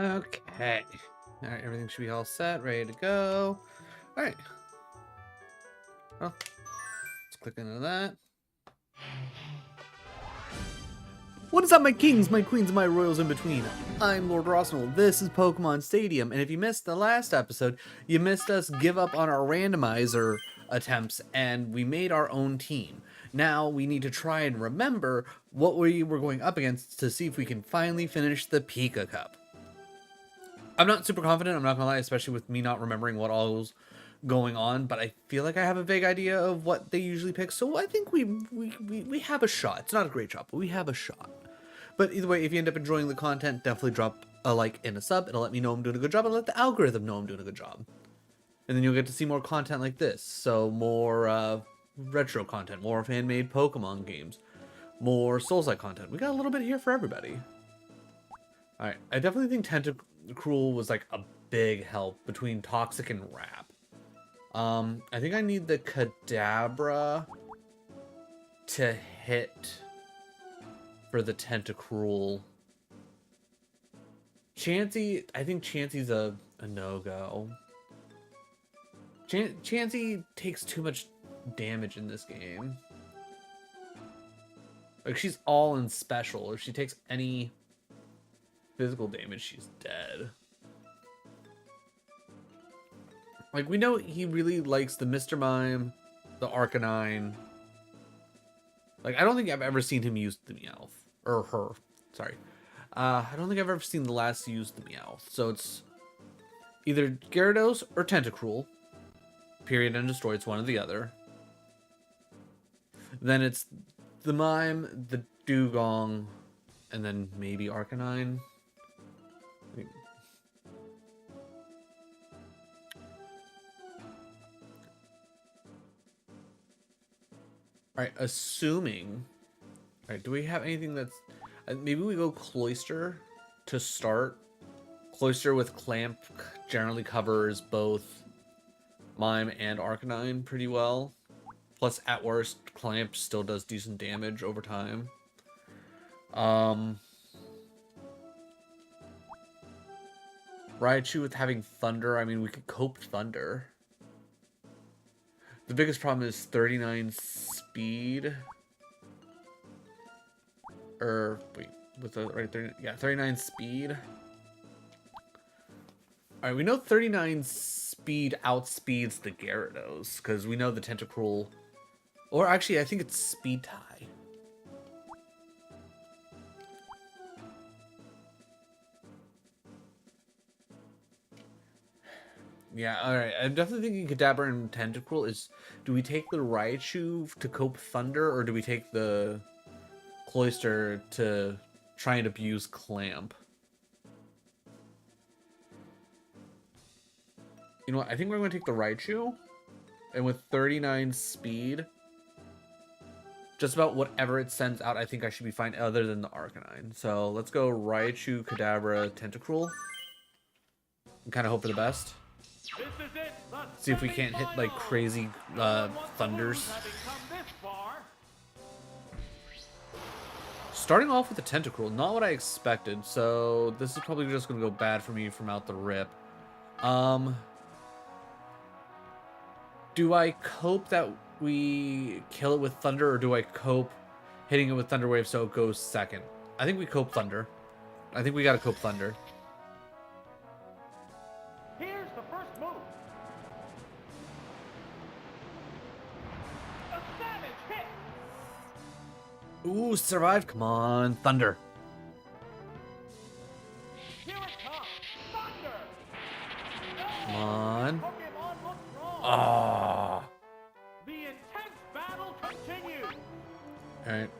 Okay. All right, everything should be all set, ready to go. All right. Well, let's click into that. What is up, my kings, my queens, and my royals in between? I'm Lord Rosnell. This is Pokemon Stadium, and if you missed the last episode, you missed us give up on our randomizer attempts, and we made our own team. Now we need to try and remember what we were going up against to see if we can finally finish the Pika Cup. I'm not super confident, I'm not gonna lie, especially with me not remembering what all was going on, but I feel like I have a vague idea of what they usually pick, so I think we have a shot. It's not a great shot, but we have a shot. But either way, if you end up enjoying the content, definitely drop a like and a sub. It'll let me know I'm doing a good job, and let the algorithm know I'm doing a good job. And then you'll get to see more content like this. So more retro content, more fan-made Pokemon games, more Souls-like content. We got a little bit here for everybody. Alright, I definitely think Tentacruel was like a big help between Toxic and Wrap. I think I need the Kadabra to hit for the Tentacruel. Chansey, I think Chansey's a no-go. Chansey takes too much damage in this game. Like, she's all in special. If she takes any physical damage, she's dead. Like, we know he really likes the Mr. Mime, the Arcanine. Like, I don't think I've ever seen him use the Meowth. Or her. Sorry. I don't think I've ever seen the last use the Meowth. So it's either Gyarados or Tentacruel. Period, and destroy. It's one or the other. Then it's the Mime, the Dugong, and then maybe Arcanine. Alright, assuming... Alright, do we have anything that's... maybe we go Cloyster to start. Cloyster with Clamp generally covers both Mime and Arcanine pretty well. Plus, at worst, Clamp still does decent damage over time. Raichu with having Thunder, I mean, we could cope Thunder. The biggest problem is 39 speed. Or, wait, with the right 30, yeah, 39 speed. Alright, we know 39 speed outspeeds the Gyarados, because we know the Tentacruel. Or actually, I think it's Speed Tie. Yeah, alright. I'm definitely thinking Kadabra and Tentacruel is... Do we take the Raichu to cope Thunder, or do we take the Cloyster to try and abuse Clamp? You know what? I think we're going to take the Raichu. And with 39 speed, just about whatever it sends out, I think I should be fine other than the Arcanine. So let's go Raichu, Kadabra, Tentacruel. And kind of hope for the best. See if we can't hit like crazy thunders. Starting off with the Tentacruel, not what I expected, so this is probably just gonna go bad for me from out the rip. Do I cope that we kill it with Thunder, or do I cope hitting it with Thunder Wave so it goes second? I think we cope Thunder. I think we gotta cope Thunder. Here's the first move. A savage hit. Ooh, survive. Come on, Thunder. Here it comes. Thunder. Come on. Pokemon looks wrong. Ah. The intense battle continues. Alright.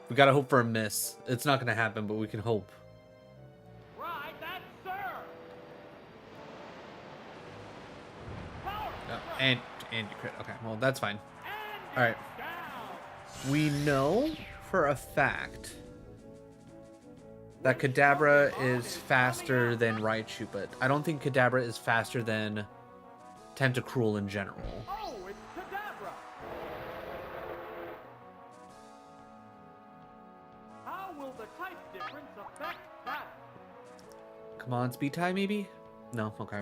We gotta hope for a miss. It's not gonna happen, but we can hope. Right, that's sir. Power. And you crit. Okay, well, that's fine. And Alright. it's down. We know for a fact that Kadabra is faster than Raichu, but I don't think Kadabra is faster than Tentacruel in general. Oh, it's Kadabra. How will the type difference affect that? Come on, speed tie maybe? No, okay.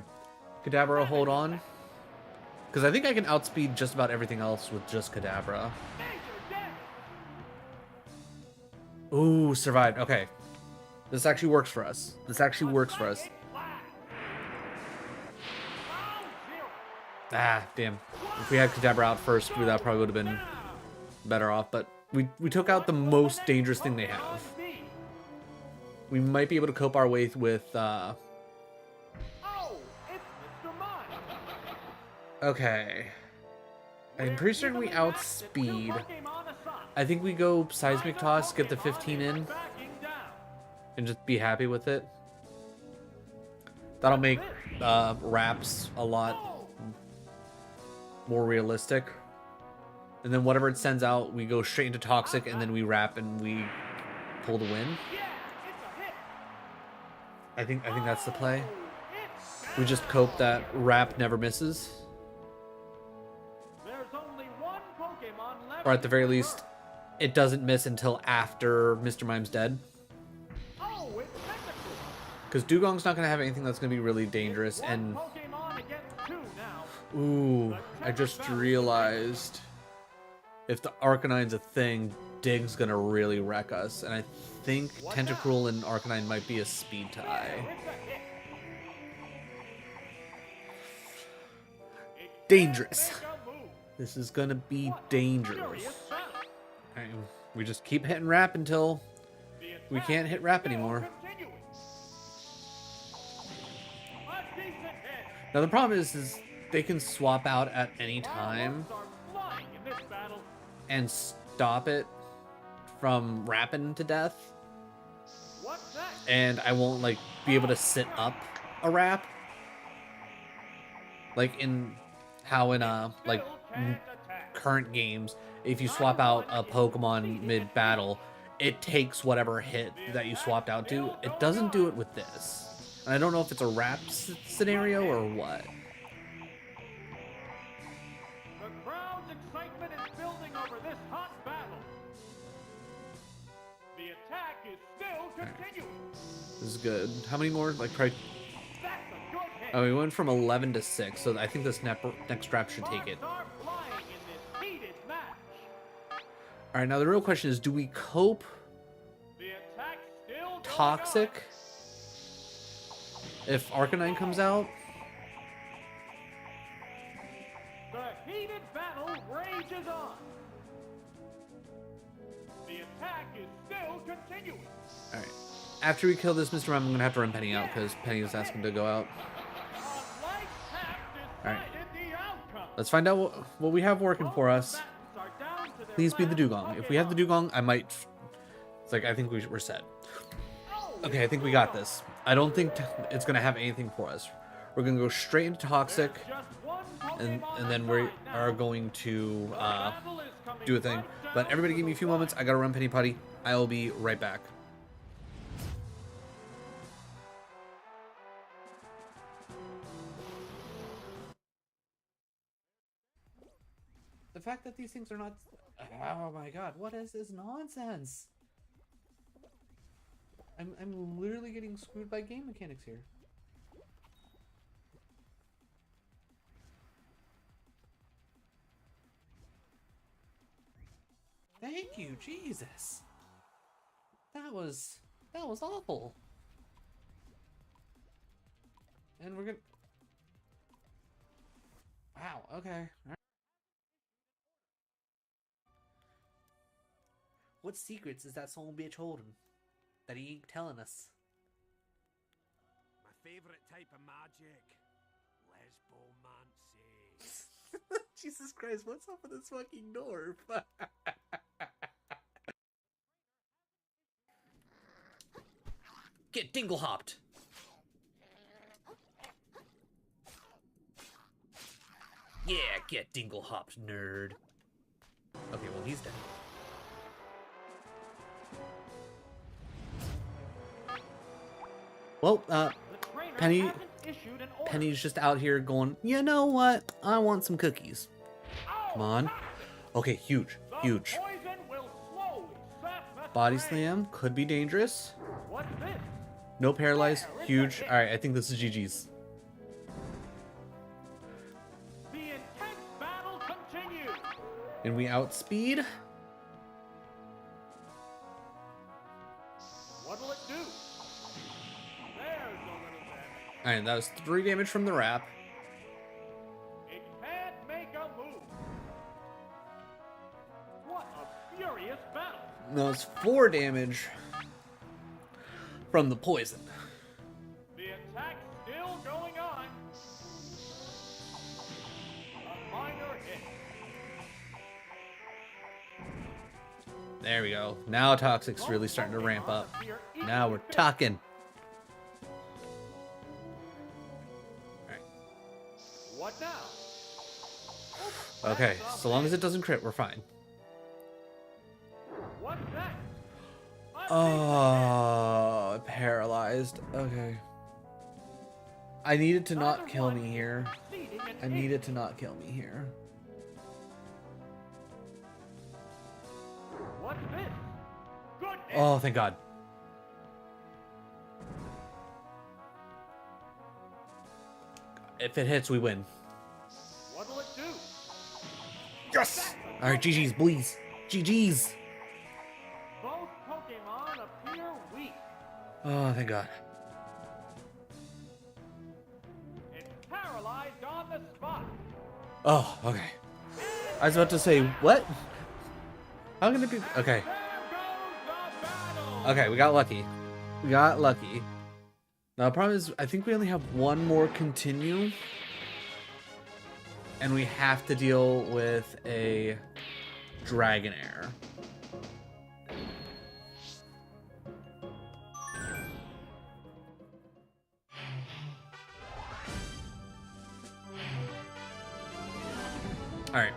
Kadabra, hold on. Because I think I can outspeed just about everything else with just Kadabra. Major damage. Ooh, survived. Okay. This actually works for us. This actually works for us. Psychic blast. Round 0. Ah, damn. If we had Kadabra out first, that probably would have been better off. But we took out the most dangerous thing they have. We might be able to cope our way with... Oh, it's Mr. Mime. Okay. I'm pretty certain we outspeed. I think we go Seismic Toss, get the 15 in, and just be happy with it. That'll make wraps a lot more realistic. And then whatever it sends out, we go straight into Toxic, and then we wrap and we pull the win. I think that's the play. We just cope that wrap never misses. There's only one Pokemon left. Or at the very least, it doesn't miss until after Mr. Mime's dead. Oh, it's technical. Because Dugong's not going to have anything that's going to be really dangerous. And, One Pokemon against 2 now. ooh, I just realized if the Arcanine's a thing, Dig's going to really wreck us. And I think Tentacruel and Arcanine might be a speed tie. It's a hit. Dangerous. Make a move. This is going to be dangerous. Furious battle. And we just keep hitting wrap until The we attack can't hit is wrap still anymore. continuing. A decent hit. Now the problem is they can swap out at any time All are flying in this battle. and stop it from wrapping to death. What's next? And I won't like be able to sit up a wrap. Like in how in like Still can't attack. current games, if you swap out a Pokemon mid battle, it takes whatever hit that you swapped out to. It doesn't do it with this. And I don't know if it's a wrap scenario or what. The crowd's excitement is building over this hot battle. The attack is still continuing. This is good. How many more? Like probably. That's a good hit. Oh, we went from 11 to 6, so I think this next wrap should take it. Sparks are flying in this heated match. All right, now the real question is, do we cope The attack still going Toxic if Arcanine comes out? on. The heated battle rages on. The attack is still continuing. All right. After we kill this Mr. Mime, I'm going to have to run Penny out because Penny is asking to go out. A light tap Alright. decided the outcome. Let's find out what we have working for us. Combatants are down to their Please be the last Dugong. If we have the Pokemon. Dugong, I might... It's like, I think we're set. Oh, Okay, I think we got this. I don't think it's going to have anything for us. We're going to go straight into Toxic, just one and Pokemon then we aside now. are going to Battle is coming do a thing. right But down everybody to give me a few moments. I got to run Penny Putty. I will be right back. The fact that these things are not... Oh my god, what is this nonsense? I'm literally getting screwed by game mechanics here. Thank you, Jesus. That was awful. And we're gonna... Wow, okay. All right. What secrets is that son bitch holding that he ain't telling us? My favorite type of magic, lesbomancy. Jesus Christ, what's up with this fucking dwarf? Get dingle hopped. Yeah, get dingle hopped, nerd. Okay, well he's dead. Well, The trainer Penny- hasn't issued an order. Penny's just out here going, you know what? I want some cookies. Oh, Come on. Okay, huge, the huge. poison will slowly sap Mr. Body Brain. slam could be dangerous. What's this? No paralyzed. Huge. All right, I think this is GG's. The intense battle continues. And we outspeed. What'll it do? There's a little damage. All right, that was 3 damage from the wrap. It can't make a move. What a furious battle. No, it's 4 damage from the poison. The attack's still going on. A minor hit. There we go. Now Toxic's really starting to ramp up. Now we're talking. Alright. What now? Okay, so long as it doesn't crit, we're fine. What's that? Oh, paralyzed. Okay. I needed to not kill me here. I needed to not kill me here. What's this? Goodness. Oh, thank God. If it hits, we win. What'll it do? Yes! Alright, GG's, please. GG's. Both Pokemon appear weak. Oh, thank God. It's paralyzed on the spot. Oh, okay. I was about to say, what? How can it be? Okay. There goes the battle. Okay, we got lucky. We got lucky. Now, the problem is, I think we only have one more continue. And we have to deal with a Dragonair. Alright.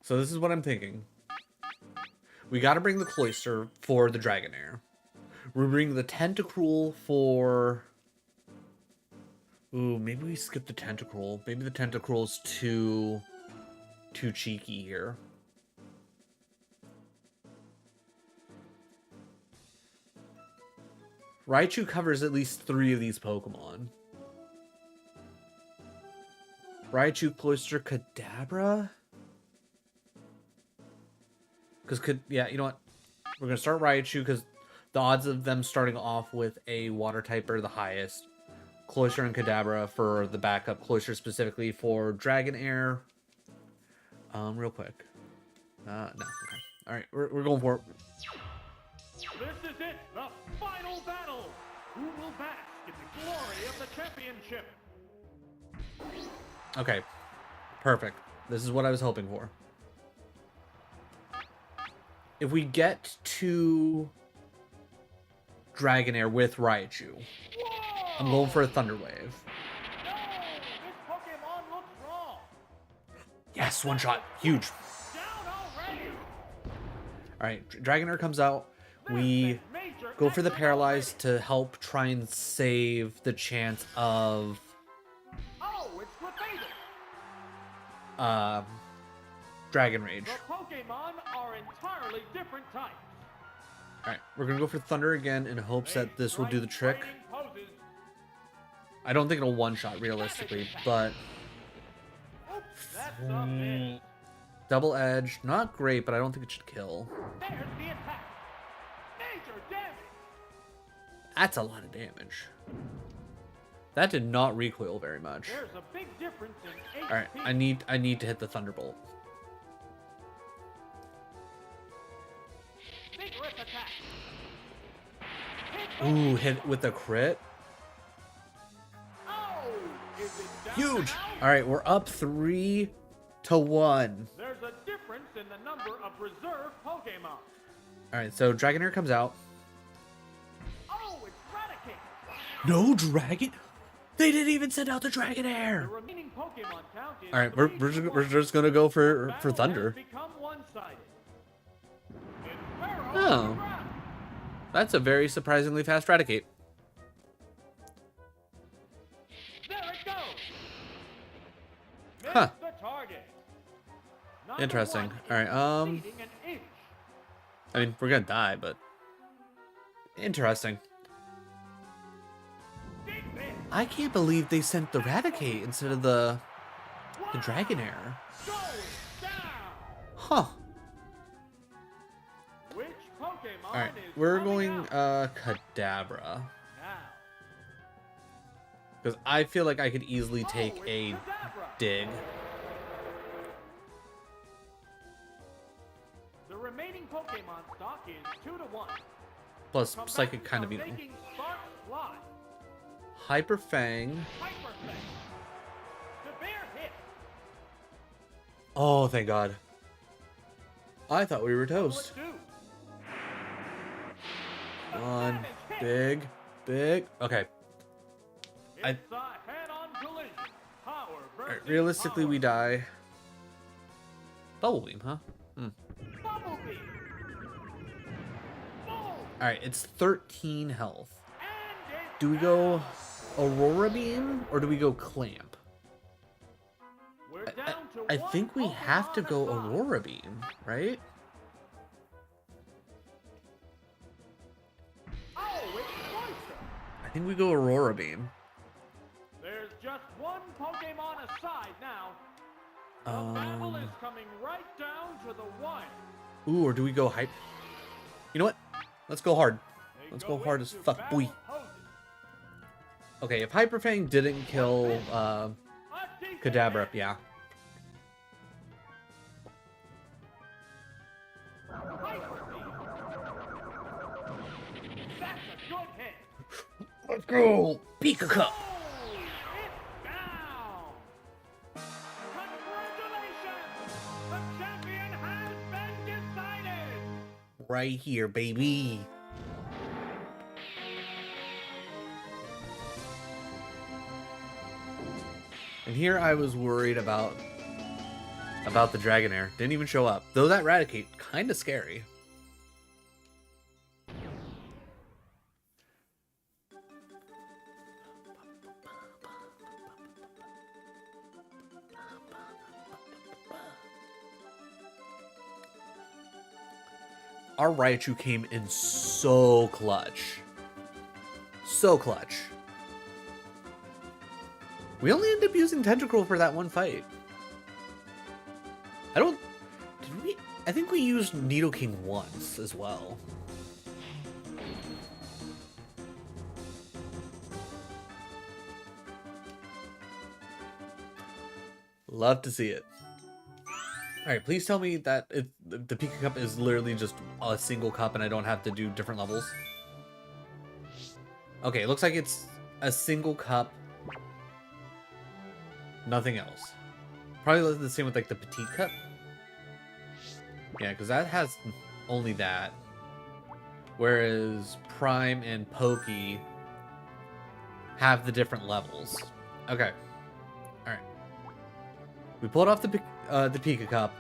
So this is what I'm thinking. We gotta bring the Cloyster for the Dragonair. We bring the Tentacruel for... Ooh, maybe we skip the Tentacruel. Maybe the Tentacruel's too cheeky here. Raichu covers at least 3 of these Pokemon. Raichu, Cloyster, Kadabra? Because, yeah, you know what? We're going to start Raichu because the odds of them starting off with a water type are the highest. Cloyster and Kadabra for the backup. Cloyster specifically for Dragonair. Real quick. No, okay. Alright, we're going for it. This is it, the final battle. Who will bask in the glory of the championship? Okay. Perfect. This is what I was hoping for. If we get to Dragonair with Raichu, I'm going for a Thunder Wave. No, this Pokemon looks wrong. Yes, one shot. Huge. Down already. Alright, Dragonair comes out. We go for the Paralyze to help try and save the chance of Oh, it's Clefable. Dragon Rage. The Pokemon are entirely different types. Alright, we're gonna go for Thunder again in hopes that this will do the trick. Training poses. I don't think it'll one-shot realistically, but Oops, that's a miss. Double Edge, not great, but I don't think it should kill. There's the attack. Major damage. That's a lot of damage. That did not recoil very much. There's a big difference in HP. Alright, I need to hit the Thunderbolt. Vigorous attack. Ooh, hit with the crit. Oh, is it down Huge! now? Alright, we're up 3-1. There's a difference in the number of reserve Pokemon. Alright, so Dragonair comes out. Oh, it's Raticate. No Dragon? They didn't even send out the The Dragonair! remaining Pokemon count is Alright, 3 to we're 1. just gonna go for Battle has Thunder. become one-sided. It's Pharaoh Oh. on the ground. That's a very surprisingly fast Raticate. There it goes. Missed Huh. the target. Number Interesting. 1 is Alright, exceeding an inch. I mean, we're gonna die, but... Interesting. I can't believe they sent the Raticate instead of the Dragonair. Going down. Huh. Which Pokemon Alright, is we're coming going out Kadabra. now? Because I feel like I could easily Oh, take it's a Kadabra. dig. The remaining Pokemon stock is 2-1. Plus, Psychic kind of, Combatants are making sparks fly. Hyper Fang. Hyper Fang. Severe hit. Oh, thank God. I thought we were toast. Two. Come on. Big. Big. Okay. It's a head-on collision. Power versus Alright, realistically, power. we die. Bubble Beam, huh? Bubble Beam. Boom. Alright, it's 13 health. And it's Do we go Aurora Beam or do we go Clamp? We're down to I one think we have to Pokemon go aside. Aurora Beam, right? Oh, it's closer. I think we go Aurora Beam. There's just one Pokemon aside now. The battle is coming right down to the wire. Ooh, or do we go Hype? You know what? Let's go hard. They Let's go hard as into fuck, battle boy. poses. Okay, if Hyper Fang didn't kill A decent Kadabra, hit. yeah. Hyper Beam. That's a good hit. Let's go! Pika Cup! Oh, it's down. Congratulations! The champion has been decided. Right here, baby. And here I was worried about the Dragonair. Didn't even show up. Though that Raticate, kind of scary. Our Raichu came in so clutch. So clutch. We only ended up using Tentacruel for that one fight. Did we? I think we used Nidoking once as well. Love to see it. Alright, please tell me that the Pika Cup is literally just a single cup and I don't have to do different levels. Okay, it looks like it's a single cup. Nothing else. Probably the same with like the Petite Cup. Yeah, because that has only that. Whereas Prime and Pokey have the different levels. Okay. Alright. We pulled off the Pika Cup.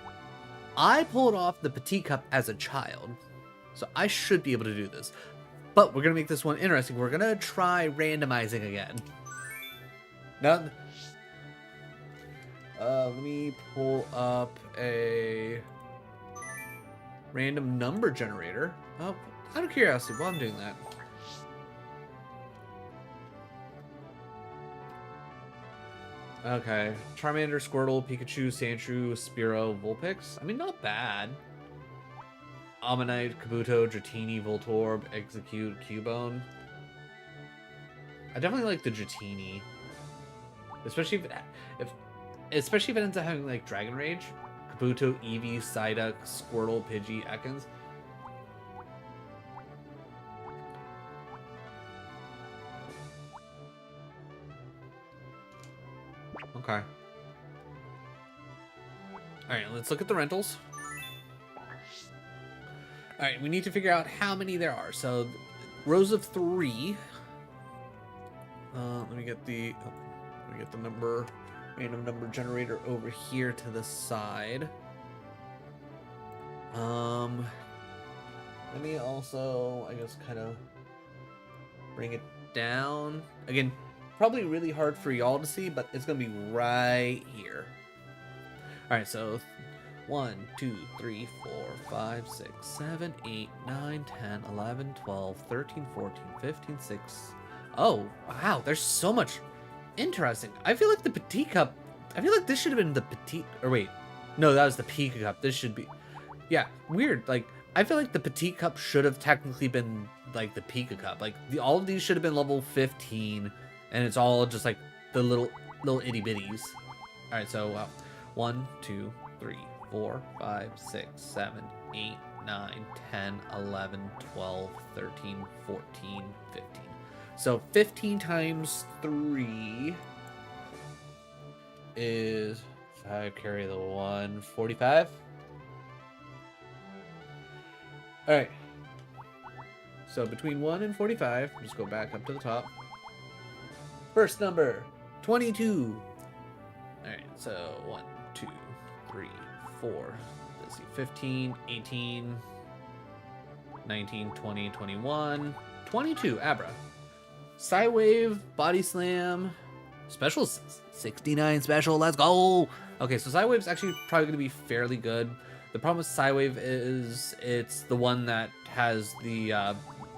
I pulled off the Petite Cup as a child. So I should be able to do this. But we're going to make this one interesting. We're going to try randomizing again. Now, let me pull up a random number generator. Oh, out of curiosity, while I'm doing that. Okay, Charmander, Squirtle, Pikachu, Sandshrew, Spearow, Vulpix. I mean, not bad. Ammonite, Kabuto, Dratini, Voltorb, Execute, Cubone. I definitely like the Dratini. Especially if it ends up having like Dragon Rage. Kabuto, Eevee, Psyduck, Squirtle, Pidgey, Ekans. Okay. Alright, let's look at the rentals. Alright, we need to figure out how many there are. So, rows of 3. Let me get the random number generator over here to the side. Let me also, I guess, kind of bring it down. Again, probably really hard for y'all to see, but it's gonna be right here. Alright, so 1, 2, 3, 4, 5, 6, 7, 8, 9, 10, 11, 12, 13, 14, 15, 16. Oh, wow, there's so much interesting. I feel like the Petite Cup, I feel like this should have been the Petite, or wait, no, that was the Pika Cup. This should be, yeah, weird. Like, I feel like the Petite Cup should have technically been like the Pika Cup. Like, all of these should have been level 15, and it's all just like the little itty bitties. All right, so 1, 2, 3, 4, 5, 6, 7, 8, 9, 10, 11, 12, 13, 14, 15. So 15 times 3 is 5, carry the 1, 45. All right. So between 1 and 45, just go back up to the top. First number, 22. All right, so 1, 2, 3, 4. Let's see, 15, 18, 19, 20, 21, 22. Abra. Psywave, Body Slam, Special 69 special. Let's go. Okay, so Psywave's actually probably going to be fairly good. The problem with Psywave is it's the one that has the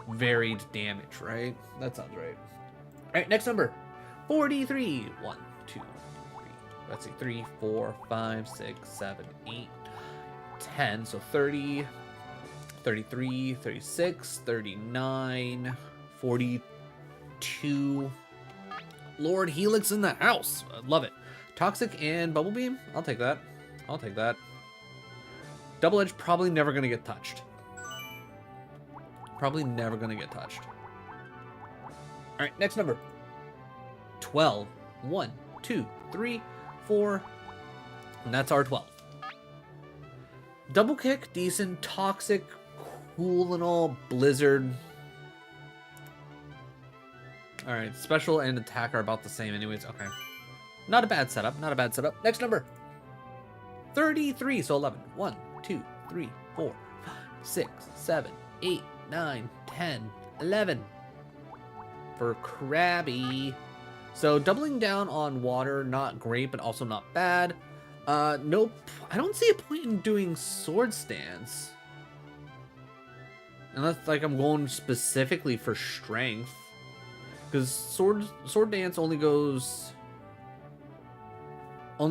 varied damage, right? That sounds right. All right, next number, 43. 1, 2, 3. Let's see, 3, 4, 5, 6, 7, 8, 10. So 30, 33, 36, 39, 42. Lord Helix in the house. I love it. Toxic and Bubble Beam. I'll take that. I'll take that. Double Edge probably never going to get touched. Probably never going to get touched. All right, next number. 12. 1, 2, 3, 4. And that's our 12. Double Kick, decent. Toxic, cool and all. Blizzard. All right, special and attack are about the same anyways. Okay. Not a bad setup. Not a bad setup. Next number. 33. So 11. 1, 2, 3, 4, 5, 6, 7, 8, 9, 10, 11. For Krabby. So doubling down on water, not great, but also not bad. Nope. I don't see a point in doing Sword Stance. Unless, like, I'm going specifically for strength. Because Sword Dance only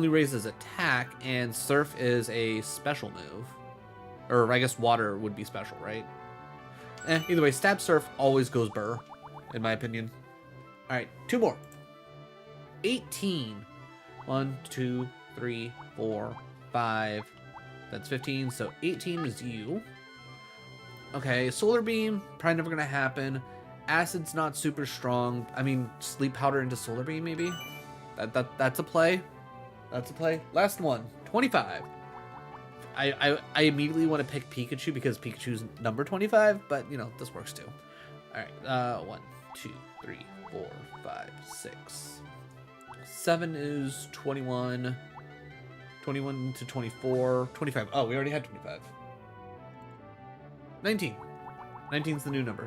raises attack, and Surf is a special move. Or I guess Water would be special, right? Either way, Stab Surf always goes burr, in my opinion. Alright, 2 more. 18. 1, 2, 3, 4, 5. That's 15, so 18 is you. Okay, Solar Beam, probably never gonna happen. Acid's not super strong. I mean, Sleep Powder into Solar Beam, maybe? That's a play. That's a play. Last one, 25. I immediately want to pick Pikachu because Pikachu's number 25, but, you know, this works too. All right, 1, 2, 3, 4, 5, 6. 7 is 21. 21 to 24. 25. Oh, we already had 25. 19. 19's the new number.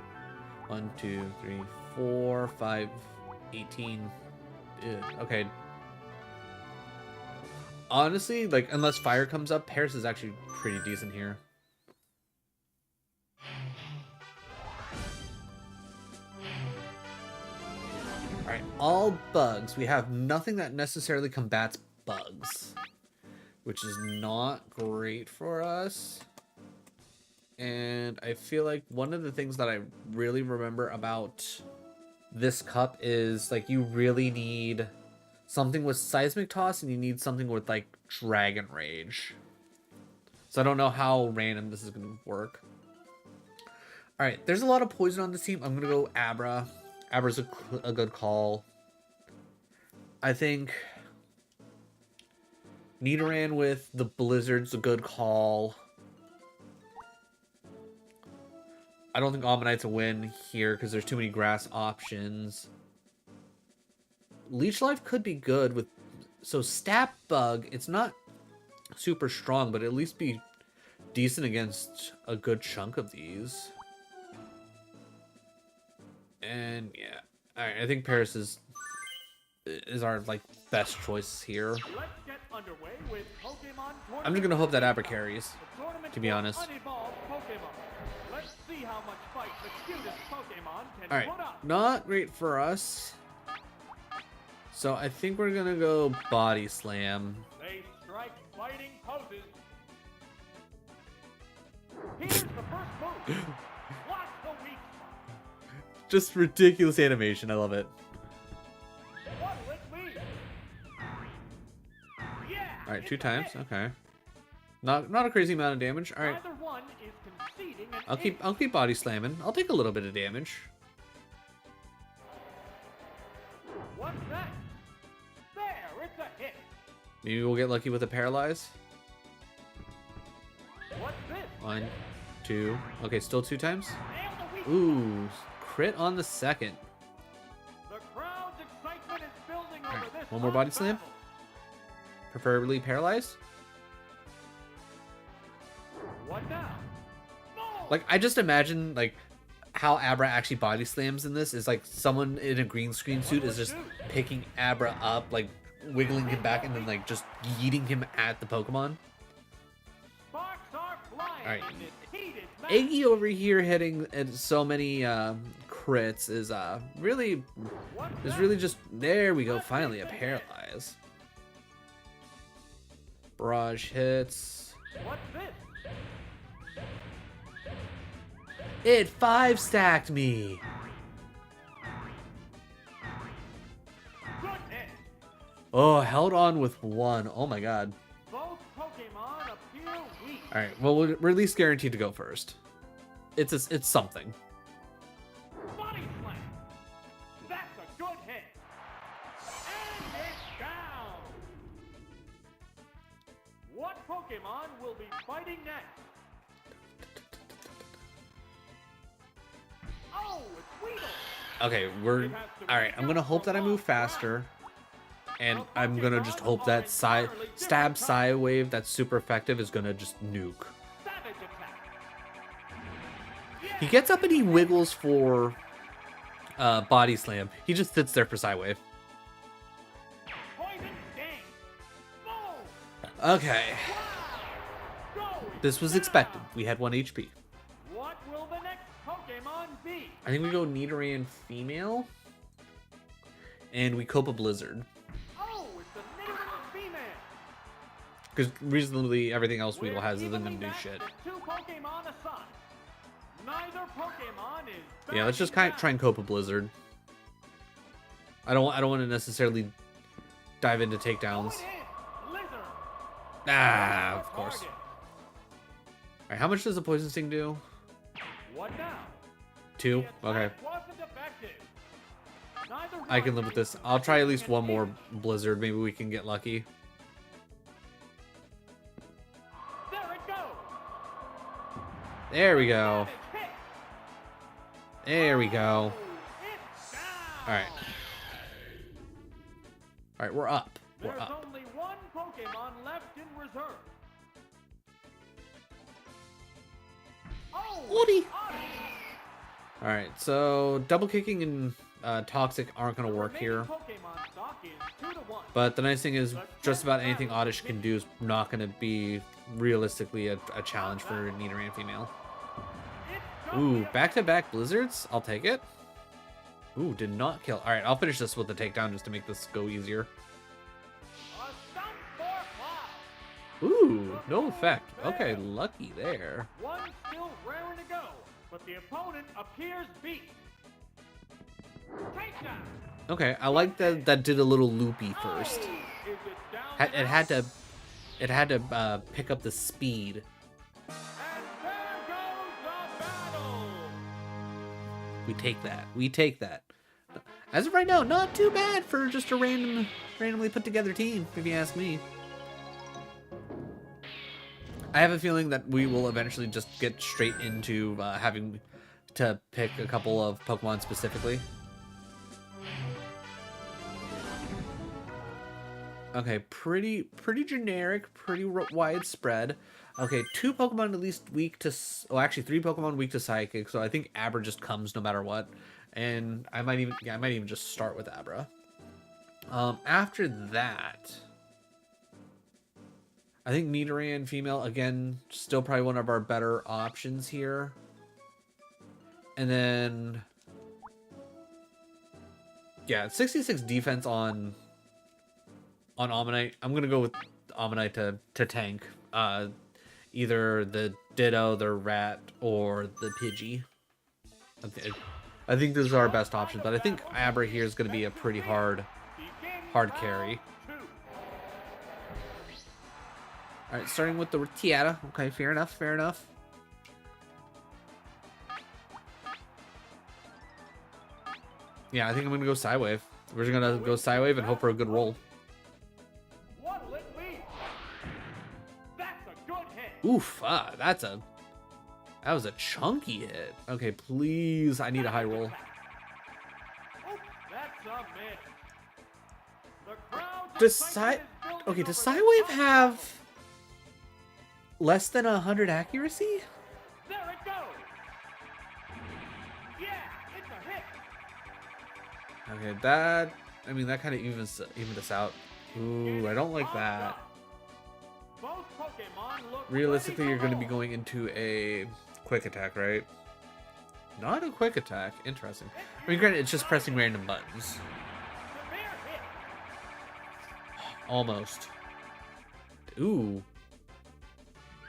1, 2, 3, 4, 5, 18. Okay. Honestly, like, unless fire comes up, Paris is actually pretty decent here. Alright, all bugs. We have nothing that necessarily combats bugs, which is not great for us. And I feel like one of the things that I really remember about this cup is, like, you really need something with Seismic Toss and you need something with, like, Dragon Rage. So I don't know how random this is going to work. Alright, there's a lot of poison on this team. I'm going to go Abra. Abra's a good call. I think Nidoran with the Blizzard's a good call. I don't think Ammonite's a win here because there's too many grass options. Leech Life could be good with... So Stab Bug, it's not super strong, but at least be decent against a good chunk of these. And yeah. Alright, I think Paris is our, like, best choice here. Let's get underway with Pokemon I'm just gonna hope that Abra carries, to be honest. Unevolved Pokemon. Let's see how much fight the cutest Pokemon can All right, put up. not great for us. So I think we're gonna go Body Slam. They strike fighting poses. Here's the first move. Watch the weak spot. Just ridiculous animation. I love it. What'll it be? Yeah. All right, it's 2 a times. hit. Okay. Not a crazy amount of damage. All right. Neither one is conceding an I'll keep body slamming. I'll take a little bit of damage. What's next? There, it's a hit. Maybe we'll get lucky with a paralyze. What's this? 1, 2. Okay, still 2 times. Nail the weak Ooh, crit on the second. spot. The crowd's excitement is building over Alright, this. one more body fun slam. battle. Preferably paralyzed. What now? Boom! Like, I just imagine, like, how Abra actually body slams in this is like someone in a green screen suit is just picking Abra up, like, wiggling him back and then, like, just yeeting him at the Pokemon. Sparks are flying Alright. in this heated match. Iggy over here hitting at so many crits is really just, there we go, finally a paralyze. Barrage hits. What's this? It 5-stacked me. Goodness! Oh, held on with 1. Oh my god. Both Pokemon appear weak. All right, well we're at least guaranteed to go first. It's something. Body slam. That's a good hit. And it's down. What Pokemon will be fighting next? Oh, it's Weedle. Okay, we're all right. I'm gonna hope that I move faster, and I'm gonna just hope that stab Psy Wave that's super effective is gonna just nuke. Savage attack. He gets up and he wiggles for body slam. He just sits there for Psy Wave. Poison sting. Boom. Okay, Go. this was expected. We had 1 HP. What will the next Pokemon be? I think we go Nidoran female, and we Copa Blizzard Oh, it's a Nidoran female. because reasonably everything else Weedle We're has isn't evenly gonna do matched shit. at 2 Pokemon aside. Neither Pokemon is Yeah, let's just try and Copa Blizzard. I don't want to necessarily dive into takedowns. Ah, of course. All right, how much does a poison sting do? What now? 2. The Okay, attack wasn't effective. Neither I can one live with is this. I'll try at least conceding one more an blizzard. Maybe we can get lucky. inch. There it goes. There we go. That is hit. There we go. It's down. All right. All right, we're up. We're There's up. only one Pokemon left in reserve. Oh, Woody. Odyssey. All right, so double kicking and toxic aren't gonna The work remaining here. Pokemon stock is 2-1. But the nice thing is, just about anything Oddish can do is not gonna be realistically a challenge for Nidoran female. It's Ooh, gonna be back-to-back blizzards. I'll take it. Ooh, did not kill. All right, I'll finish this with the takedown just to make this go easier. a stump for Cloud. Ooh, no effect. Okay, lucky there. One still raring to go, but the opponent appears beat. Takedown. Okay, I like that that did a little loopy first. Is it down It and had out? to pick up the speed. And there goes the battle. We take that. We take that. As of right now, not too bad for just a randomly put together team, if you ask me. I have a feeling that we will eventually just get straight into having to pick a couple of Pokemon specifically. Okay, pretty generic, pretty widespread. Okay, 2 Pokemon at least weak to... Oh, actually 3 Pokemon weak to Psychic, so I think Abra just comes no matter what. And I might even just start with Abra. After that... I think Nidoran female, again, still probably one of our better options here. And then, yeah, 66 defense on Ammonite. I'm gonna go with Ammonite to tank. Either the Ditto, the Rat, or the Pidgey. I think those are our best options, but I think Abra here is gonna be a pretty hard carry. All right, starting with the Rattata. Okay, fair enough. Fair enough. Yeah, I think I'm gonna go Psywave. We're just gonna go Psywave and hope for a good roll. What'll it be? That's a good hit. Oof, that was a chunky hit. Okay, please, I need a high roll. Oops, that's a miss. The crowd's Does excitement is building okay, does over Psywave this have less than 100 accuracy? There it goes. Yeah, it's a hit. Okay, that kind of evens us out. Ooh, I don't like that. Both Pokemon look Realistically, ready you're to going to be roll. going into a quick attack, right? Not a quick attack. Interesting. I mean, granted, it's just pressing random buttons. Severe hit. Almost. Ooh.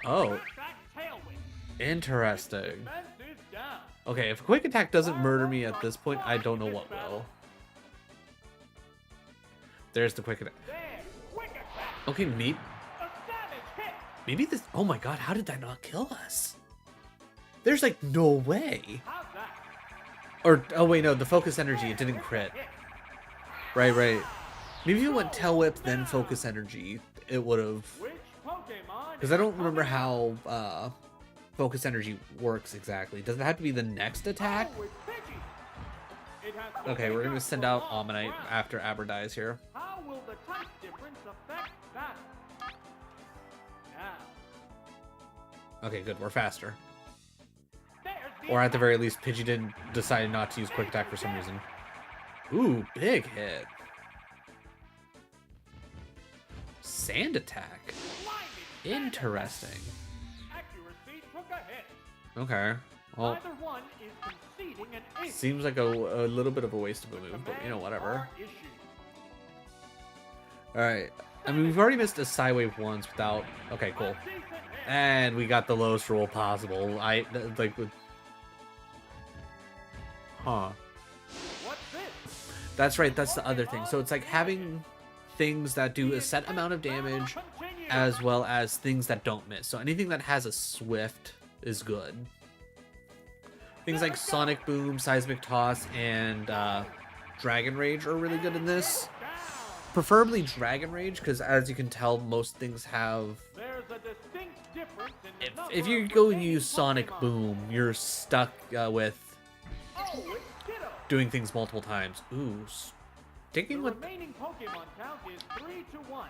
Oh, Got that tailwind. interesting. Defense is down. Okay, if a quick attack doesn't murder me at this point, I don't know what will. There's the quick attack. There, quick attack. Okay, A savage hit. maybe this... Oh my god, how did that not kill us? There's like no way. How's that? Or, oh wait, no, the focus energy, it didn't crit. Hit. Right. Maybe if it went Tail Whip, then focus energy, it would have... Which Pokemon? Because I don't remember how focus energy works exactly. Does it have to be the next attack? Oh, it's Pidgey. It has to Okay, be we're gonna up send for out long Ammonite round. after Aber dies here. How will the type difference affect that? Now, Okay, good, we're faster. there's the Or at the attack. very least, Pidgey didn't decide not to use quick attack for some reason. Ooh, big hit. Sand attack. Blinding Interesting. accuracy took a hit. Okay. Well, Neither one is conceding an ace. seems like a little bit of a waste of a move, but you know, whatever. Are issued. Alright. I mean, we've already missed a Psywave once without... Okay, cool. A decent hit. And we got the lowest roll possible. Huh. What's this? That's right, that's the other thing. So it's like having things that do a set amount of damage Continue. as well as things that don't miss. So anything that has a Swift is good. Things like Sonic Boom, Seismic Toss, and Dragon Rage are really good in this. Down. Preferably Dragon Rage, because as you can tell, most things have... There's a distinct difference in the number If you of go and remaining use Sonic Pokemon. Boom, you're stuck with Oh, it's Ditto. doing things multiple times. Ooh. The Sticking with... remaining Pokemon count is 3-1.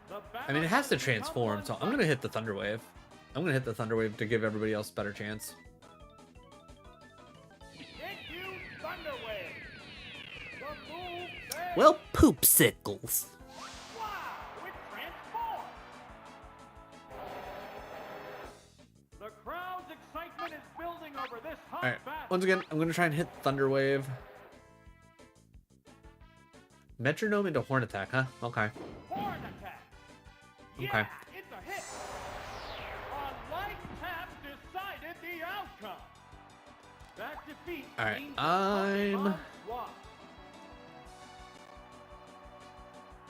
The I mean, it has to battle has become transform, so I'm one-sided. going to hit the Thunder Wave. I'm going to hit the Thunder Wave to give everybody else a better chance. Hit you, Thunder Wave. The move there. Well, poopsicles. Wow, it transformed. The crowd's excitement is building over this hot Alright, battle. once again, I'm going to try and hit Thunder Wave. Metronome into Horn Attack, huh? Okay. Horn attack. Okay. Yeah, it's a hit. A light tap decided the outcome. That defeat Alright, means the I'm... Pokemon won.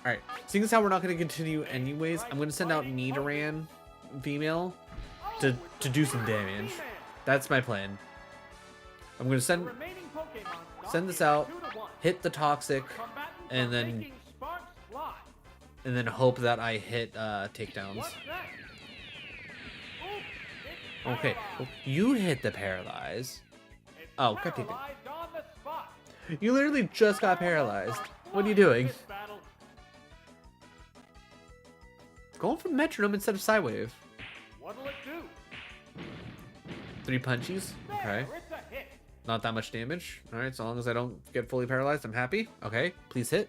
Alright, seeing as how we're not going to continue anyways, I'm going to send out Nidoran female to do some damage. That's my plan. I'm going to send this out, hit the Toxic, and then hope that I hit takedowns. Okay, well, you hit the Paralyze. Oh, God damn it. You literally just got paralyzed. What are you doing? Going for Metronome instead of Psywave. What'll it do? 3 punchies. Okay. There, it's a hit. Not that much damage. Alright, so long as I don't get fully paralyzed, I'm happy. Okay, please hit.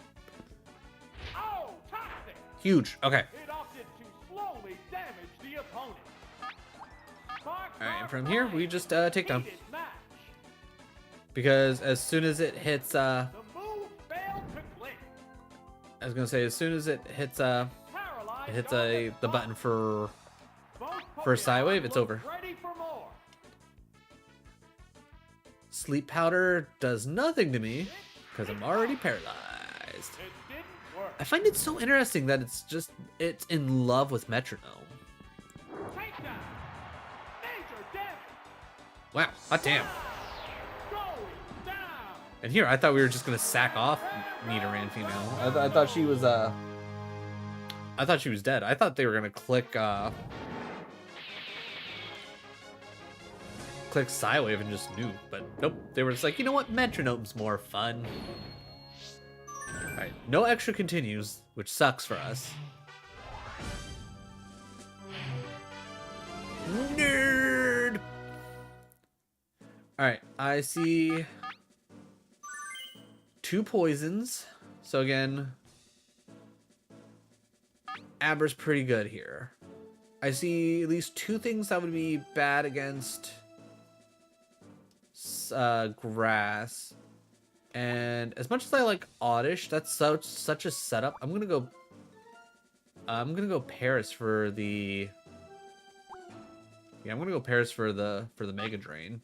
Oh, toxic. Huge. Okay. It opted to slowly damage the opponent. Alright, and from here, we just take down. Heated match. Because as soon as it hits, The move failed to click. I was gonna say as soon as it hits, Paralyzed the button for Both for a side Pokemon wave, it's look over. Ready for more. Sleep powder does nothing to me because I'm already paralyzed. It didn't work. I find it so interesting that it's in love with metronome. Takedown. Major damage. Wow, hot damn. Going down. And here, I thought we were just gonna sack off Nidoran female. I thought she was I thought she was dead. I thought they were gonna click Psywave and just nuke, but nope. They were just like, you know what? Metronome's more fun. Alright, no extra continues, which sucks for us. Nerd! Alright, I see 2 poisons. So again, Aber's pretty good here. I see at least 2 things that would be bad against grass. And as much as I like Oddish, that's such a setup. I'm gonna go Paris for the. Yeah, I'm gonna go Paris for the Mega Drain.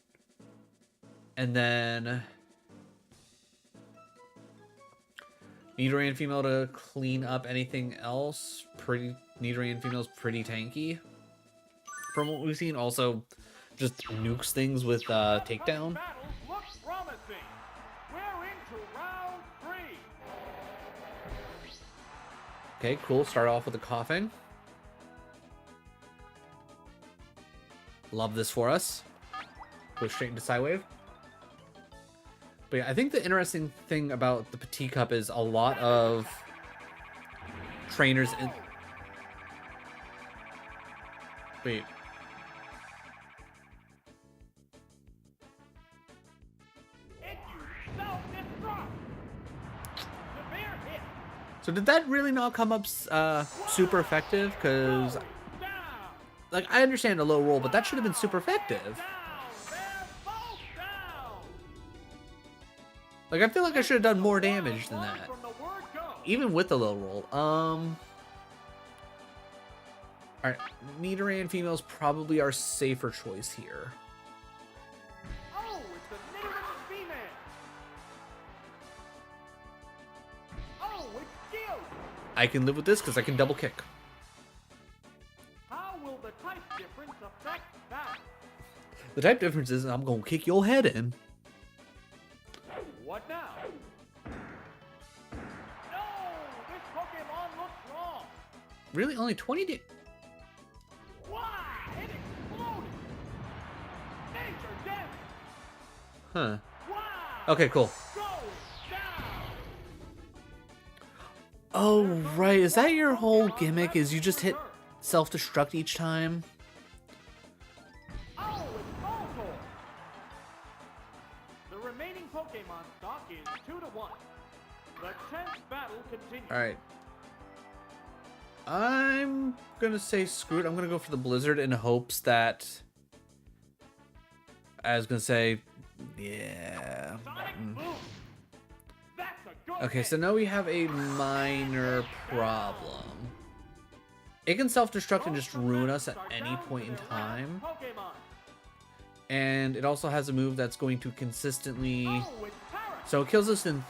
And then Nidoran female to clean up anything else. Nidoran female's pretty tanky from what we've seen. Also, just nukes things with takedown. Battles look promising. We're into round 3. Okay, cool. Start off with the coughing. Love this for us. Go straight into Psywave. But yeah, I think the interesting thing about the Pika Cup is a lot of trainers in. Wait. It used self-destruct. Severe hit. So did that really not come up super effective? Because, Going down. like, I understand a low roll, but that should have been super effective. Down. They're both down. Like, I feel like I should have done more damage than that, From the word go. even with the low roll. All right, Nidoran females probably our safer choice here. Oh, it's the Nidoran female. Oh, it's Gil. I can live with this because I can double kick. How will the type difference affect that? The type difference is I'm gonna kick your head in. What now? No, this Pokemon looks wrong. Really, only 20 damage. Wow, it exploded. Major damage. Huh. Wow. Okay, cool. Going down. Oh, right. Is that your whole gimmick? Is you just hit self-destruct each time? Oh, it's Voltorb. The remaining Pokemon stock is 2-1. The 10th battle continues. All right. I'm gonna say screw it. I'm gonna go for the Blizzard in hopes that. I was gonna say, yeah. Sonic Boom. That's a good Okay, hit. so now we have a minor problem. It can self-destruct and just ruin us at any point in time. Pokemon. And it also has a move that's going to consistently. Oh, it's Paris. So it kills us in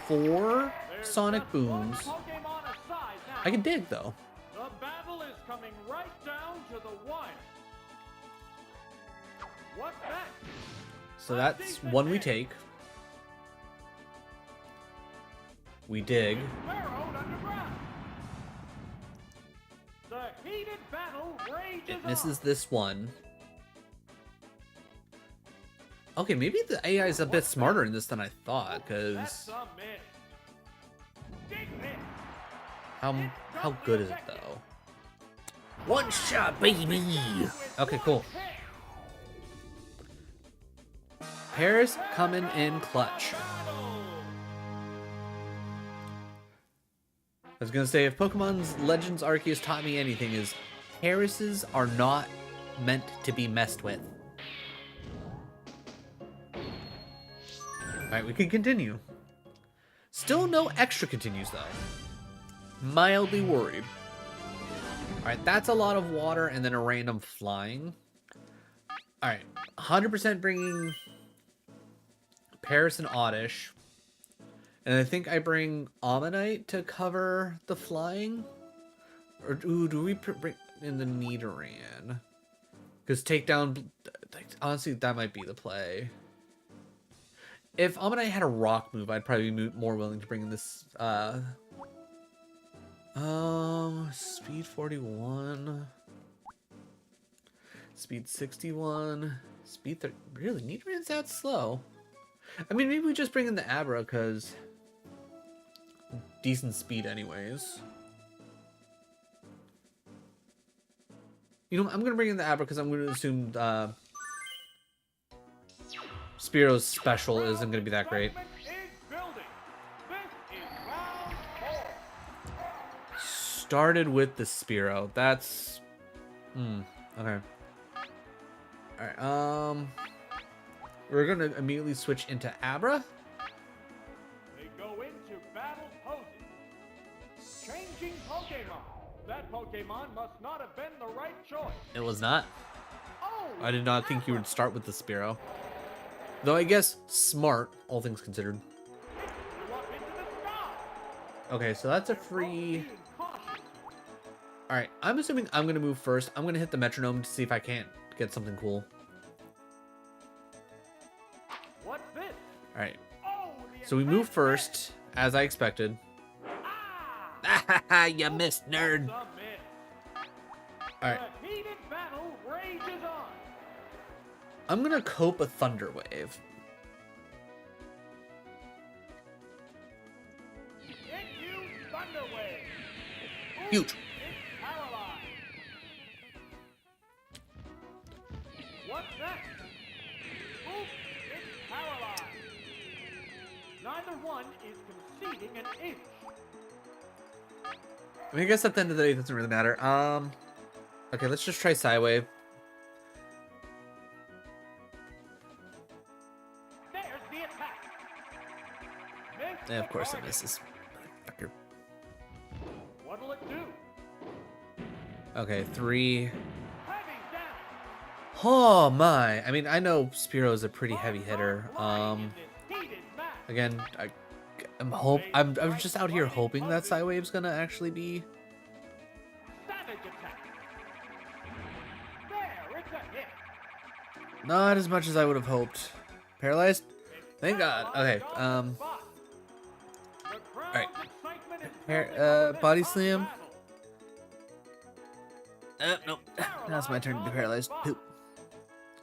4 There's Sonic just one Booms. Pokemon aside now. I can dig though. The battle is coming right down to the wire. What next? So that's one we take. We dig. Burrowed underground. The heated battle rages It misses on. this one. Okay, maybe the AI is a bit smarter in this than I thought, That's because a miss. Big miss. how good is it though? One shot, baby. Okay, cool. Paris coming in clutch. I was gonna say, if Pokemon's Legends Arceus taught me anything, is Parises are not meant to be messed with. Alright, we can continue. Still no extra continues, though. Mildly worried. Alright, that's a lot of water and then a random flying. Alright, 100% bringing Paris and Oddish. And I think I bring Ammonite to cover the flying. Or ooh, do we bring in the Nidoran? Because takedown, honestly, that might be the play. If Ammonite had a rock move, I'd probably be more willing to bring in this. Speed 41, speed 61, speed 30. Really, Nidoran's that slow? I mean, maybe we just bring in the Abra because decent speed, anyways. You know, I'm gonna bring in the Abra because I'm gonna assume Spearo's special isn't gonna be that great. Started with the Spearow. That's okay. Alright, we're gonna immediately switch into Abra. They go into battle poses. Changing Pokemon. That Pokemon must not have been the right choice. It was not. Oh, I did not think you would start with the Spearow. Though I guess smart, all things considered. flew up into the sky. Okay, so that's a free. Alright, I'm assuming I'm gonna move first. I'm gonna hit the metronome to see if I can't get something cool. What's this? Alright, Oh, so we move first, as I expected. Ah! You missed, nerd. That's a miss. Alright, The heated battle rages on. I'm gonna cope a Thunder Wave. Hit you, Thunder Wave. Ooh, Huge. it's paralyzed. What's next? Ooh, it's paralyzed. Neither one is conceding an inch. I mean, I guess at the end of the day, it doesn't really matter. Okay, let's just try Psywave. There's the attack. Miss Yeah, of course it target. misses. Motherfucker. What'll it do? Okay, 3. Heavy down. Oh my! I mean, I know Spearow is a pretty heavy hitter. Again, I'm just out here hoping that Psywave's gonna actually be. Savage attack. There, it's a hit. Not as much as I would have hoped. Paralyzed? Thank God. Okay, Body Slam. Nope. Now it's my turn to be paralyzed. Poop.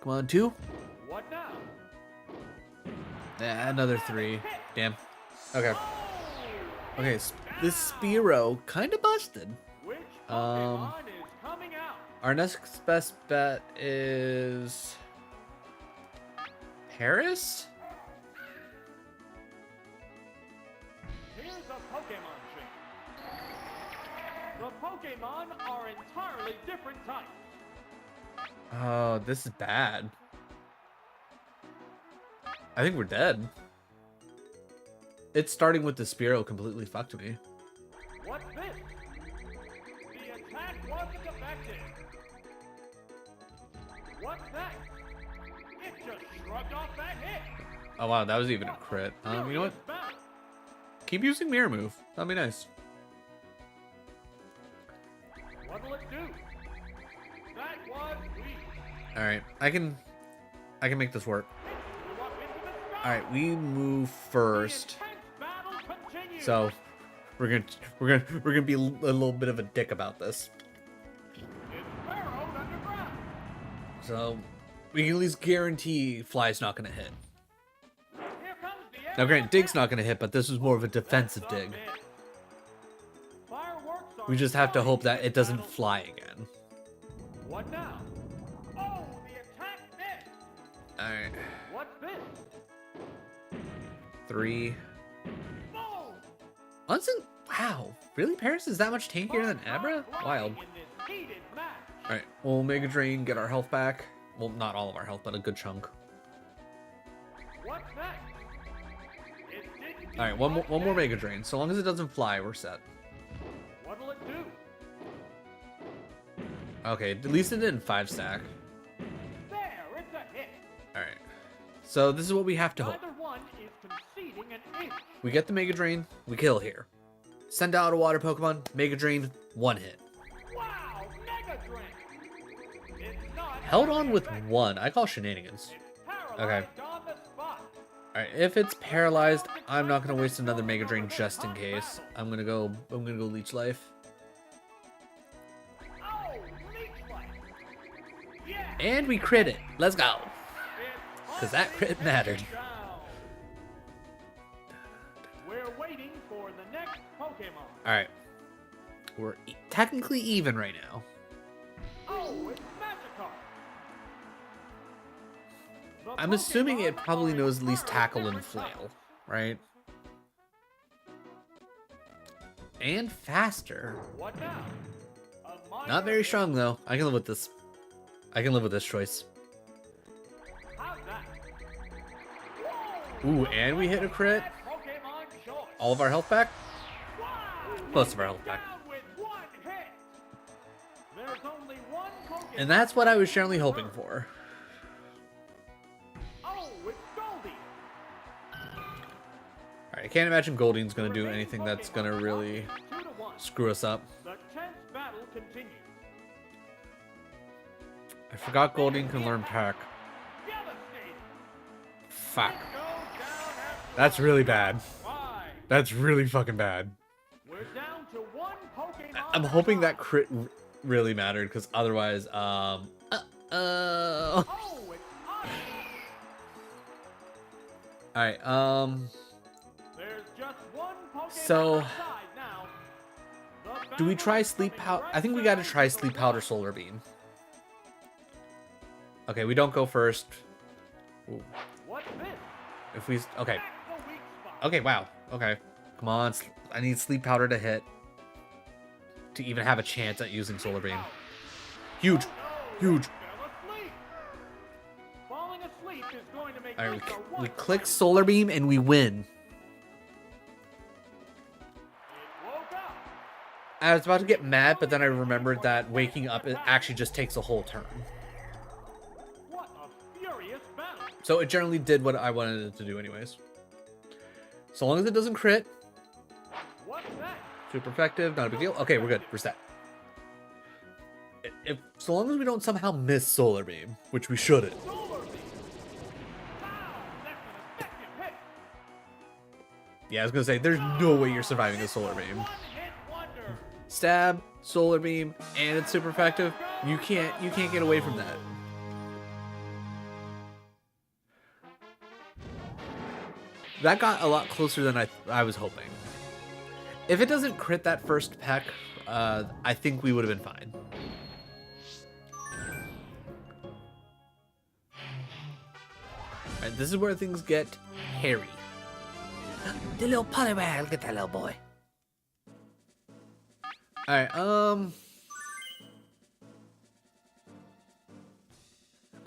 Come on, 2. What now? Yeah, another 3. Damn. Okay. Okay, this Spearow kind of busted. Which Pokemon is coming out? Our next best bet is Paris? Here's a Pokemon trick. The Pokemon are entirely different types. Oh, this is bad. I think we're dead. It's starting with the Spearow completely fucked me. What's this? The attack wasn't effective. What's next? It just shrugged off that hit. Oh wow, that was even a crit. You know what? Furious bounce. Keep using Mirror Move. That'd be nice. What'll it do? That was weak. Alright, I can make this work. Flew up into the sky. Alright, we move first. The intense battle continues. So we're gonna be a little bit of a dick about this. It's burrowed underground. So we can at least guarantee Fly's not gonna hit. Here comes the air Now granted, attack. Dig's not gonna hit, but this was more of a defensive That's a dig. miss. Fireworks are We just have to hope that flying it doesn't in this fly again. battle. What now? Oh, the attack missed. Alright. What's this? 3. Boom! Munson? Wow. Really? Paris is that much tankier than Abra? Wild. In this heated match. Alright, we'll Mega Drain, get our health back. Well, not all of our health, but a good chunk. What's next? All right, one more Mega Drain. So long as it doesn't fly, we're set. What'll it do? Okay, at least it didn't 5-stack. There, it's a hit. All right. So this is what we have to hope. Neither one is conceding an inch. We get the Mega Drain, we kill here. Send out a water Pokemon, Mega Drain, 1 hit. Wow, Mega Drain. It's not Held on with effective. 1. I call shenanigans. It's paralyzed on the spot. Alright, if it's paralyzed, I'm not gonna waste another Mega Drain just in case. I'm gonna go Leech Life. Oh, Leech Life. Yeah. And we crit it. Let's go. It's 'Cause that crit mattered. down. We're waiting for the next Pokemon. Alright. We're technically even right now. Oh, it's Magikarp. The I'm assuming it Pokemon probably are knows at least very Tackle and different Flail, right? And faster. types. What now? A minor Not very hit. strong though. I can live with this. I can live with this choice. How's that? Ooh, and we hit a crit. Pokemon choice. All of our health back? Wow. Most of our health back. Down with one hit. There's only one Pokemon. And that's what I was generally hoping for. Oh, it's Goldie. Alright, I can't imagine Golding's gonna do anything that's gonna really 2-1. screw us up. The tense battle continues. I forgot Golding can learn Pack. Devastating. Fuck. Go down after That's really bad. 5. That's really fucking bad. We're down to one Pokemon. I'm hoping that crit really mattered, because otherwise, Oh, it's Odyssey. Alright, There's just one Pokemon So, outside now. The do we battle try is Sleep coming Powder? right I think we gotta down try to the Sleep Powder wire. Solar Beam. Okay, we don't go first. Ooh. What's this? If we, okay. That's the weak spot. Okay, wow. Okay. Come on, I need Sleep Powder to hit. To even have a chance at using Solar Beam. Huge. Oh, no, Huge. it fell asleep. Falling asleep is going to make Alright, this a we one click fight. Solar Beam and we win. It woke up. I was about to get mad, but then I remembered that waking up it actually just takes a whole turn. What a furious battle. So it generally did what I wanted it to do anyways. So long as it doesn't crit, What's that? super effective, not a big deal. Okay, we're good. We're set. So long as we don't somehow miss Solar Beam, which we shouldn't. Solar Beam. Wow, that's an effective hit. Yeah, I was gonna say, there's no way you're surviving a Solar Beam. One-hit wonder. Stab, Solar Beam, and it's super effective. You can't get away from that. That got a lot closer than I was hoping. If it doesn't crit that first peck, I think we would have been fine. Alright, this is where things get hairy. The little Poliwag, look at that little boy. Alright,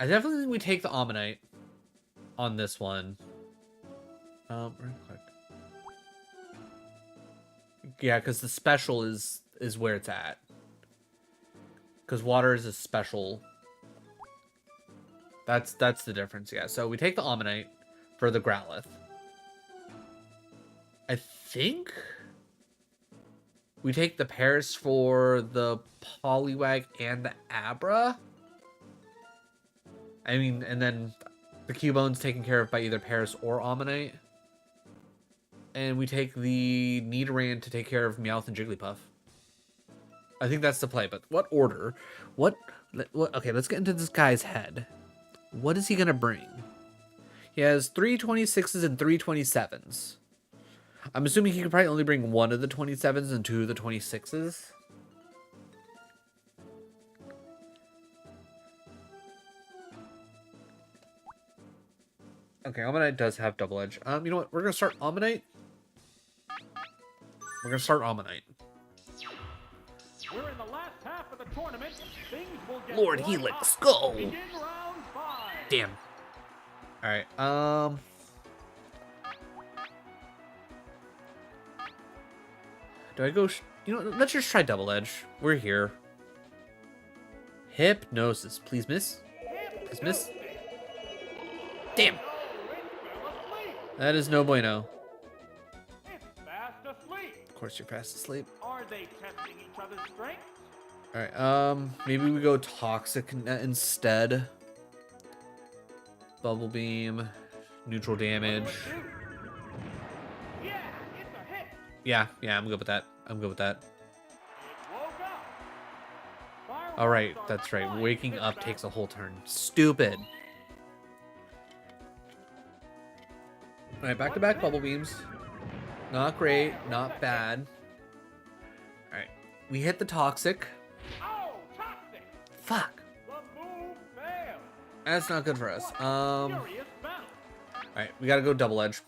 I definitely think we take the Ammonite on this one. Real quick. Yeah, because the special is where it's at. Because water is a special. That's the difference, yeah. So we take the Ammonite for the Growlithe. I think we take the Paris for the Poliwag and the Abra. I mean, and then the Cubone's taken care of by either Paris or Ammonite. And we take the Nidoran to take care of Meowth and Jigglypuff. I think that's the play, but what order? What okay, let's get into this guy's head. What is he gonna bring? He has 3 26s and 3 27s. I'm assuming he could probably only bring one of the 27s and 2 of the 26s. Okay, Ammonite does have double edge. You know what? We're gonna start Ammonite. We're gonna start Ammonite. We're in the last half of the tournament. Things will get Lord warmed Helix, up. go! Begin round 5. Damn. Alright, Do I go... You know, let's just try double edge. We're here. Hypnosis. Please miss. Please miss. Damn. No, it's fell asleep. That is no bueno. It's fast asleep. Of course you're fast asleep. Are they testing each other's strengths? Alright, maybe we go toxic instead. Bubble beam. Neutral damage. What'll it do? Yeah, it's a hit. Yeah, I'm good with that. I'm good with that. It woke up. Fireworks Alright, are that's right. flying Waking this up fast. takes a whole turn. Stupid. Alright, back-to-back bubble beams. Not great, not bad. Alright, we hit the toxic. Oh, toxic. Fuck. The move failed. That's not good for us. Furious battle. Alright, we gotta go double edge.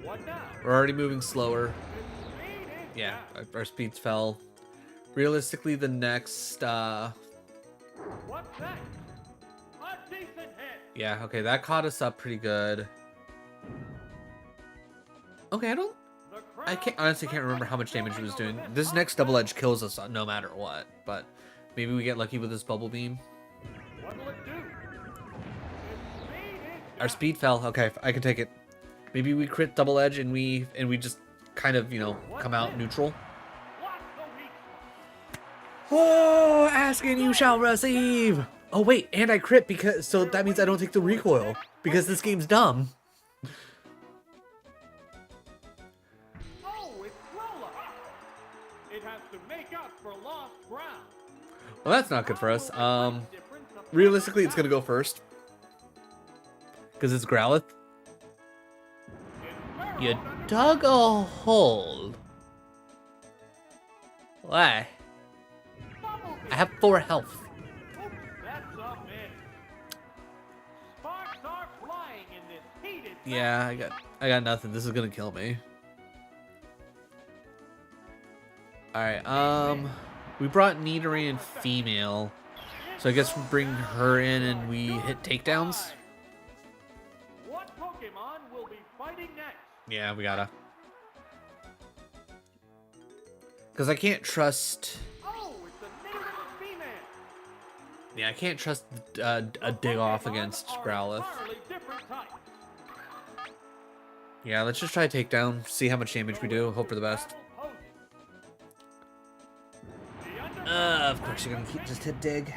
What now? We're already moving slower. Its speed is Yeah, down. our speeds fell. Realistically, the next, What's next? A decent hit. yeah, okay, that caught us up pretty good. Okay, The I crowd honestly can't remember how much damage it was doing. This next double edge kills us no matter what, but maybe we get lucky with this bubble beam. What'll it do? Its speed is Our down. speed fell. Okay, I can take it. Maybe we crit double edge and we just kind of, you know, come out neutral. What's the weak spot? Oh, ask and you shall receive. Oh wait, and I crit because so that means I don't take the recoil because this game's dumb. Oh, it's roll-up. It has to make up for lost ground. Well, that's not good for us. How will the difference affect Realistically, it's the gonna go first because it's Growlithe. battle? You It's burrowed under dug a hole. Why? Bumblebee. I have 4 health. Oops, that's a miss. Sparks are flying in this heated Yeah, I got nothing. This is gonna kill me. Alright, we brought Nidorine in female. So I guess we bring her in and we hit takedowns. What Pokemon will be fighting next? Yeah, we gotta. Because I can't trust... Oh, it's a native female. Yeah, I can't trust a dig off against Growlithe. Entirely different types. Yeah, let's just try takedown, see how much damage we do, hope for the best. Battle poses. The underdog Of course you're gonna keep just hit dig.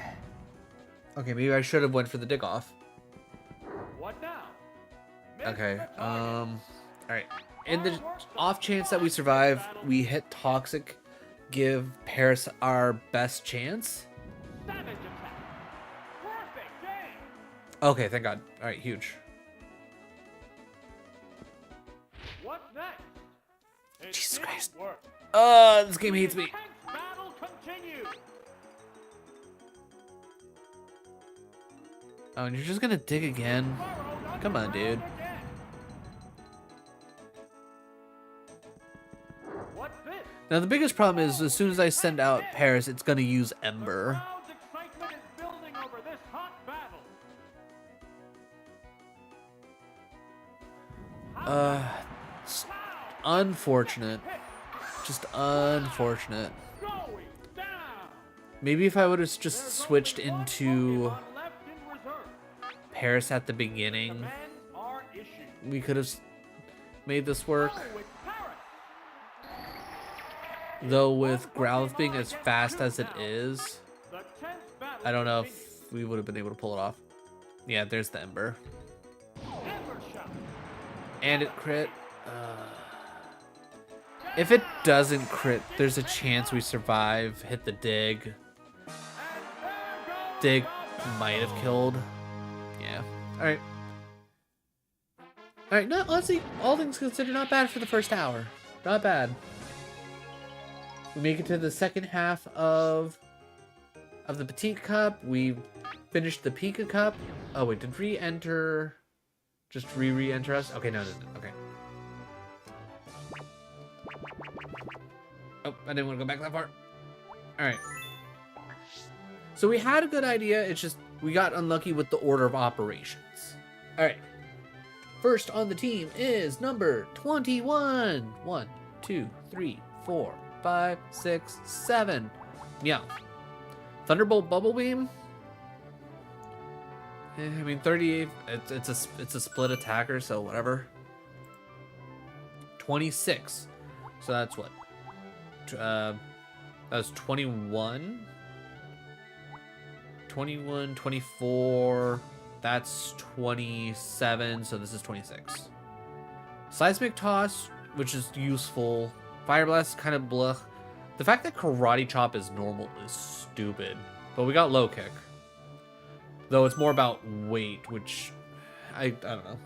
Okay, maybe I should have went for the dig off. What now? Miss Okay, the target. alright. In the off chance that we survive, we hit toxic, give Paris our best chance. Savage attack. Perfect game. Okay, thank God. Alright, huge. What's next? It Jesus didn't Christ. work. This game hates me. Intense battle continues. Oh, and you're just gonna dig again? Burrowed Come on, dude. underground again. What's this? Now, the biggest problem is as soon as I send out Paris, it's gonna use The Ember. crowd's excitement is building over this hot battle. It's Pow! unfortunate. Hit. Just unfortunate. Going down. Maybe if I would have just switched There's only one into Pokemon left in reserve. Paris at the beginning, Commands are issued. we could have made this work. Oh, it's Paris. Though with Growlithe being as fast as it is, The tense battle I don't know continues. if we would have been able to pull it off. Yeah, there's the Ember. Ember shot. And it crit. If it doesn't crit, there's a chance we survive, hit the dig. And there goes Dig the might have killed. Yeah. Alright. Alright, no, honestly, all things considered, not bad for the first hour. Not bad. We make it to the second half of the Petite Cup. We finished the Pika Cup. Oh wait, did re-enter? Just re-enter us? Okay, no, okay. Oh, I didn't want to go back that far. Alright. So we had a good idea, it's just we got unlucky with the order of operations. Alright. First on the team is number 21. 1, 2, 3, 4, 5, 6, 7. Meow. Thunderbolt Bubble Beam. I mean, 38. It's a split attacker, so whatever. 26. So that's what? That's 21. 21, 24. That's 27. So this is 26. Seismic Toss, which is useful. Fire Blast, kind of blah. The fact that Karate Chop is normal is stupid. But we got Low Kick. Though it's more about weight, which I don't know.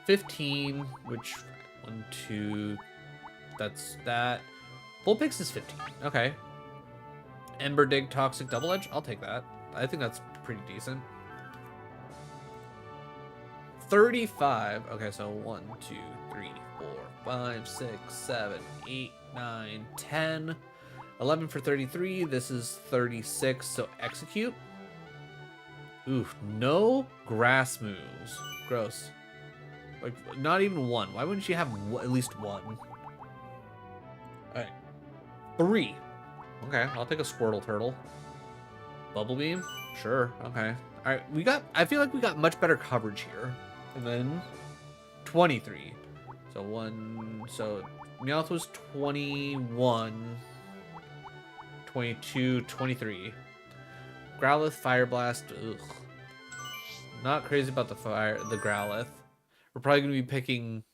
15, which 1, 2, that's that. Vulpix is 15. Okay. Ember Dig Toxic Double Edge, I'll take that. I think that's pretty decent. 35. Okay, so 1, 2, 3, 4, 5, 6, 7, 8, 9, 10. 11 for 33. This is 36, so execute. Oof, no grass moves. Gross. Like, not even one. Why wouldn't she have at least one? Alright. 3. Okay, I'll take a Squirtle Turtle. Bubble Beam? Sure, okay. Alright, I feel like we got much better coverage here. And then 23. So Meowth was 21. 22, 23. Growlithe, Fire Blast. Ugh. Not crazy about the Growlithe. We're probably going to be picking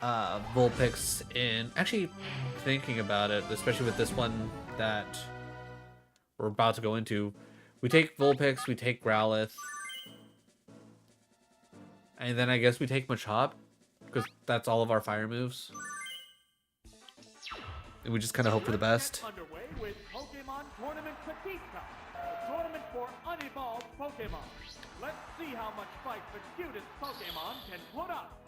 Vulpix in... Actually, thinking about it, especially with this one that we're about to go into. We take Vulpix, we take Growlithe. And then I guess we take Machop. Because that's all of our fire moves. And we just kind of hope for the best. Underway with Pokemon Tournament Pika Cup, a tournament for unevolved Pokemon. Let's see how much fight the cutest Pokemon can put up.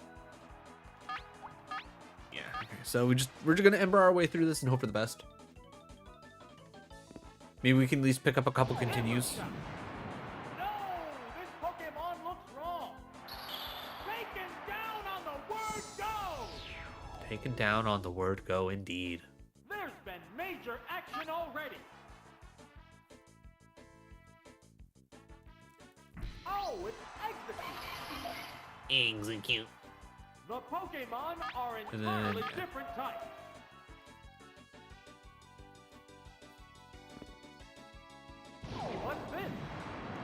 Yeah. Okay. So we're just gonna ember our way through this and hope for the best. Maybe we can at least pick up a couple continues. No, this Pokemon looks wrong. Taken down on the word go. Taken down on the word go, indeed. There's been major action already. Oh, it's Execute. Execute. The Pokemon are And then, entirely yeah. different types. What's this?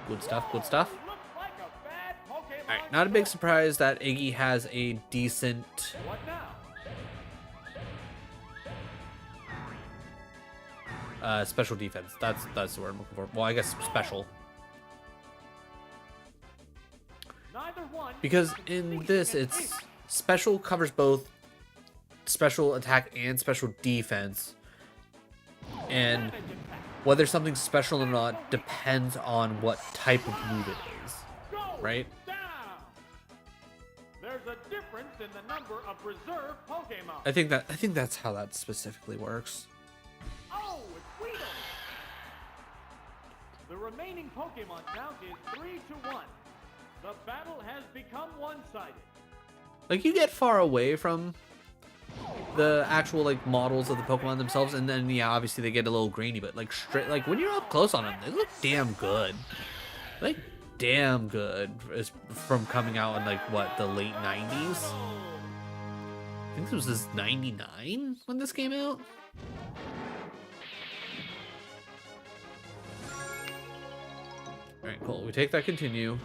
Good stuff, good stuff. Looks like a bad Pokemon. Alright, not a big surprise that Iggy has a decent What now? special defense. That's the word I'm looking for. Well, I guess special. Neither one. Because in this, it's special covers both special attack and special defense. And whether something's special or not depends on what type of move it is, right? Down. There's a difference in the number of reserve Pokemon. I think that's how that specifically works. Oh, it's Weedle. The remaining Pokemon count is 3-1. The battle has become one-sided. Like, you get far away from the actual like models of the Pokemon themselves, and then yeah, obviously they get a little grainy, but like straight, like when you're up close on them, they look damn good. Like damn good from coming out in like what, the late 90s. I think this was 99 when this came out. All right, cool. We take that continue.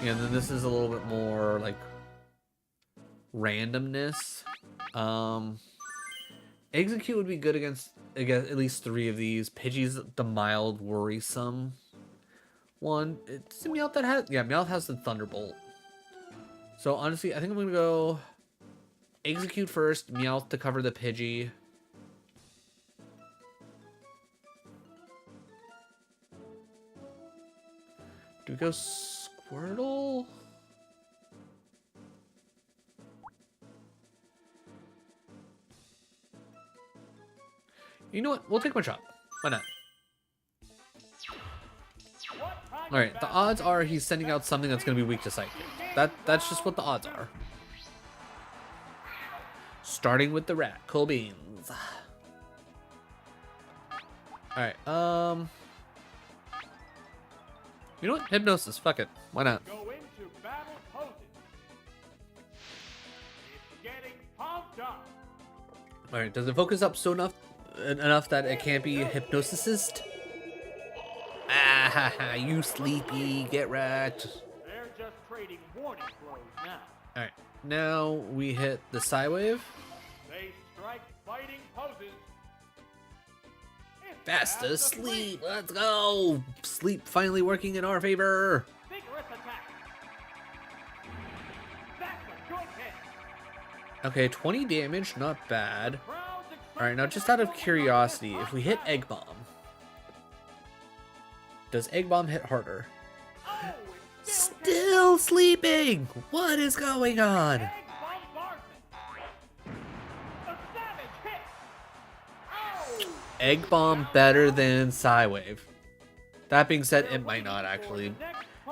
And then this is a little bit more like randomness. Execute would be good against at least 3 of these. Pidgey's the mild worrisome one. It's the Meowth that has, yeah, Meowth has the Thunderbolt. So honestly, I think I'm gonna go Execute first, Meowth to cover the Pidgey. Do we go Squirtle? You know what? We'll take one shot. Why not? Alright, the odds are he's sending out something that's going to be weak to Psychic. That's just what the odds are. Starting with the rat. Cool beans. Alright, you know what? Hypnosis. Fuck it. Why not? Go into battle poses. It's getting pumped up. Alright, does it focus up so enough that it can't be hypnosisist? Ah, you sleepy. Get wrecked. They're just trading warning blows now. Alright, now we hit the Psy Wave. They strike fighting poses. It's Fast fast asleep. Let's go. Sleep finally working in our favor. Vigorous attack. That's a good hit. Okay, 20 damage. Not bad. Crowd's Alright, now excitement just out of is building curiosity, over if this we hit hot Egg Bomb, does Egg Bomb hit harder? Oh, it's still Still sleeping! What is going on? egg bombardment. A savage hit. Oh, Egg Bomb better than Psy Wave. That being said, it might not actually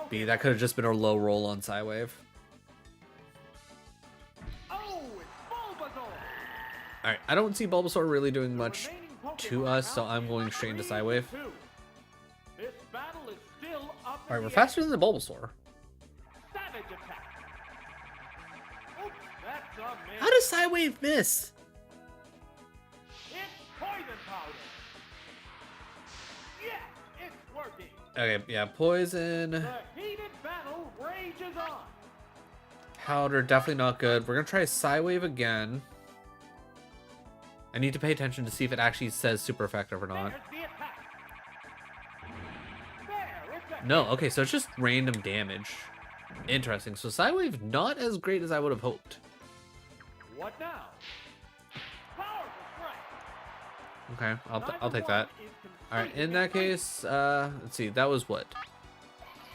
be. That could have just been a low roll on Psy Wave. oh, it's Bulbasaur. Alright, I don't see Bulbasaur really doing much to us, so I'm going straight into Psy Wave. This battle is still up in Alright, we're the faster than the Bulbasaur. air. Savage attack. Oops, that's a miss. How does Psy Wave miss? It's poison powder. Yes, it's working. Okay, yeah, Poison. The heated battle rages on. Powder, definitely not good. We're gonna try Psy Wave again. I need to pay attention to see if it actually says super effective or not. There's the attack. There, it's a No, okay, so it's just random damage. Interesting. So Psy Wave not as great as I would have hoped. What now? Powerful strike. Okay, I'll Neither take that. one is Alright, in completing that its case, let's see, that was what?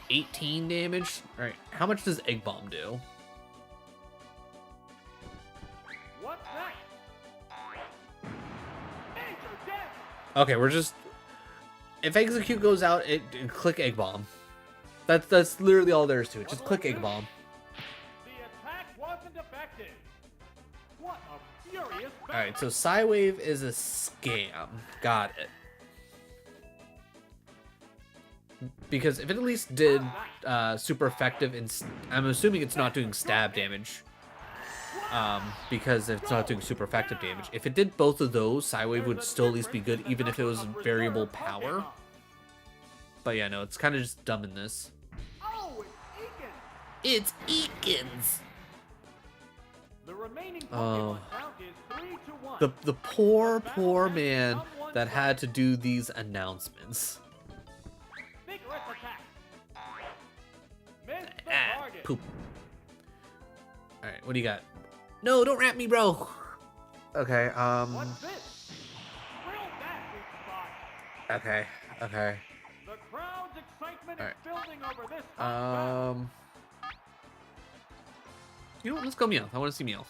18 damage? Alright, how much does Egg Bomb do? What's that? Major damage. Okay, we're just... If Execute goes out, click Egg Bomb. That's literally all there is to it. Just click Egg Bomb. The attack wasn't effective. What a furious battle. Alright, so Psy Wave is a scam. Got it. Because if it at least did super effective, I'm assuming it's not doing stab damage. Because it's not doing super effective damage. If it did both of those, Psy Wave would still at least be good, even if it was variable power. But yeah, no, it's kind of just dumb in this. Oh, it's Eakin. It's Eakins! The remaining Oh. Pokemon count is 3-1. The poor man that had to do these announcements. Vigorous attack. Missed the Ah, target. poop. Alright, what do you got? No, don't wrap me, bro! Okay, What's this? Drill that weak spot. okay. The crowd's excitement Alright. is building over this hot battle. You know what? Let's go Meowth. I want to see Meowth.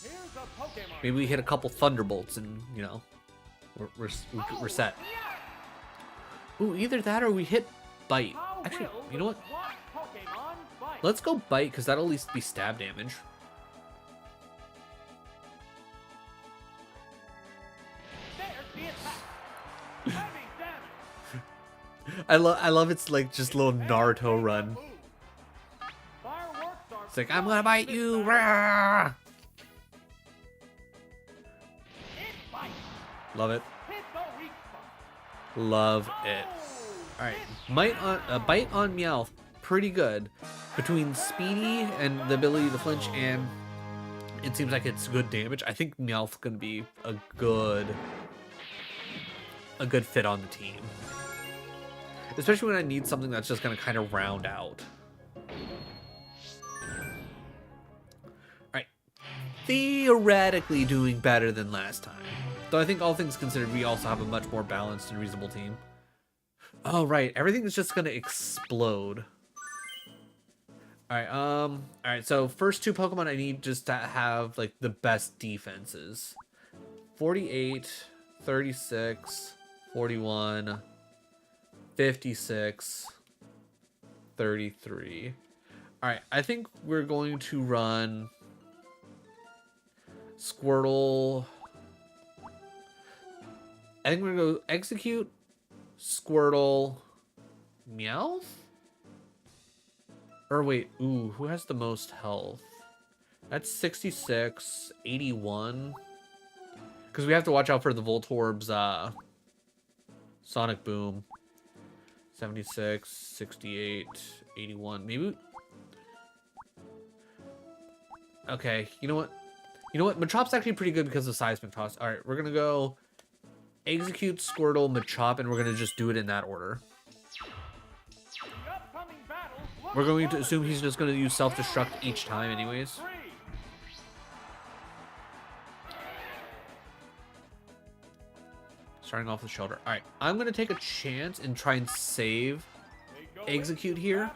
Here's a Pokemon. Maybe we hit a couple Thunderbolts and, you know, we're set. Ooh, either that or we hit Bite. How Actually, will you know what? the SWAT Pokemon fight? Let's go Bite, because that'll at least be stab damage. There's the attack. Heavy damage. I love its like just little Naruto run. Fireworks are It's like, I'm gonna flying bite this you! battle. Rah! It bites. Love it. Hit the weak spot. Love it. Oh, Alright, it's Bite on Meowth, pretty good. Between speedy and the ability to flinch, and it seems like it's good damage. I think Meowth's gonna be a good fit on the team. Especially when I need something that's just gonna kind of round out. Alright. Theoretically doing better than last time. Though I think all things considered, we also have a much more balanced and reasonable team. Oh, right. Everything is just going to explode. Alright, so first two Pokemon I need just to have, like, the best defenses. 48, 36, 41, 56, 33. Alright, I think we're going to run Squirtle. I think we're going to go Execute, Squirtle, Meowth? Or wait, ooh, who has the most health? That's 66, 81. Because we have to watch out for the Voltorb's Sonic Boom. 76, 68, 81. Maybe. Okay, you know what? You know what? Machop's actually pretty good because of Seismic Toss. Alright, we're gonna go Execute, Squirtle, Machop, and we're gonna just do it in that order. We're going to assume he's just gonna use Self-Destruct each time anyways. Starting off with Shelter. Alright, I'm gonna take a chance and try and save Execute here.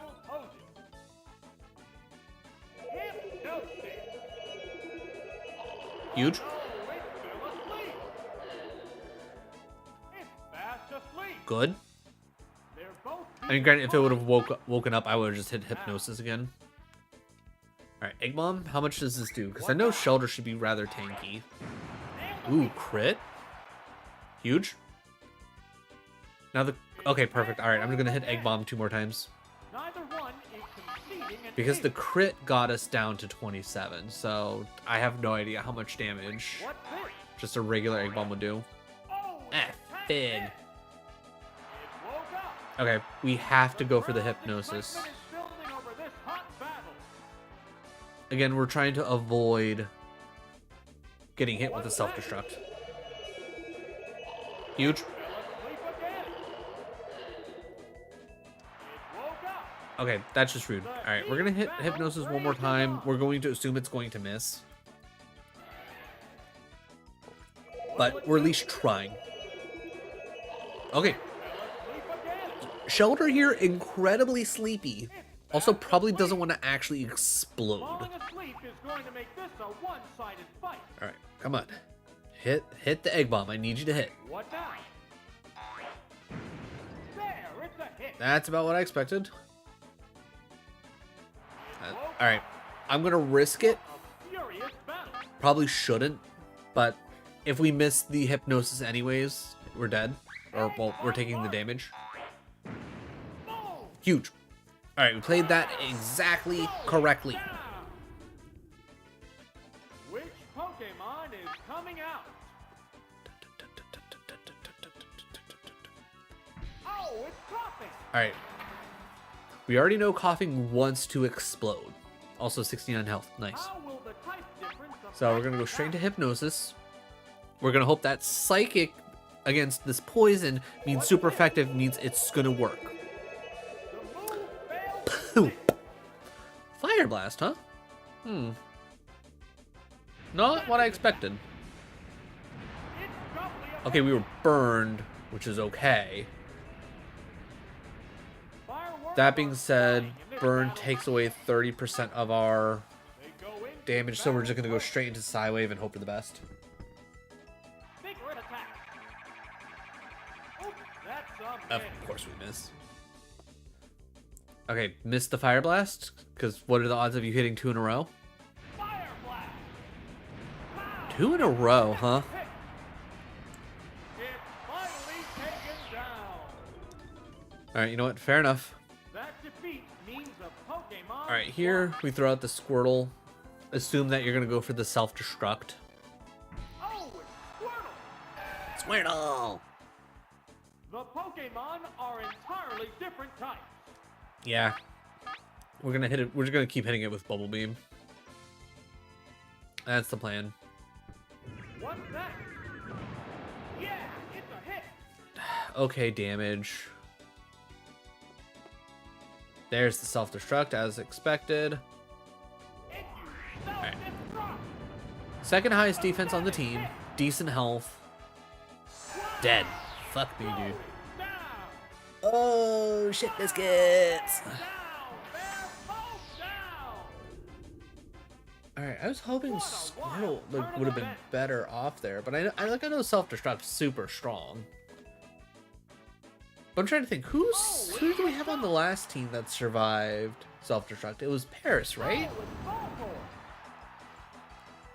Huge. Good. I mean, granted, if it would have woken up, I would have just hit Hypnosis again. Alright, Egg Bomb, how much does this do? Because I know Shelter should be rather tanky. Ooh, crit. Huge. Now the... Okay, perfect. Alright, I'm just going to hit Egg Bomb 2 more times. Because the crit got us down to 27, so I have no idea how much damage just a regular Egg Bomb would do. Fig. Okay, we have to go for the Hypnosis. Again, we're trying to avoid getting hit with the Self-Destruct. Huge. Okay, that's just rude. Alright, we're gonna hit Hypnosis one more time. We're going to assume it's going to miss. But we're at least trying. Okay. Shelter here, incredibly sleepy. Also, probably doesn't want to actually explode. Alright, come on. Hit the Egg Bomb. I need you to hit. That's about what I expected. Alright, I'm gonna risk it. Probably shouldn't, but if we miss the Hypnosis anyways, we're dead. Or, well, we're taking the damage. Huge. Alright, we played that exactly correctly. Which Pokemon is coming out? Oh, it's Coughing! Alright. We already know Coughing wants to explode. Also 69 health. Nice. So we're going to go straight into Hypnosis. We're going to hope that Psychic against this poison means super effective, means it's going to work. Fire Blast, huh? Not what I expected. Okay, we were burned, which is okay. That being said, burn takes away 30% of our damage, so we're just gonna go straight into Psywave and hope for the best. Of course we miss. Okay, missed the Fire Blast, because what are the odds of you hitting 2 in a row? 2 in a row, huh? Alright, you know what? Fair enough. Alright, here we throw out the Squirtle. Assume that you're going to go for the Self-Destruct. Squirtle! The Pokemon are entirely different types. Yeah. We're going to hit it. We're just going to keep hitting it with Bubble Beam. That's the plan. What's that? Yeah, it's a hit. Okay, damage. There's the Self-Destruct as expected. Right. Second highest defense on the team. Decent health. Dead. Fuck me, dude. Oh, shit biscuits. All right, I was hoping What a Squirtle wild turn of would have been events. better off there, but I know self-destruct's super strong. But I'm trying to think, who do we have on the last team that survived self-destruct? It was Paris, right? Oh, it's Voltor.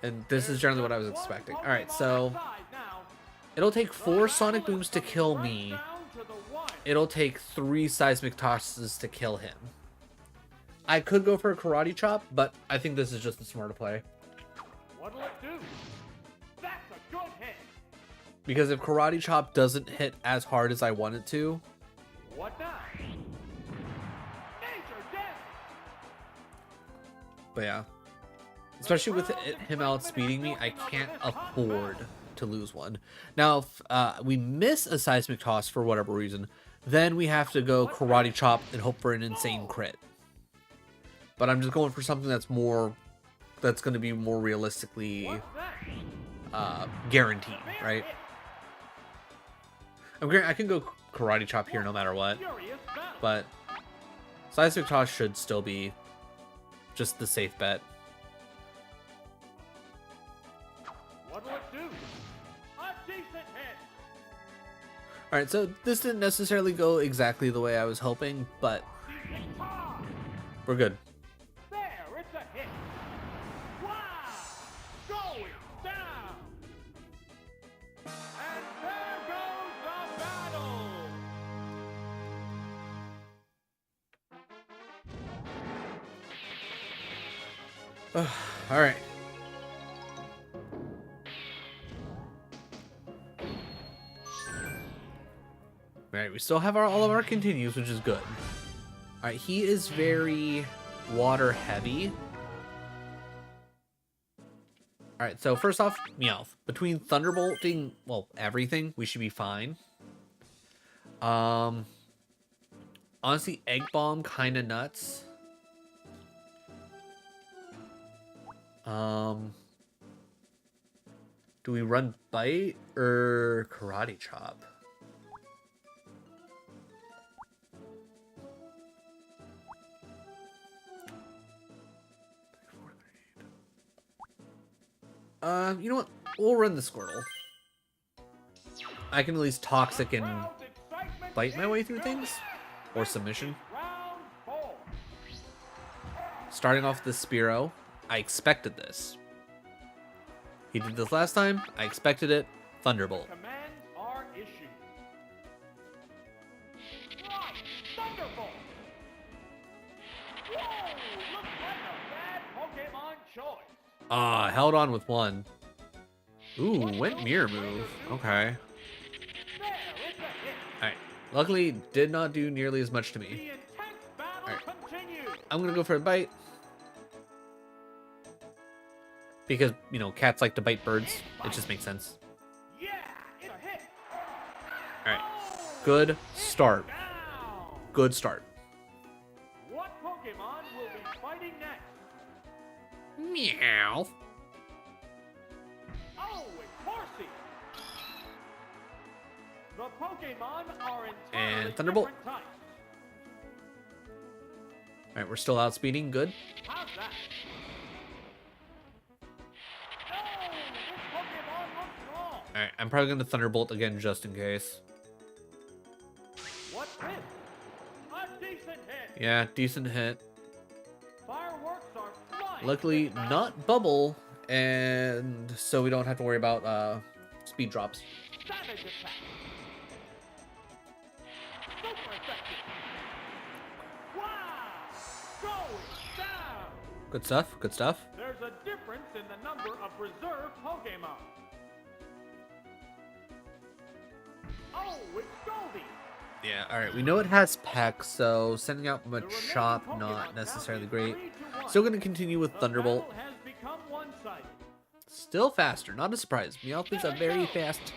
And this is generally what I was expecting. All right, so Outside now. it'll take The 4 battle Sonic is Booms to coming kill right me. down to the wire. It'll take 3 Seismic Tosses to kill him. I could go for a Karate Chop, but I think this is just the smarter play. What'll it do? That's a good hit. Because if Karate Chop doesn't hit as hard as I want it to, What now? Major damage. but yeah. Especially with him outspeeding me, I can't afford to lose one. Now, if we miss a Seismic Toss for whatever reason, then we have to go Karate Chop and hope for an insane crit. But I'm just going for something that's going to be more realistically What's that? guaranteed, Severe right? hit. I can go Karate Chop here no matter what, Furious battle. but Seismic Toss should still be just the safe bet. What'll it do? A decent hit. Alright, so this didn't necessarily go exactly the way I was hoping, but Decent pop. we're good. There, it's a hit. Wow! Going down. And there goes the battle. Alright. Alright, we still have all of our continues, which is good. Alright, he is very water heavy. Alright, so first off, Meowth. Between Thunderbolting, well, everything, we should be fine. Honestly, Egg Bomb kinda nuts. Do we run Bite or Karate Chop? You know what? We'll run the Squirtle. I can at least Toxic and Crowd's excitement bite my is way through building. things. Or Submission. Round 4. Starting off with the Spearow, I expected this. He did this last time. I expected it. Thunderbolt. Commands are issued. Right, Thunderbolt. Whoa, looks like a bad Pokemon choice. Ah, held on with one. Ooh, went Mirror Move. Okay. There, it's a hit. Alright. Luckily, did not do nearly as much to The me. intense battle Alright. continues. I'm gonna go for a bite. Because, you know, cats like to bite birds. It just makes sense. Yeah, it's a hit. Alright. Oh, Good it's start. down. Good start. What Pokemon will be fighting next? Meow. Oh, it's Horsey. The Pokemon are entirely And Thunderbolt. different types. Alright, we're still outspeeding. Good. How's that? Oh, this Pokemon looks wrong. Alright, I'm probably gonna Thunderbolt again just in case. What's this? A decent hit. Yeah, decent hit. Fireworks are flying. Luckily, this battle. not bubble, and so we don't have to worry about speed drops. Savage attack. Super effective. Wow! Going down. Good stuff. Good stuff. There's a difference in the number of reserve Pokemon. Oh, it's Goldie. Yeah, alright. We know it has Peck, so sending out The remaining Machop, Pokemon not count necessarily is great. 3-1. Still gonna continue with The Thunderbolt. battle has become one-sided. Still faster. Not a surprise. Meowth is a very fast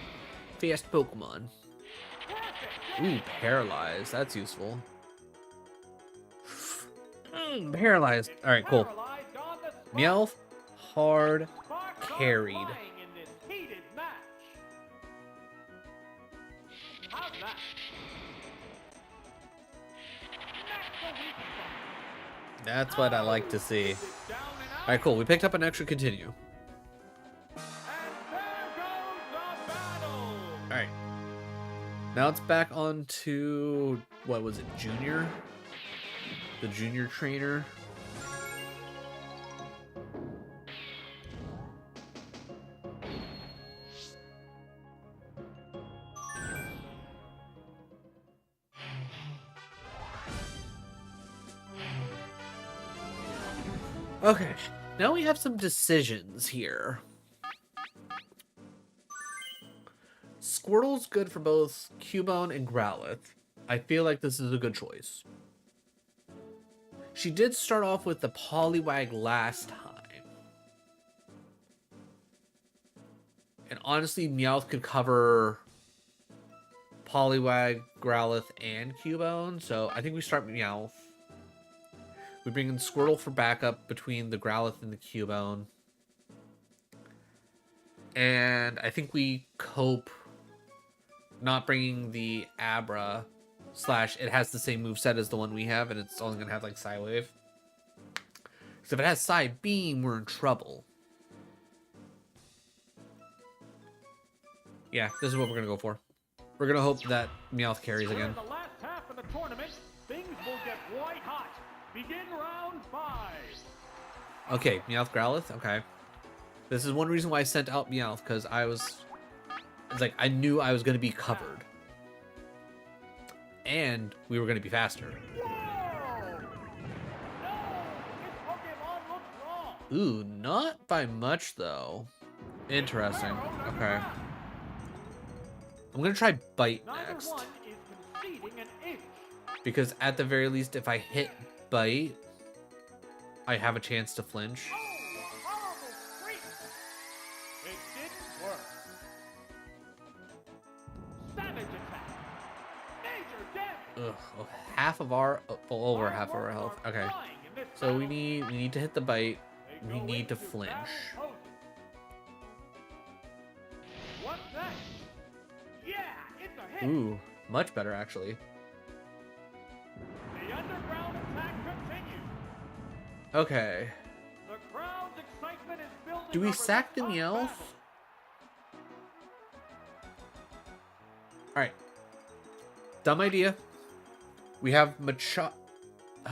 Pokemon. Perfect. Ooh, Paralyzed. That's useful. Paralyzed. Alright, cool. Paralyzed on the spot. Meowth, hard Sparks are carried. flying in this heated match. How's that? That's the weak spot. That's what I like to see. Is it down and out? Alright, cool. We picked up an extra continue. And there goes the battle. Alright. Now it's back on to, what was it, Junior? The Junior trainer. Okay, now we have some decisions here. Squirtle's good for both Cubone and Growlithe. I feel like this is a good choice. She did start off with the Poliwag last time. And honestly, Meowth could cover Poliwag, Growlithe, and Cubone. So I think we start Meowth. We bring in Squirtle for backup between the Growlithe and the Cubone. And I think we cope not bringing the Abra / it has the same moveset as the one we have, and it's only going to have like Psy-Wave. Because if it has Psy-Beam, we're in trouble. Yeah, this is what we're going to go for. We're going to hope that Meowth carries We're again. in the last half of the tournament. Things will get white hot. Begin round 5. Okay, Meowth Growlithe. Okay. This is one reason why I sent out Meowth, because it's like I knew I was going to be covered. And we were going to be faster. Whoa! No! This Pokemon looks wrong. Ooh, not by much, though. Interesting. Okay. I'm going to try Bite Neither next. one is conceding an inch. Because at the very least, if I hit Bite, I have a chance to flinch. Oh, a horrible freak! It didn't work. Savage attack. Major damage. Ugh, oh, half of our, over Our half of our words health. are Okay. flying in this So we battle. need to hit the Bite. They We go need to into flinch. battle poses. What's that? Yeah, it's a hit. Ooh, much better actually. The underground attack continues. Okay. The crowd's excitement is building. Do we over sack the this tough Meowth? battle. Alright. Dumb idea. We have Machop.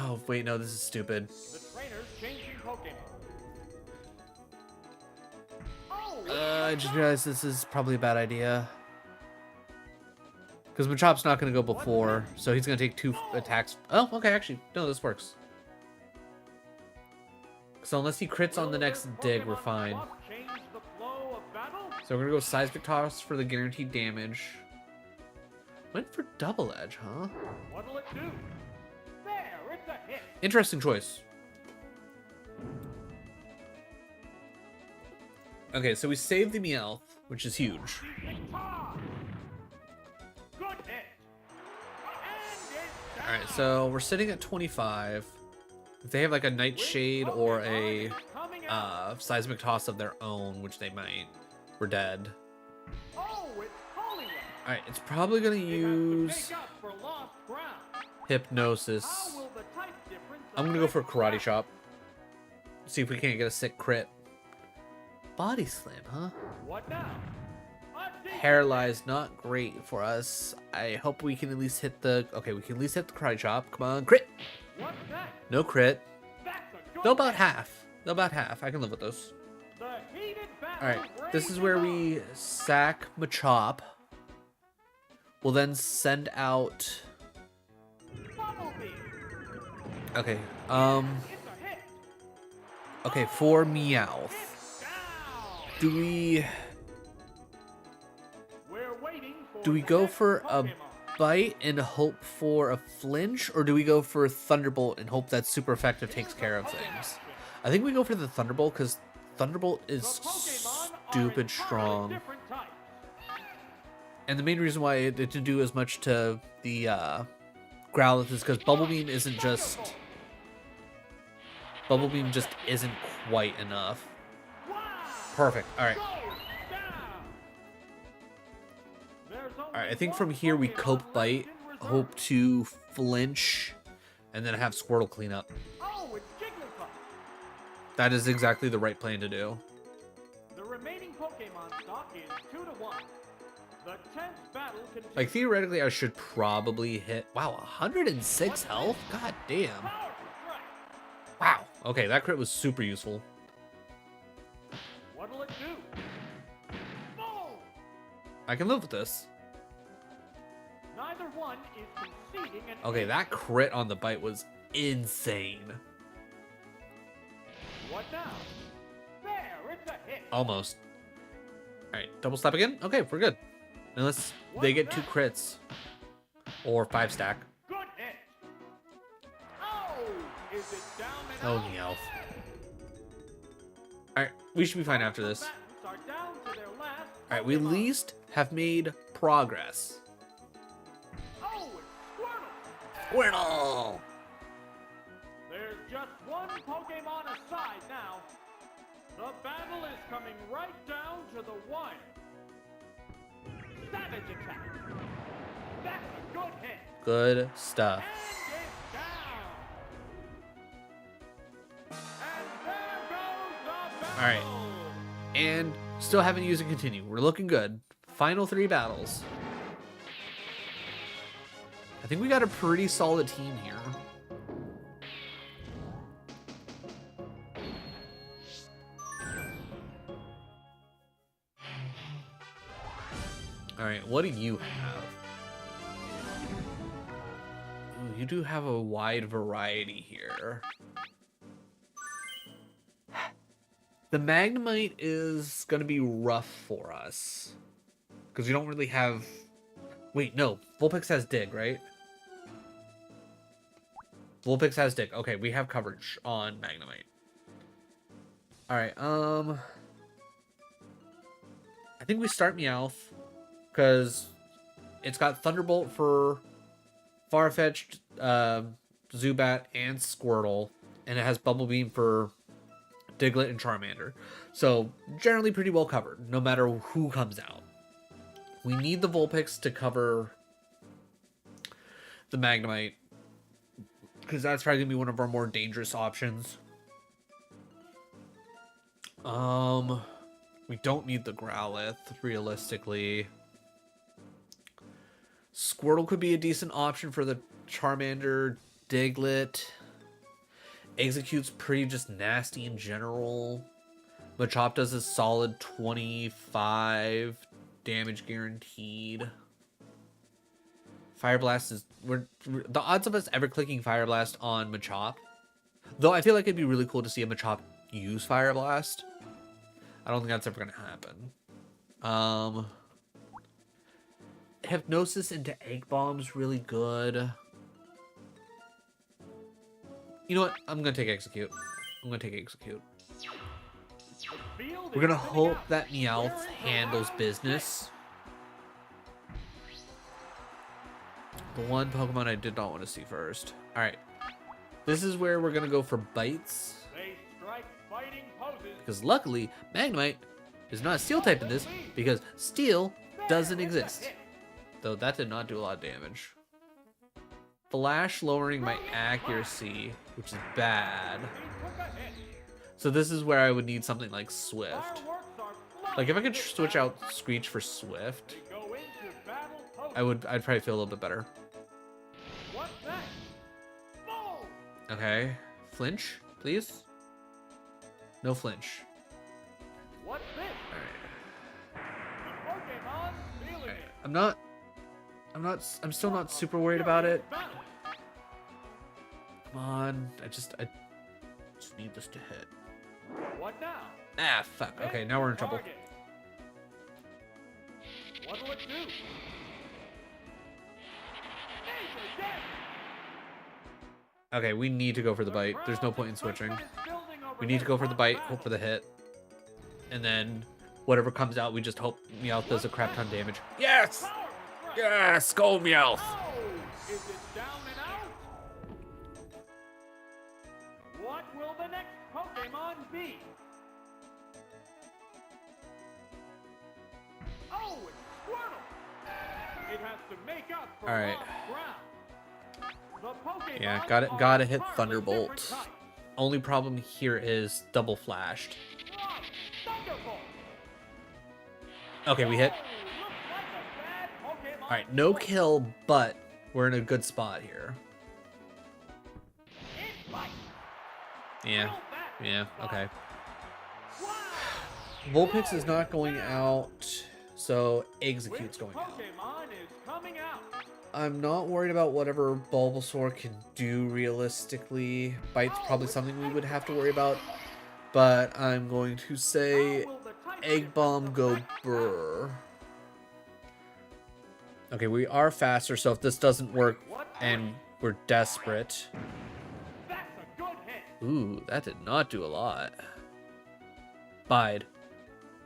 Oh, wait, no, this is stupid. The trainer's changing Pokemon. Oh, I just realized this is probably a bad idea. Because Machop's not going to go before, so he's going to take 2 attacks. Oh, okay, actually, no, this works. So unless he crits on the next dig, we're fine. swap change the flow of battle? So we're going to go Seismic Toss for the guaranteed damage. Went for Double Edge, huh? What'll it do? There, it's a hit. Interesting choice. Okay, so we saved the Meowth, which is huge. Victor! Good hit. And it's down. Alright, so we're sitting at 25. If they have like a Nightshade or a Coming out. Seismic Toss of their own, which they might, we're dead. Oh, it's Poliwag. Alright, it's probably gonna It has to use make up for lost ground. Hypnosis. How will the type difference I'm gonna go for affect Karate the Chop. See if we can't get a sick crit. Body Slam, huh? What now? A deep Paralyzed, not great for us. I hope we can at least hit the... Okay, we can at least hit the Karate Chop. Come on, crit! What's that? No crit. That's a good Though about hit. half. Though about half. I can live with those. The heated battle Alright, this is rages where on. we sack Machop. We'll then send out... Bumblebee. Okay, It's a hit. okay, for Meowth. It's down. Do we... We're waiting for Do we the go next for a Pokemon. Bite and hope for a flinch? Or do we go for Thunderbolt and hope that super effective takes care of things? I think we go for the Thunderbolt because Thunderbolt The is Pokemon are stupid entirely strong. different types. And the main reason why it didn't do as much to the Growlithe is because Bubble Beam isn't just... Bubble Beam just isn't quite enough. Wow. Perfect. Alright. Goes down. There's only Alright, I think one from here we Pokemon cope left Bite, in reserve. hope to flinch, and then have Squirtle clean up. Oh, it's Jigglypuff. That is exactly the right plan to do. The remaining Pokemon stock is 2-1. The 10th battle continues. Like, theoretically, I should probably hit... Wow, 106 health? God damn. Powerful strike. Wow. Okay, that crit was super useful. What'll it do? Boom! I can live with this. Neither one is conceding an Okay, ace. that crit on the bite was insane. What now? There, it's a hit. Almost. Alright, double step again? Okay, we're good. Unless they get 2 crits. Or 5 stack. Good hit. Oh, is it down and Oh, out? Meowth. Alright, we should be fine after this. Combatants are down to their last Alright, we at Pokemon. least have made progress. Oh, it's Squirtle. Squirtle! There's just one Pokemon aside now. The battle is coming right down to the wire. Savage attack. That's a good hit. Good stuff. And it's down. And there goes the battle. Alright. And still haven't used a continue. We're looking good. Final 3 battles. I think we got a pretty solid team here. Alright, what do you have? Ooh, you do have a wide variety here. The Magnemite is going to be rough for us. Because we don't really have... Wait, no. Vulpix has Dig, right? Vulpix has Dig. Okay, we have coverage on Magnemite. Alright, I think we start Meowth. Because it's got Thunderbolt for Farfetch'd, Zubat, and Squirtle. And it has Bubble Beam for Diglett and Charmander. So, generally pretty well covered, no matter who comes out. We need the Vulpix to cover the Magnemite, because that's probably going to be one of our more dangerous options. We don't need the Growlithe, realistically. Squirtle could be a decent option for the Charmander. Diglett. Execute's pretty just nasty in general. Machop does a solid 25 damage guaranteed. Fire Blast is... the odds of us ever clicking Fire Blast on Machop. Though I feel like it'd be really cool to see a Machop use Fire Blast. I don't think that's ever going to happen. Hypnosis into Egg Bomb's really good. You know what? I'm going to take Execute. We're going to hope that Meowth handles business. The one Pokemon I did not want to see first. Alright. This is where we're going to go for bites. They strike fighting poses. Because luckily, Magnemite is not a Steel type in this, because Steel doesn't There, it's a exist. hit. Though that did not do a lot of damage. Flash lowering my accuracy, which is bad. He took a hit. So this is where I would need something like Swift. Fireworks are flying Like if I could this switch battle. out Screech for Swift, They go into battle poses. I'd probably feel a little bit better. What's next? Boom! Okay. Flinch, please. No flinch. What's this? Alright. The Pokemon feeling it. I'm still not super worried about it. Come on. I just need this to hit. What now? Ah, fuck. Okay, now we're in trouble. Target. What'll it do? Major damage. Okay, we need to go for the bite. There's no point in switching. We need to go for the bite, hope for the hit. And then whatever comes out, we just hope Meowth does a crap ton of damage. Yes! Yes! Go, Meowth! Oh, is it down and out? What will the next Pokemon be? Oh, it's Squirtle. It has to make up for All right. lost ground. The Pokemon Yeah, are gotta hit entirely Thunderbolt. different types. Only problem here is double flashed. Right, Thunderbolt. Okay, we hit. Oh, looks like a bad Pokemon Alright, no choice. kill, but we're in a good spot here. It bites. Yeah, Will that yeah, bite? okay. Wow. Vulpix is not going out, so Which Execute's going out. Pokemon is coming out? I'm not worried about whatever Bulbasaur can do realistically. Bite's probably something we would have to worry about. But I'm going to say How will the type Egg Bomb go affect that? Burr. Okay, we are faster, so if this doesn't work and we're desperate. That's a good hit. Ooh, that did not do a lot. Bide.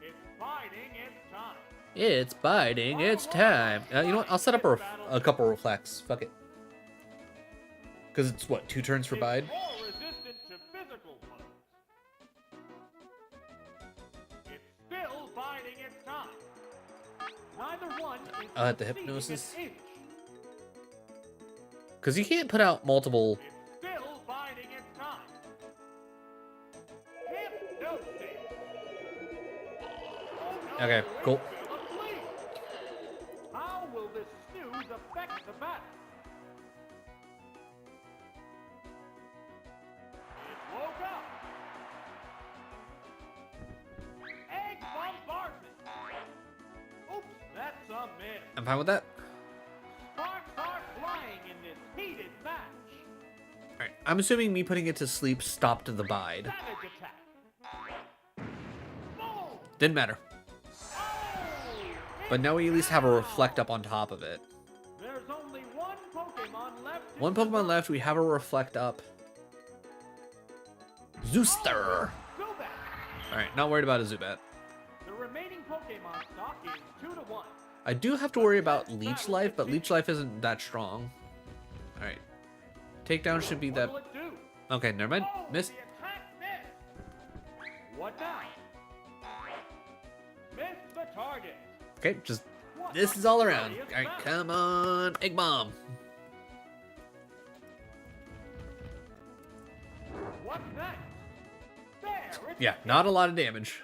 It's biding its time. It's biting, it's time. You know what? I'll set up a couple reflects. Fuck it. Because it's what, 2 turns for It's Bide? more resistant to physical blows. It's still biding its time. Neither one is I'll hit the succeeding hypnosis. an inch. Because you can't put out multiple. It's still biding its time. Hypnosis. Oh, no, Okay, cool. it's still asleep. How will this snooze affect the battle? It woke up. Egg bombardment. Oops, that's a miss. I'm fine with that. Sparks are flying in this heated match. Alright, I'm assuming me putting it to sleep stopped the Bide. Savage attack. Boom. Didn't matter. Oh, But now we at least have a Reflect up on top of it. there's only one Pokemon left. in One the Pokemon left, we have a Reflect up. Zooster! Zubat. Alright, not worried about a Zubat. The remaining Pokemon stock is 2-1. I do have to worry about Leech Life, but Leech Life isn't that strong. Alright. Takedown should be that. What'll it do? Okay, never mind. Oh, Miss. the attack missed. What now? Missed the target. Okay, just. What This a is all around. glorious Alright, battle. come on. Egg Bomb. What's next? There, it's Yeah, not a lot of damage.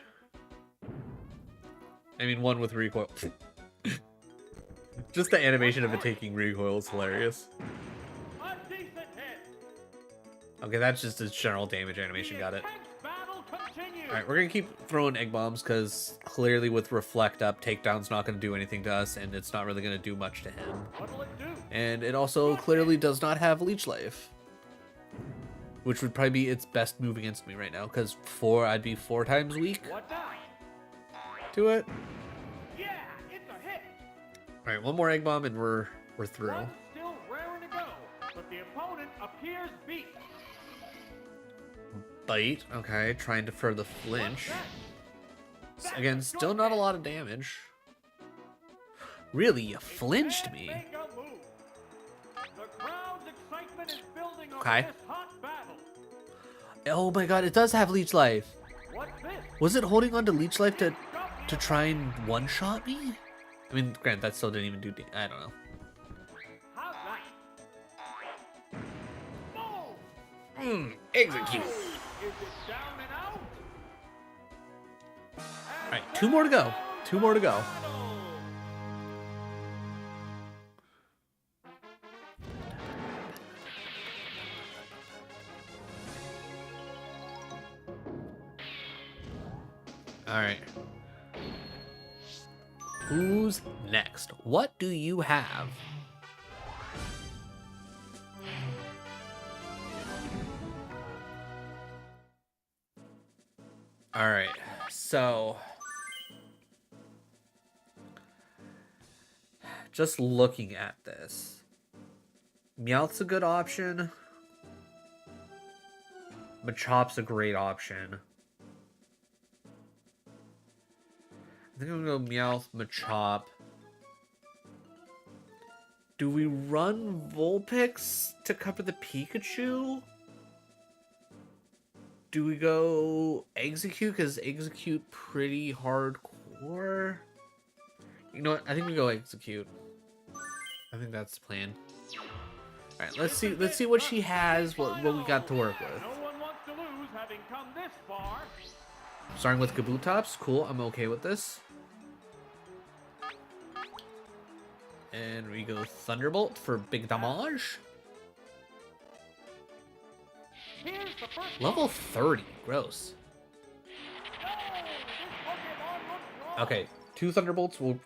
I mean, one with recoil. Just the animation of it taking recoil is hilarious. a decent hit. Okay, that's just its general damage animation. Got it. The intense battle continues. Alright, we're gonna keep throwing egg bombs because clearly with Reflect up, Takedown's not gonna do anything to us, and it's not really gonna do much to him. What'll it do? And it also clearly does not have Leech Life, which would probably be its best move against me right now, because I'd be 4 times weak What now? to it. Yeah, it's a hit. Alright, one more egg bomb and we're through. One's still raring to go, but the opponent appears beat. Bite, okay, trying to further flinch. What's that? Again, That's a still good not a hit. lot of damage. Really, you flinched me. Make a move. The crowd's excitement is building over Okay. this hot battle. Oh my god, it does have Leech Life. What's this? Was it holding on to Leech Life to try and one-shot me? I mean, grant that still didn't even do I don't know. How's that? Boom! Execute. Is it down and out? Alright, 2 more to go. 2 more to go. Alright. Who's next? What do you have? Alright, so just looking at this, Meowth's a good option. Machop's a great option. I think I'm gonna go Meowth, Machop. Do we run Vulpix to cover the Pikachu? Do we go Execute? Because Execute pretty hardcore. You know what? I think we go Execute. I think that's the plan. Alright, right, let's see what she has, what we got to work with. No one wants to lose having come this far. Starting with Kabutops, cool, I'm okay with this. And we go Thunderbolt for big damage. Here's the first Level 30, gross. Okay, 2 Thunderbolts will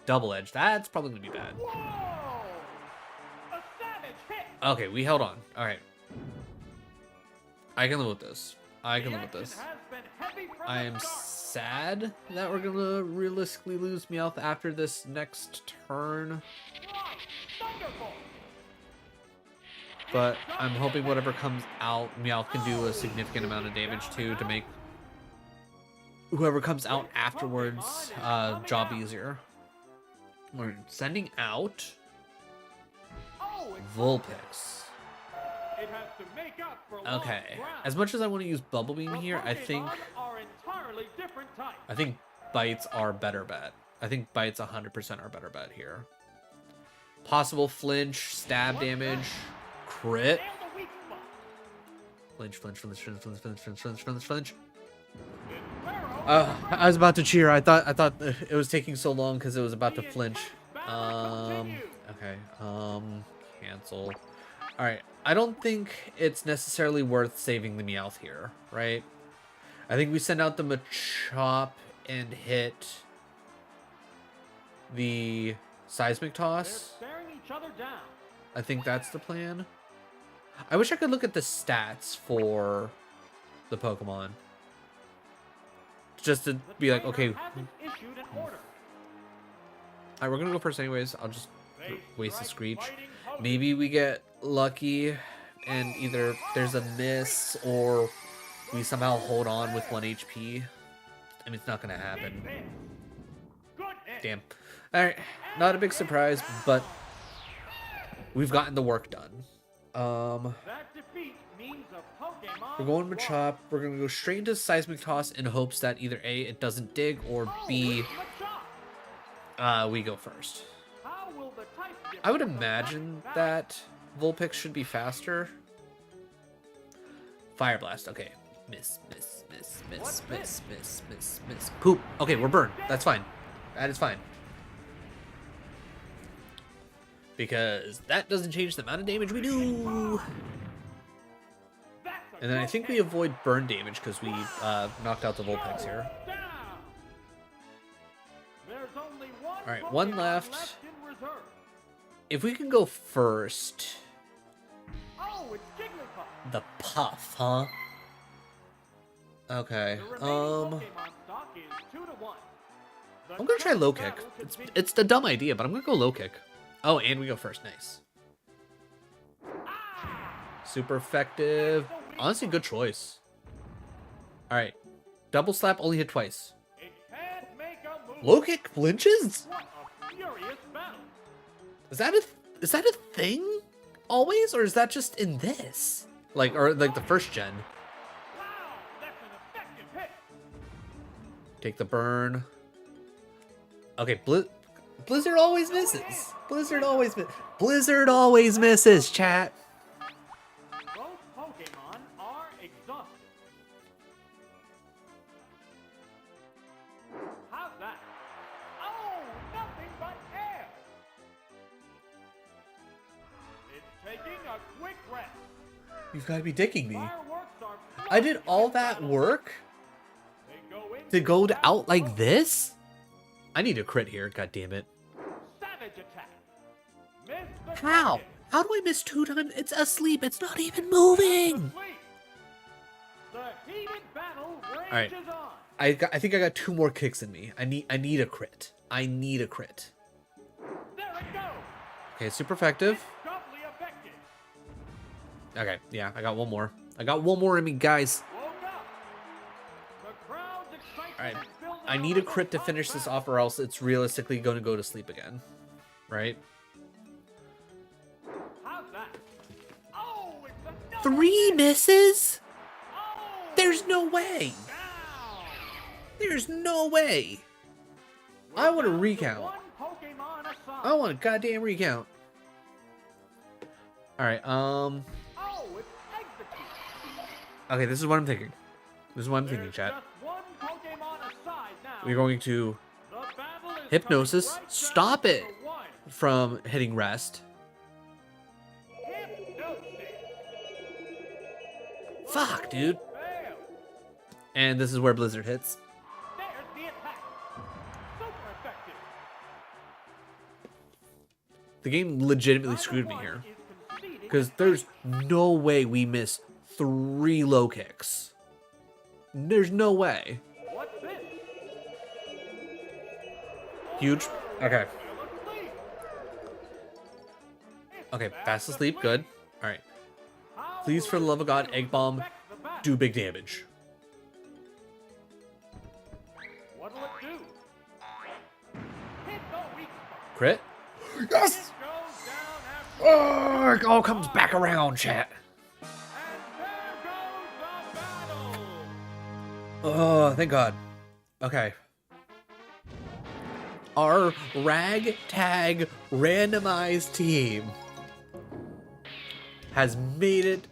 double edge. That's probably gonna be bad. Whoa! A savage hit. Okay, we held on. Alright. I can live with this. I can live with this. I am sad that we're gonna realistically lose Meowth after this next turn. But I'm hoping whatever comes out, Meowth can do a significant amount of damage too to make whoever comes out afterwards job easier. We're sending out Vulpix. Okay, as much as I want to use Bubble Beam here, I think Bites are better bet. I think Bites 100% are better bet here. Possible flinch, stab damage, crit. Flinch, flinch, flinch, flinch, flinch, flinch, flinch, flinch, flinch, flinch. I was about to cheer. I thought it was taking so long because it was about to flinch. Okay. Cancel. All right. I don't think it's necessarily worth saving the Meowth here, right? I think we send out the Machop and hit the Seismic Toss. I think that's the plan. I wish I could look at the stats for the Pokemon. Just to be like, okay. Alright, we're gonna go first anyways. I'll just waste the Screech. Maybe we get lucky and either there's a miss or we somehow hold on with 1 HP. I mean, it's not gonna happen. Damn. Alright, not a big surprise, but we've gotten the work done. We're going Machop. We're gonna go straight into Seismic Toss in hopes that either A, it doesn't dig, or B, we go first. I would imagine that Vulpix should be faster. Fire Blast, okay. Miss, miss, miss, miss, miss, miss, miss, miss. Poop. Okay, we're burned. That's fine. That is fine. Because that doesn't change the amount of damage we do. And then I think we avoid burn damage because we knocked out the Vulpix here. Alright, 1 left. If we can go first. The Puff, huh? Okay. I'm gonna try low kick. It's the dumb idea, but I'm gonna go low kick. Oh, and we go first. Nice. Super effective. Honestly, good choice. All right. Double slap only hit twice. Low kick flinches? Is that a thing always, or is that just in this? Or the first gen? Take the burn. Okay, Blizzard always misses. Blizzard always misses, chat. Both Pokemon are exhausted. How's that? Oh, nothing but air. It's taking a quick rest. You've got to be dicking me. I did all that work to go out like this? I need a crit here, god damn it. How? How do I miss 2 times? It's asleep. It's not even moving. Alright. I think I got 2 more kicks in me. I need a crit. I need a crit. Okay, super effective. Okay, yeah, I got 1 more. I got 1 more in me, guys. Alright. I need a crit to finish this off or else it's realistically going to go to sleep again. Right? 3 misses? There's no way. There's no way. I want a recount. I want a goddamn recount. All right. Oh, it's execute. Okay, this is what I'm thinking. This is what I'm thinking, There's chat. just one Pokemon aside now. We're going to The battle is hypnosis. coming right Stop down it to the wire. from hitting rest. Hypnosis. Fuck, dude. Fail. And this is where Blizzard hits. There's the attack. Super effective. The game legitimately Neither screwed me one here. is conceding Because an there's ace. no way we miss 3 low kicks. There's no way. What's this? Huge. Okay. Fell asleep. It's Okay, fast asleep. Good. All right. How Please, will for the love of God, you Egg Bomb, affect the battle? do big damage. What'll it do? Hit the weak spot. Crit? It Yes! goes down after. Oh, it all comes back around, chat. And there goes the battle. Oh, thank God. Okay. Our ragtag randomized team has made it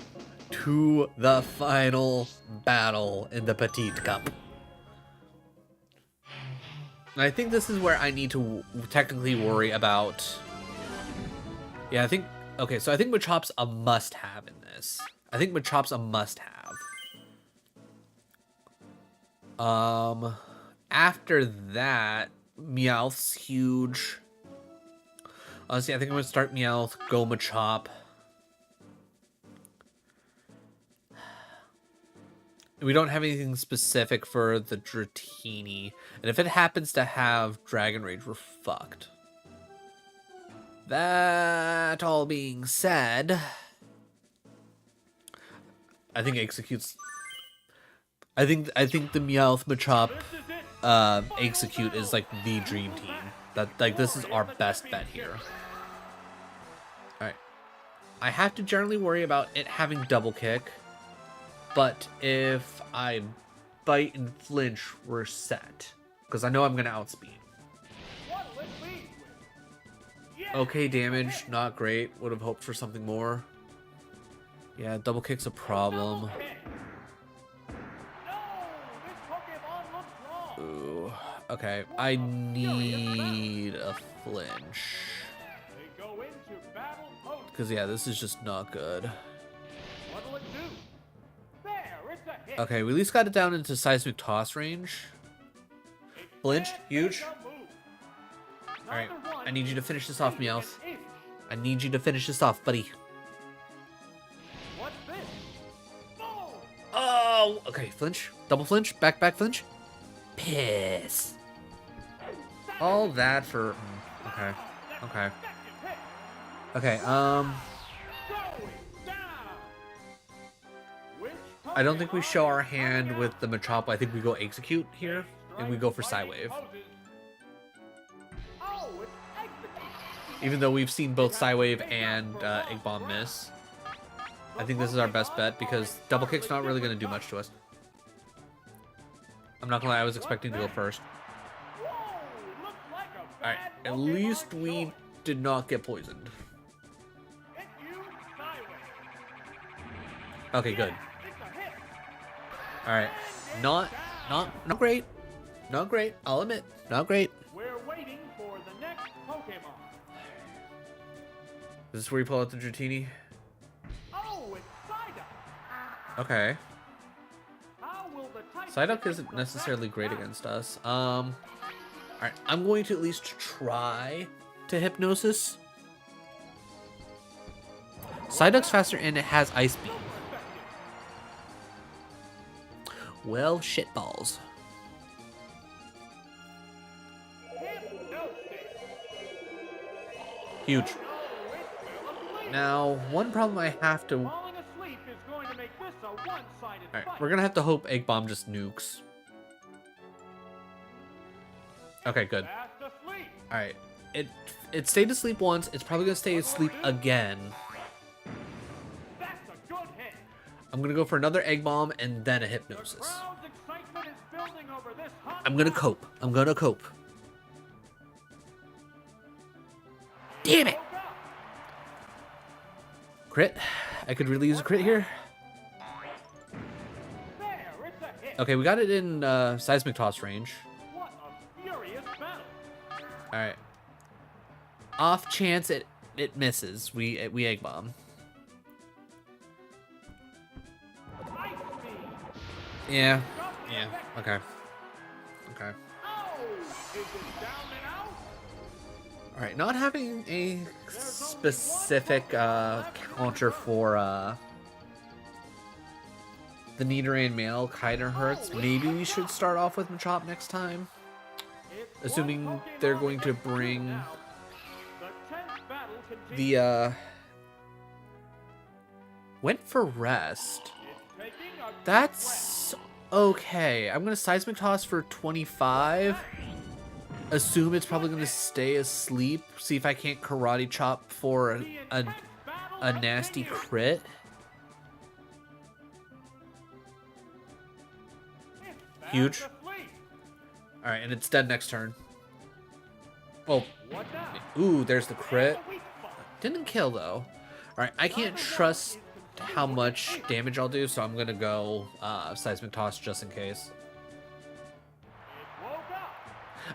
to the final battle in the Petite Cup. And I think this is where I need to technically worry about... Yeah, I think... Okay, so I think Machop's a must-have in this. I think Machop's a must-have. After that, Meowth's huge. Honestly, I think I'm gonna start Meowth, go Machop. We don't have anything specific for the Dratini, and if it happens to have Dragon Rage, we're fucked. That all being said, I think executes. I think the Meowth Machop This is it. execute is like the dream team. That like this is our best bet here. All right, I have to generally worry about it having double kick, but if I bite and flinch, we're set because I know I'm gonna outspeed. What'll it lead with? Yes, Okay, it's a damage, hit. not great. Would have hoped for something more. Yeah, double kick's a problem. Double kick. No, this Pokemon looks wrong. Ooh, okay, I need a flinch. They go into battle mode. Because, yeah, this is just not good. What'll it do? There, it's a hit. Okay, we at least got it down into seismic toss range. It Flinched, can't huge. make a move. Alright, Neither one I need you to is finish this off, conceding Meowth. an inch. I need you to finish this off, buddy. What's this? Boom! Oh, okay, flinch. Double flinch. Back flinch. Piss. All that for... Okay, okay. Effective hit. Okay, Going down. Which I don't think we Pokemon show our is coming hand out? with the Machop. I think we go execute here, and we go for Psywave. Oh, it's execute. Even though we've seen both Psywave and Egg Bomb miss. I think this is our best bet because double kick's not really going to do much to us. I'm not gonna lie, I was expecting to go first. Whoa, looks like a Alright, bad at Pokemon least we choice. did not get poisoned. Hit you, Psywave. Okay, good. Yeah, it's a hit. Alright, not great. Not great, I'll admit. Not great. We're waiting for the next Pokemon. Is this where you pull out the Dratini? Oh, it's Psyduck. Okay. How will the type Psyduck change isn't from necessarily that great to that? against us. Alright, I'm going to at least try to Hypnosis. Psyduck's faster and it has Ice Beam. Super effective. Well, shitballs. Hypnosis. Huge. No, it fell asleep. Now, one problem I have to... Falling asleep is going to make this a one-sided Alright, fight. we're gonna have to hope Egg Bomb just nukes. Okay, good. Fast asleep. Alright. It stayed asleep once. It's probably gonna stay asleep again. That's a good hit. I'm gonna go for another Egg Bomb and then a The Hypnosis. crowd's excitement is building over this hot I'm gonna battle. cope. I'm gonna cope. Damn it! Woke up. Crit. I could really use a crit here. There, it's a hit. Okay, we got it in seismic toss range. What a furious battle. All right. Off chance it misses, we egg bomb. Ice beam. Yeah. Yeah. Okay. Okay. Oh, is it down and out? All right. Not having a specific counter for the Nidoran male kinda hurts. Maybe we should start off with Machop next time, It's assuming one they're Pokemon going to against two bring now. The tense battle continues. the went for rest. It's taking a deep breath. That's okay. I'm gonna seismic toss for 25. Assume it's probably gonna stay asleep. See if I can't karate chop for The a intense battle nasty continues. crit. It's fast Huge. asleep. All right, and it's dead next turn. Oh, What now? ooh, there's the crit. And a weak spot. Didn't kill though. All right, I can't trust how much damage I'll do, so I'm gonna go seismic toss just in case. It woke up.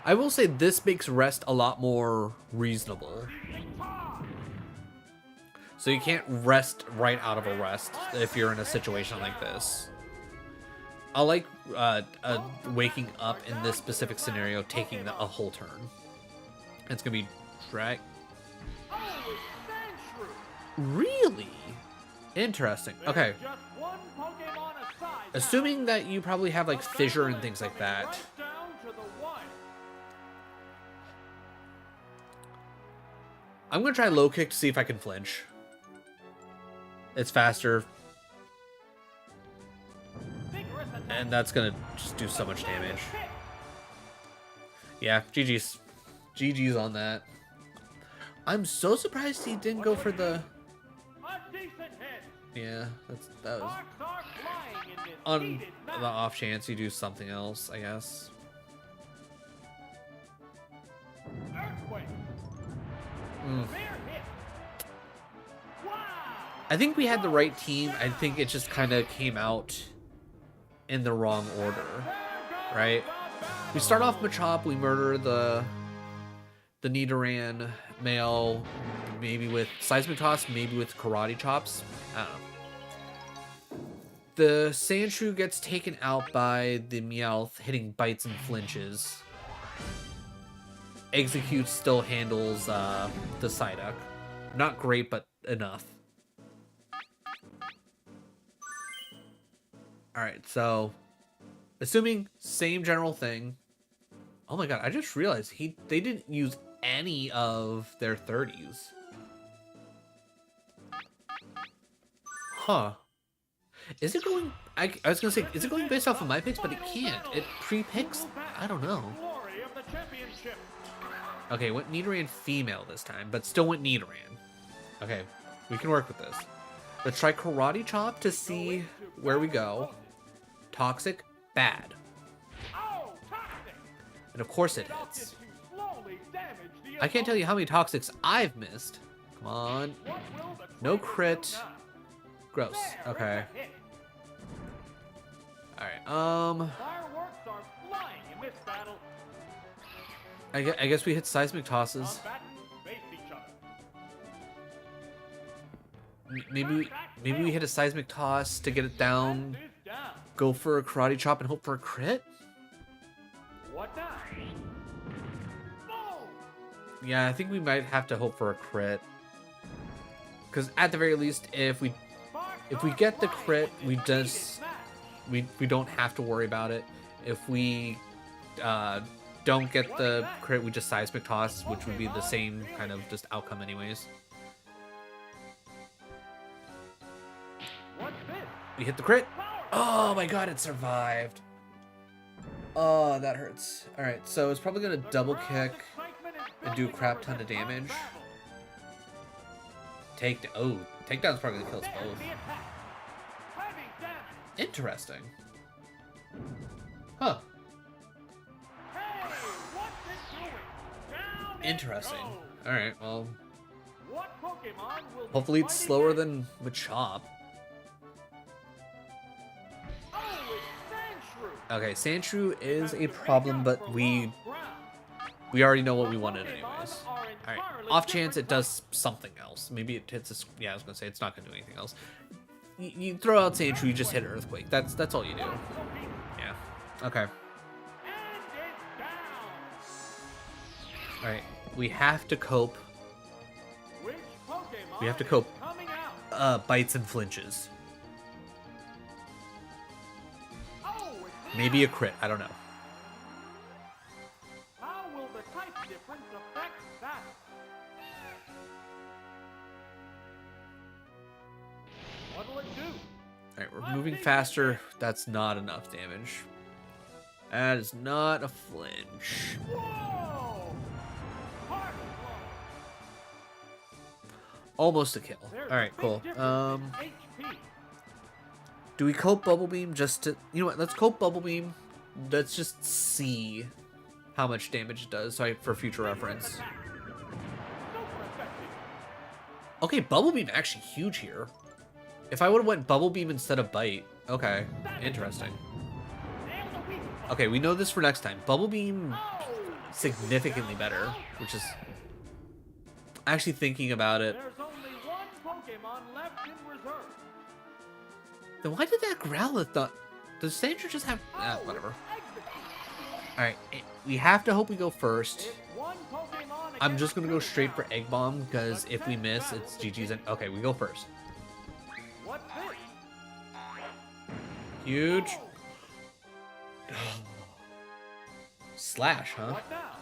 I will say this makes rest a lot more reasonable. Seizing time. So you can't rest right out of a rest if you're in a situation like this. I like waking up in this specific scenario, taking a whole turn. It's gonna be drag. Oh, it's Sandshrew. Really interesting. Okay, There's just one Pokemon aside now. assuming that you probably have like The fissure battle and things is like coming that. right down to the wire. I'm gonna try low kick to see if I can flinch. It's faster, Vigorous attack. and that's gonna just do so much damage. Yeah, GG's. GG's on that. I'm so surprised he didn't go for the... A decent hit. Yeah, that was... Sparks are flying in this On heated the match. off chance you do something else, I guess. Earthquake. Mm. Fair hit. Wow. I think we had the right team. I think it just kind of came out in the wrong order, right? We start off Machop, we murder the Nidoran male, maybe with Seismic Toss, maybe with Karate Chops. I don't know. The Sandshrew gets taken out by the Meowth, hitting bites and flinches. Execute still handles the Psyduck. Not great, but enough. Alright, so assuming same general thing. Oh my god, I just realized they didn't use any of their 30s. Huh. Is it going... I was gonna say, is it going based off of my picks? But it can't. It pre-picks... I don't know. Glory of the championship. Okay, went Nidoran female this time, but still went Nidoran. Okay, we can work with this. Let's try Karate Chop to see where we go. Toxic, bad. Oh, toxic. And of course it Opted hits. to slowly damage the I can't tell you how many Toxics I've missed. Come on. What will the No trainer crit. do now? Gross. There, Okay. it's a hit. Alright, Fireworks are flying in this battle. I guess we hit Seismic Tosses. Combatants face each other. Maybe we hit a Seismic Toss to get it down. Is down. Go for a Karate Chop and hope for a crit? What now? Boom! Yeah, I think we might have to hope for a crit. Because at the very least, if we get the crit, we don't have to worry about it. If we don't get the crit, we just Seismic Toss, which would be the same kind of just outcome anyways. What's this? We hit the crit. Power! Oh my god, it survived. Oh, that hurts. Alright, so it's probably going to double kick and do a crap ton of damage. Takedown's probably going to kill us both. Interesting. Huh. Interesting. Alright, well, What Pokemon will be Hopefully it's fighting slower next? than Machop. Oh, it's Sandshrew. Okay, Sandshrew is Has a to make problem, up but for we lost ground. already know what The we wanted Pokemon anyways. are Alright, entirely off chance different it does something else. Maybe it hits us. Yeah, I was gonna say it's not gonna do anything else. You throw out Sandshrew, you just hit Earthquake. That's all you do. Yeah. Okay. And it's down. Alright. We have to cope. Which Pokemon We have to is cope. coming out? Bites and flinches. Oh, it's Maybe a down. crit. I don't know. How will the type difference affect that? What'll it do? Alright, we're moving faster. That's not enough damage. That is not a flinch. Whoa! Heart blow. Almost a kill. There's Alright, a big cool. difference in HP. Do we cope Bubble Beam just to... You know what? Let's cope Bubble Beam. Let's just see how much damage it does for future reference. Attack. Super effective. Okay, Bubble Beam actually huge here. If I would have went Bubble Beam instead of Bite. Okay, interesting. Nail the weak spot. Okay, we know this for next time. Bubble Beam Oh! significantly better, which is... Actually thinking about it. There's only one Pokemon left in reserve. Then why did that Growlithe not... Does Sandra just have... whatever. Execute. Alright, we have to hope we go first. It's one Pokemon I'm against just gonna go two straight for now. Egg Bomb, because if we miss, it's GG's. Okay, we go first. What's this? Huge. Oh, Slash, huh? what now?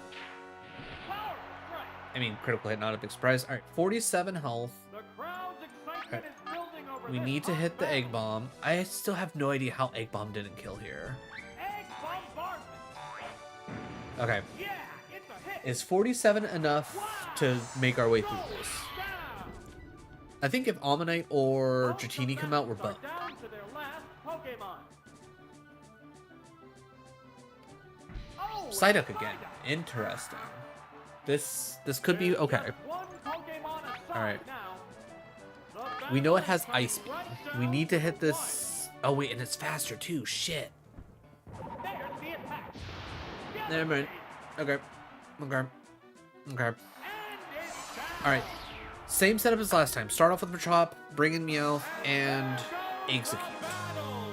Power strike. I mean, critical hit, not a big surprise. Alright, 47 health. The crowd's excitement is building over We this need to hot hit the battle. Egg Bomb. I still have no idea how Egg Bomb didn't kill here. Egg bombardment. Okay. Yeah, it's a hit. Is 47 enough to make our way through Go this? down. I think if Ammonite or Both Dratini come out, we're defenders boned. are down to their last Pokemon. Oh, Psyduck Psyduck. again. Interesting. This could be okay. Just one Pokemon aside Alright. now. The We know it battle has is Ice coming Beam. right We down need to to hit the this. Oh wait, and it's faster too. Shit. wire. There's the attack. Get Never mind. ready. Okay. Okay. Okay. And it's down. All right. Same setup as last time. Start off with Machop, bring in Meowth, and execute. Battle.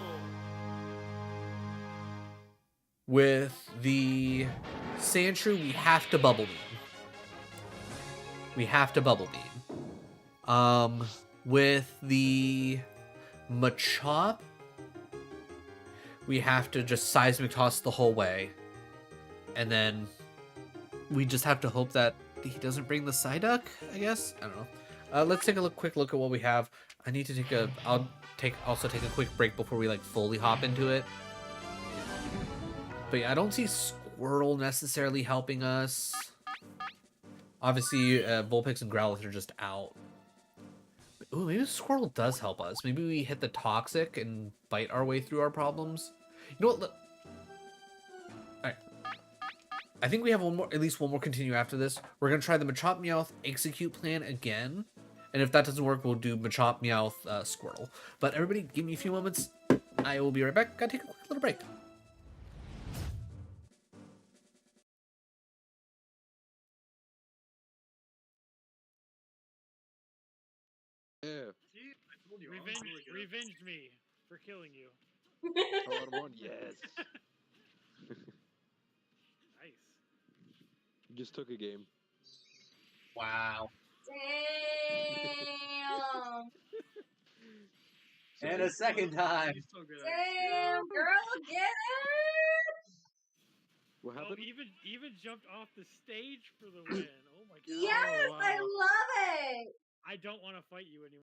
With the Sandshrew, we have to Bubble Beam. We have to Bubble Beam. With the Machop, we have to just Seismic Toss the whole way. And then we just have to hope that he doesn't bring the Psyduck, I guess? I don't know. Let's take a quick look at what we have. I need to take a... I'll also take a quick break before we, like, fully hop into it. But yeah, I don't see Squirtle necessarily helping us. Obviously, Vulpix and Growlithe are just out. Ooh, maybe Squirtle does help us. Maybe we hit the Toxic and bite our way through our problems. You know what? Alright. I think we have at least one more continue after this. We're going to try the Machop Meowth execute plan again. And if that doesn't work, we'll do Machop Meowth Squirtle. But everybody, give me a few moments. I will be right back. Gotta take a quick little break. Yeah, Revenge me for killing you. Hard one, yes. Nice. Just took a game. Wow. Damn. And a second time. He's so good at it. Damn, girl, get it. What Oh, happened? even jumped off the stage for the win. Oh my god. Yes, wow. I love it. I don't want to fight you anymore.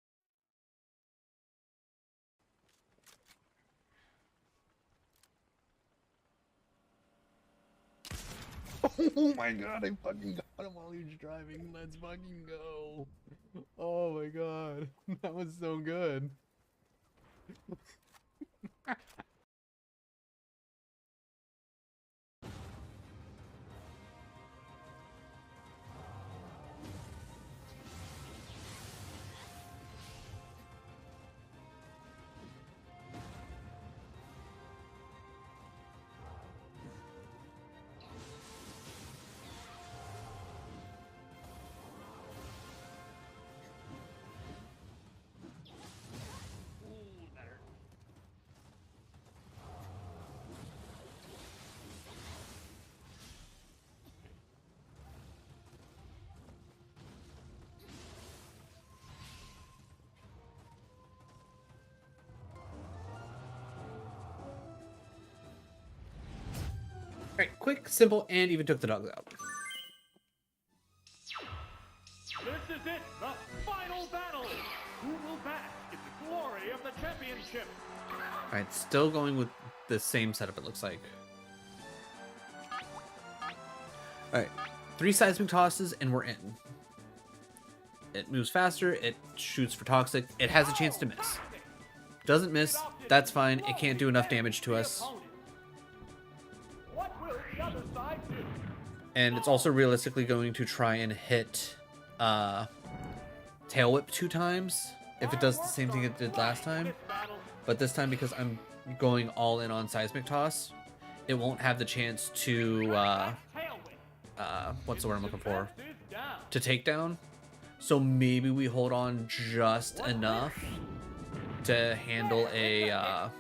Oh my god, I fucking got him while he was driving. Let's fucking go. Oh my god. That was so good. quick, simple, and even took the dogs out. This is it, the final battle. Who will bask in the glory of the championship? Alright, still going with the same setup, it looks like. Alright, 3 seismic tosses, and we're in. It moves faster, it shoots for toxic, it has a chance to miss. Doesn't miss, that's fine, it can't do enough damage to us. What will the other side do? And it's also realistically going to try and hit Tail Whip 2 times, if it does the same thing it did last time. But this time, because I'm going all in on Seismic Toss, it won't have the chance to, what's the word I'm looking for? To take down. So maybe we hold on just enough to handle an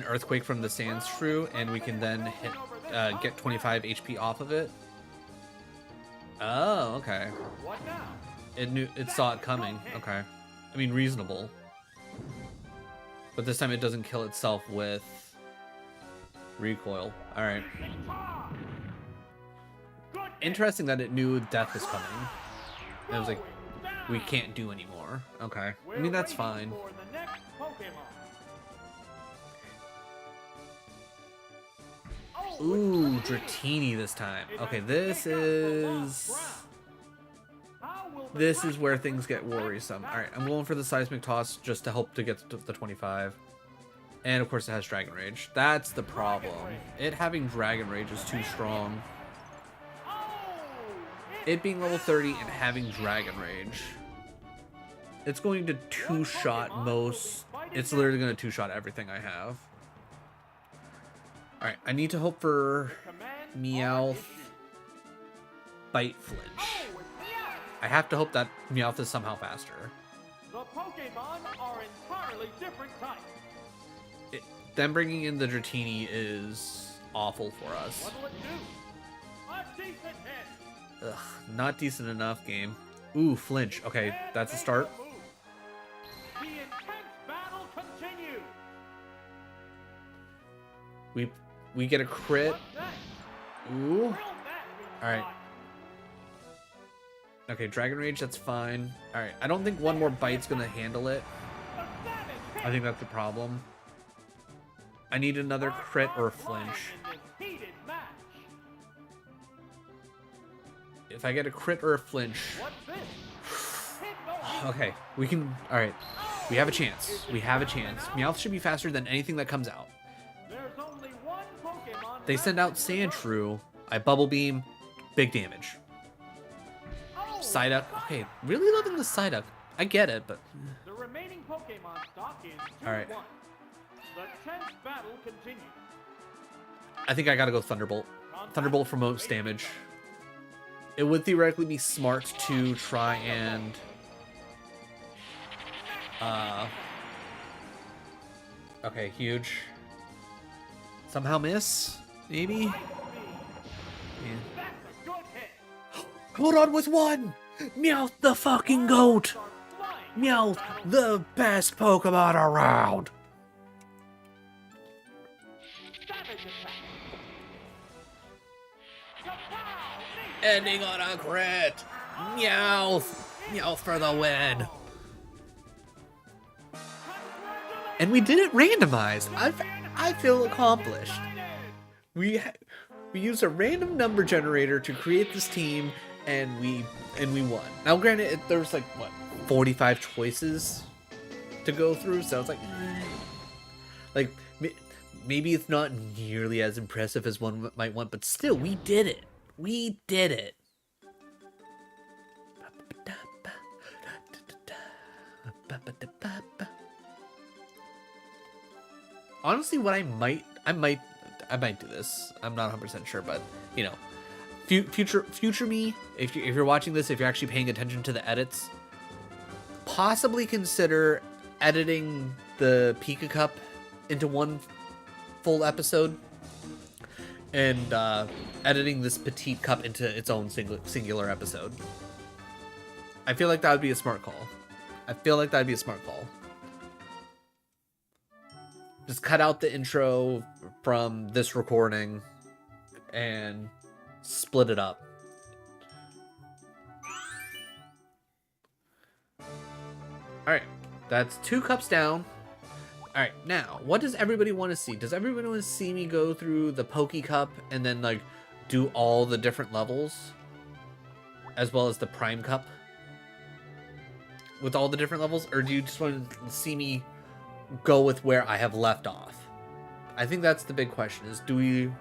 Earthquake from the Sand Shrew, and we can then hit, get 25 HP off of it. Oh, okay. What now? It saw it coming. Okay. I mean, reasonable. But this time it doesn't kill itself with recoil. Alright. Interesting that it knew death was coming. And it was like, we can't do anymore. Okay. I mean, that's fine. For the next Pokemon. Ooh, Dratini this time. Okay, this is where things get worrisome. Alright, I'm going for the Seismic Toss just to help to get to the 25. And of course it has Dragon Rage. That's the problem. It having Dragon Rage is too strong. It being level 30 and having Dragon Rage. It's going to two-shot most... It's literally going to two-shot everything I have. Alright, I need to hope for Meowth Bite Flinch. I have to hope that Meowth is somehow faster. The Pokemon are entirely different types. Them bringing in the Dratini is awful for us. What will it do? A decent hit. Ugh, not decent enough, game. Ooh, Flinch. Okay, that's a start. The intense battle continues. We get a crit. What's next? Ooh. Will that be Alright. fun? Okay, Dragon Rage, that's fine. Alright, I don't think one more bite's gonna handle it. A savage hit. I think that's the problem. I need another crit or a flinch. In this heated match. If I get a crit or a flinch... What's this? Hit the Okay, we can... Alright, we have a chance. We have a chance. Meowth should be faster than anything that comes out. There's only one Pokemon They send out Sandshrew. I Bubble Beam. Big damage. Psyduck. Okay, really loving the Psyduck. I get it, but... The remaining Pokemon stock is 2-1. Alright. The tense battle continues. I think I gotta go Thunderbolt. Thunderbolt for most damage. It would theoretically be smart to try and... Okay, huge. Somehow miss? Maybe? Light speed. Yeah. That's a good hit. Hold on with one! Meowth the fucking goat! Are flying. Meowth, the best Pokemon around! Savage attack. Kapow! Ending on a crit! Meowth! Meowth for the win! And we did it randomized! I feel accomplished. We used a random number generator to create this team, and we won. Now, granted, there was like what 45 choices to go through, so it's like maybe it's not nearly as impressive as one might want, but still, we did it. We did it. Honestly, what I might do this. I'm not 100% sure, but you know, future me, if you're watching this, if you're actually paying attention to the edits, possibly consider editing the Pika Cup into one full episode, and editing this Petite Cup into its own singular episode. I feel like that would be a smart call. just cut out the intro from this recording and split it up. Alright, that's 2 cups down. Alright, now, what does everybody want to see? Does everybody want to see me go through the Pika Cup and then, like, do all the different levels? As well as the Prime Cup? With all the different levels? Or do you just want to see me go with where I have left off? I think that's the big question, is do we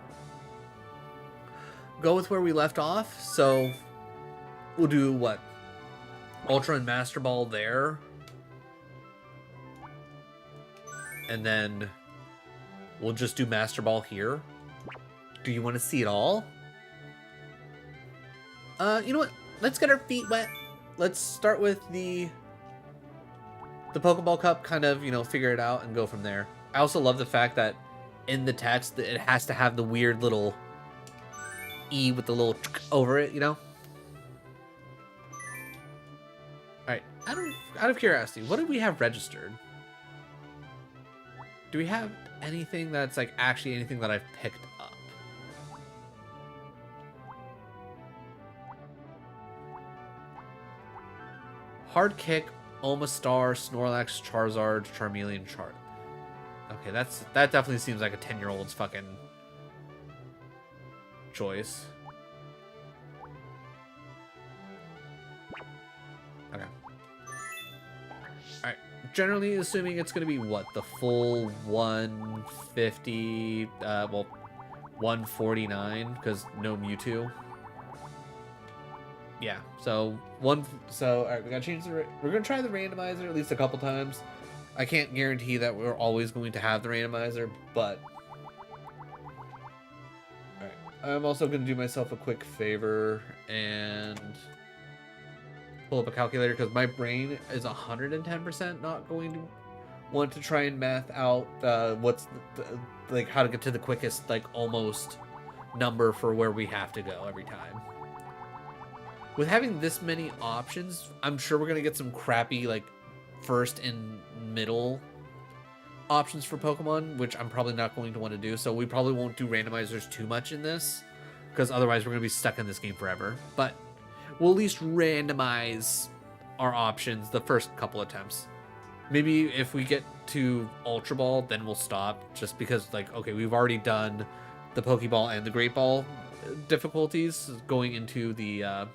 go with where we left off? So, we'll do, what? Ultra and Master Ball there. And then we'll just do Master Ball here. Do you want to see it all? You know what? Let's get our feet wet. Let's start with the Pokeball Cup, kind of, you know, figure it out and go from there. I also love the fact that in the text, it has to have the weird little E with the little over it, you know? Alright, out of curiosity, what do we have registered? Do we have anything that's, like, actually anything that I've picked up? Hard Kick, Omastar, Snorlax, Charizard, Charmeleon, Chart. Okay, that definitely seems like a 10-year-old's fucking choice. Okay. Alright. Generally assuming it's going to be, what, the full 150, well, 149, because no Mewtwo. Yeah, so, alright, we gotta change we're gonna try the randomizer at least a couple times. I can't guarantee that we're always going to have the randomizer, but... Alright, I'm also gonna do myself a quick favor and pull up a calculator, because my brain is 110% not going to want to try and math out what's like how to get to the quickest, like, almost number for where we have to go every time. With having this many options, I'm sure we're gonna get some crappy, like, first and middle options for Pokemon, which I'm probably not going to want to do, so we probably won't do randomizers too much in this, because otherwise we're gonna be stuck in this game forever. But we'll at least randomize our options the first couple attempts. Maybe if we get to Ultra Ball, then we'll stop, just because, like, okay, we've already done the Pokeball and the Great Ball difficulties going into the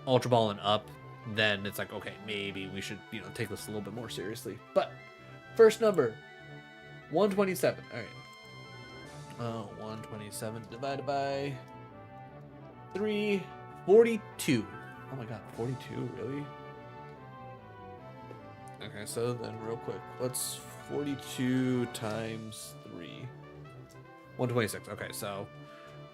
Ultra Ball and up. Then it's like, okay, maybe we should, you know, take this a little bit more seriously. But first number, 127. All right. 127 divided by 3, 42. Oh my god, 42, really? Okay, so then real quick, what's 42 times 3? 126. Okay, so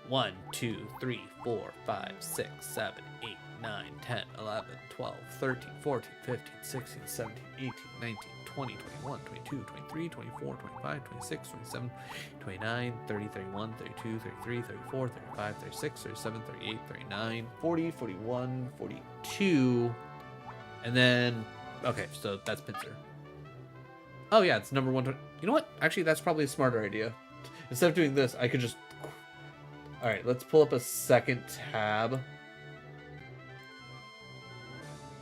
1, 2, 3, 4, 5, 6, 7, 8, 9, 10, 11, 12, 13, 14, 15, 16, 17, 18, 19, 20, 21, 22, 23, 24, 25, 26, 27, 29, 30, 31, 32, 33, 34, 35, 36, 37, 38, 39, 40, 41, 42, and then, okay, so that's Pinsir. Oh yeah, it's number 1. You know what? Actually, that's probably a smarter idea. Instead of doing this, I could just... Alright, let's pull up a second tab.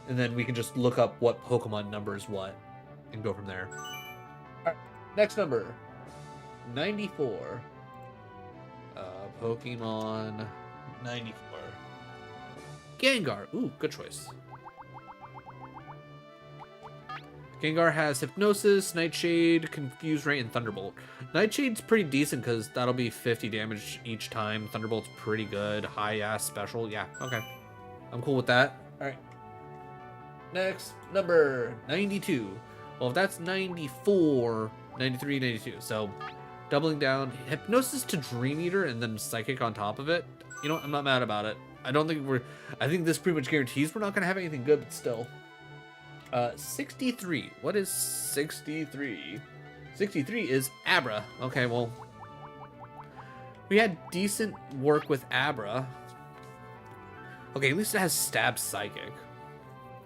And then we can just look up what Pokemon number is what. And go from there. Alright, next number. 94. Pokemon 94. Gengar. Ooh, good choice. Gengar has Hypnosis, Nightshade, Confuse Ray, and Thunderbolt. Nightshade's pretty decent because that'll be 50 damage each time. Thunderbolt's pretty good. High-ass special. Yeah, okay. I'm cool with that. Alright. Next, number 92. Well, if that's 94, 93, 92. So, doubling down. Hypnosis to Dream Eater and then Psychic on top of it. You know what? I'm not mad about it. I think this pretty much guarantees we're not going to have anything good, but still. 63. What is 63? 63 is Abra. Okay, well, we had decent work with Abra. Okay, at least it has Stab Psychic.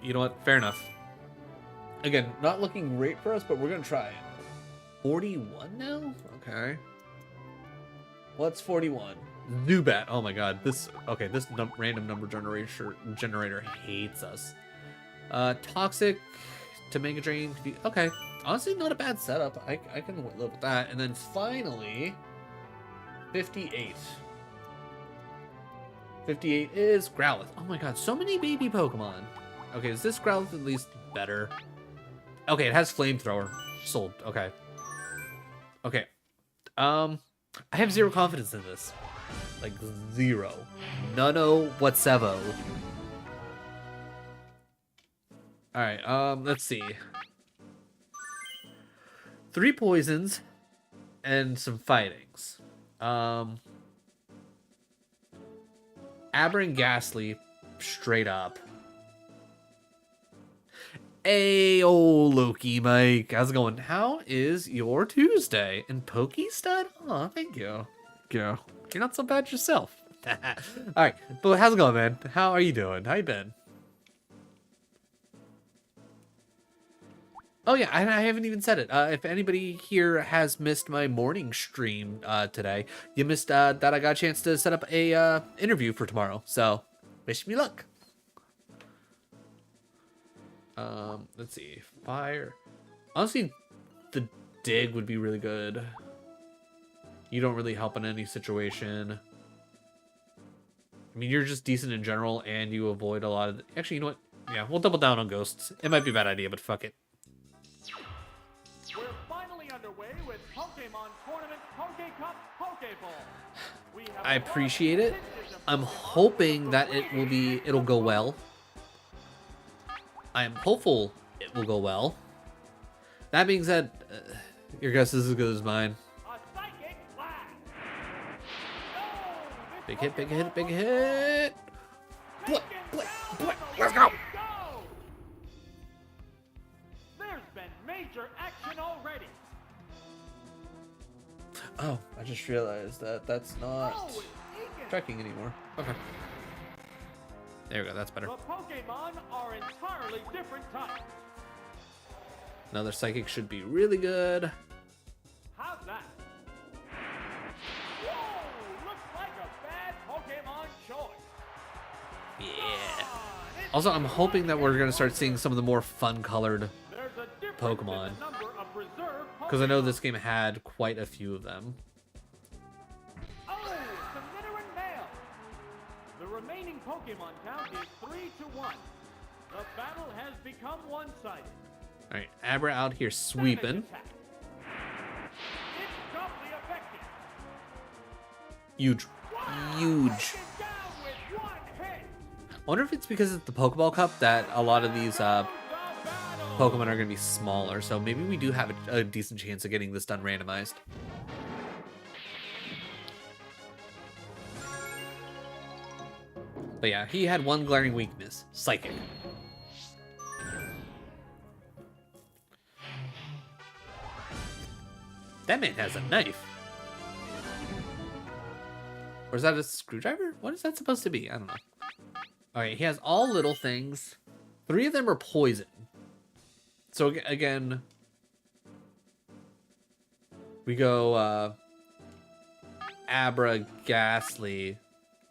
You know what? Fair enough. Again, not looking great for us, but we're gonna try it. 41 now? Okay. What's 41? Zubat. Oh my god. This random number generator hates us. Toxic to Mega Drain. Okay. Honestly, not a bad setup. I can live with that. And then finally, 58. 58 is Growlithe. Oh my god, so many baby Pokemon. Okay, is this Growlithe at least better? Okay, it has Flamethrower. Sold. Okay. Okay. I have zero confidence in this. Like, zero. None whatsoever. Alright, let's see. 3 poisons and some fightings. Aber and Ghastly, straight up. Hey, Loki, Mike. How's it going? How is your Tuesday? And Pokestud? Oh, thank you. You're not so bad yourself. Alright, but how's it going, man? How are you doing? How you been? Oh yeah, I haven't even said it. If anybody here has missed my morning stream today, you missed that I got a chance to set up a interview for tomorrow. So, wish me luck. Let's see. Fire. Honestly, the dig would be really good. You don't really help in any situation. I mean, you're just decent in general, and you avoid a lot of... Actually, you know what? Yeah, we'll double down on ghosts. It might be a bad idea, but fuck it. We're finally underway with Pokemon Tournament Pika Cup Pokeball. We have I appreciate it. I'm hoping that it'll go well. I am hopeful it will go well. That being said, your guess is as good as mine. a psychic blast. No, Big hit, big hit, big hit. taken Blip, down blip. with a Let's go. There's been major action already. Oh, I just realized that that's not Oh, it's Egan. tracking anymore. Okay. There we go, that's better. The Pokemon are entirely different types. Another psychic should be really good. How's that? Whoa! Looks like a bad Pokemon choice. Yeah. It's Also, I'm hoping that we're going to start seeing some of the more fun-colored There's a difference Pokemon. in the number of reserve because I know Pokemon. this game had quite a few of them. Oh, submitter and male. The remaining Pokemon count is 3-1. The battle has become one-sided. All right, Abra out here sweeping. Savage attack. It's doubly effective. Huge. Huge. Taken down with one hit. I wonder if it's because it's the Pokeball Cup that a lot of these The battle. Pokemon are going to be smaller, so maybe we do have a decent chance of getting this done randomized. But yeah, he had one glaring weakness, Psychic. That man has a knife. Or is that a screwdriver? What is that supposed to be? I don't know. Alright, he has all little things. 3 of them are poison. So again, we go Abra, Ghastly,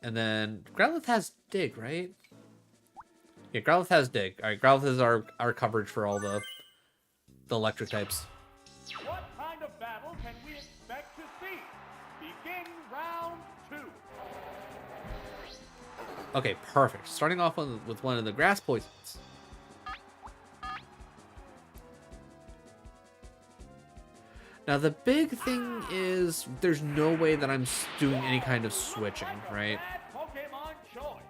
and then Growlithe has Dig, right? Yeah, Growlithe has Dig. Alright, Growlithe is our coverage for all the electric types. What kind of battle can we expect to see? Begin round 2. Okay, perfect. Starting off with one of the grass poisons. Now, the big thing is there's no way that I'm doing any kind of switching, right? Bad Pokemon choice.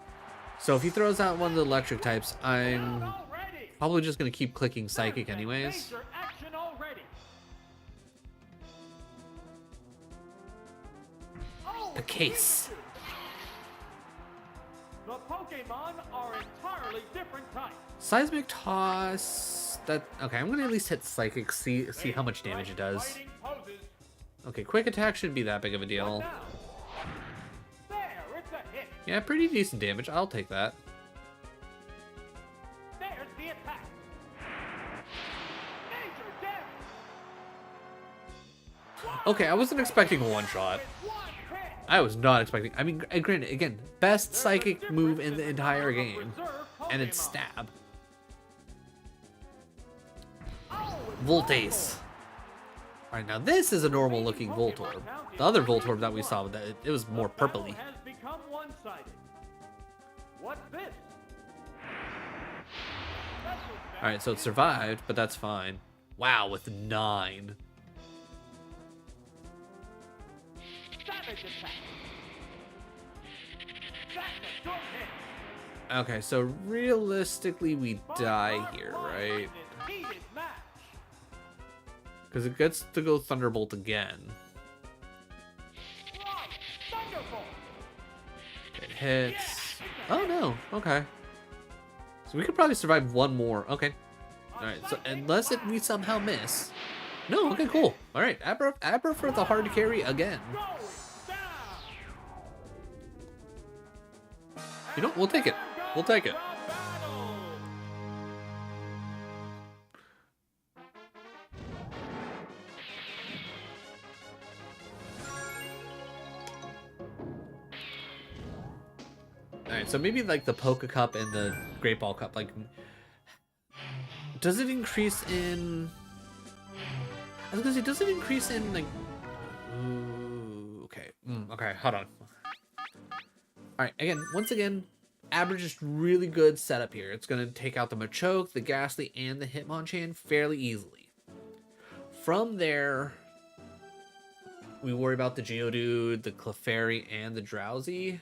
So if he throws out one of the electric types, I'm Already. probably just going to keep clicking Psychic There's been anyways. Major action already. Oh, The case. The Pokemon are entirely different types. Seismic Toss... Okay, I'm going to at least hit Psychic, see how much damage it does. Fighting poses. Okay, Quick Attack shouldn't be that big of a deal. Now. There, it's a hit. Yeah, pretty decent damage. I'll take that. There's the attack. Major damage. Okay, I wasn't expecting a one-shot. I was not expecting. I mean, granted, again, best psychic move in the entire game, and it's stab. Voltace. All right, now this is a normal-looking Voltorb. The other Voltorb that we saw, that it was more purpley. Has become one-sided. What's this? All right, so it survived, but that's fine. Wow, with 9. Savage attack. That's a good hit. Okay, so realistically, we die here, right? Heated match. Because it gets to go Thunderbolt again. Right. Thunderbolt. It hits. Oh no. Okay. So we could probably survive one more. Okay. All right. So unless we somehow miss. No. Okay. Cool. All right. Abra for the hard carry again. Going down. You know, we'll take it. We'll take it. The battle. All right. So maybe like the Pika Cup and the Great Ball Cup. Like, does it increase in? I was gonna say, does it increase in like? Ooh, okay. Okay. Hold on. All right. Again, once again, Abra just really good setup here. It's gonna take out the Machoke, the Ghastly, and the Hitmonchan fairly easily. From there, we worry about the Geodude, the Clefairy, and the Drowsy.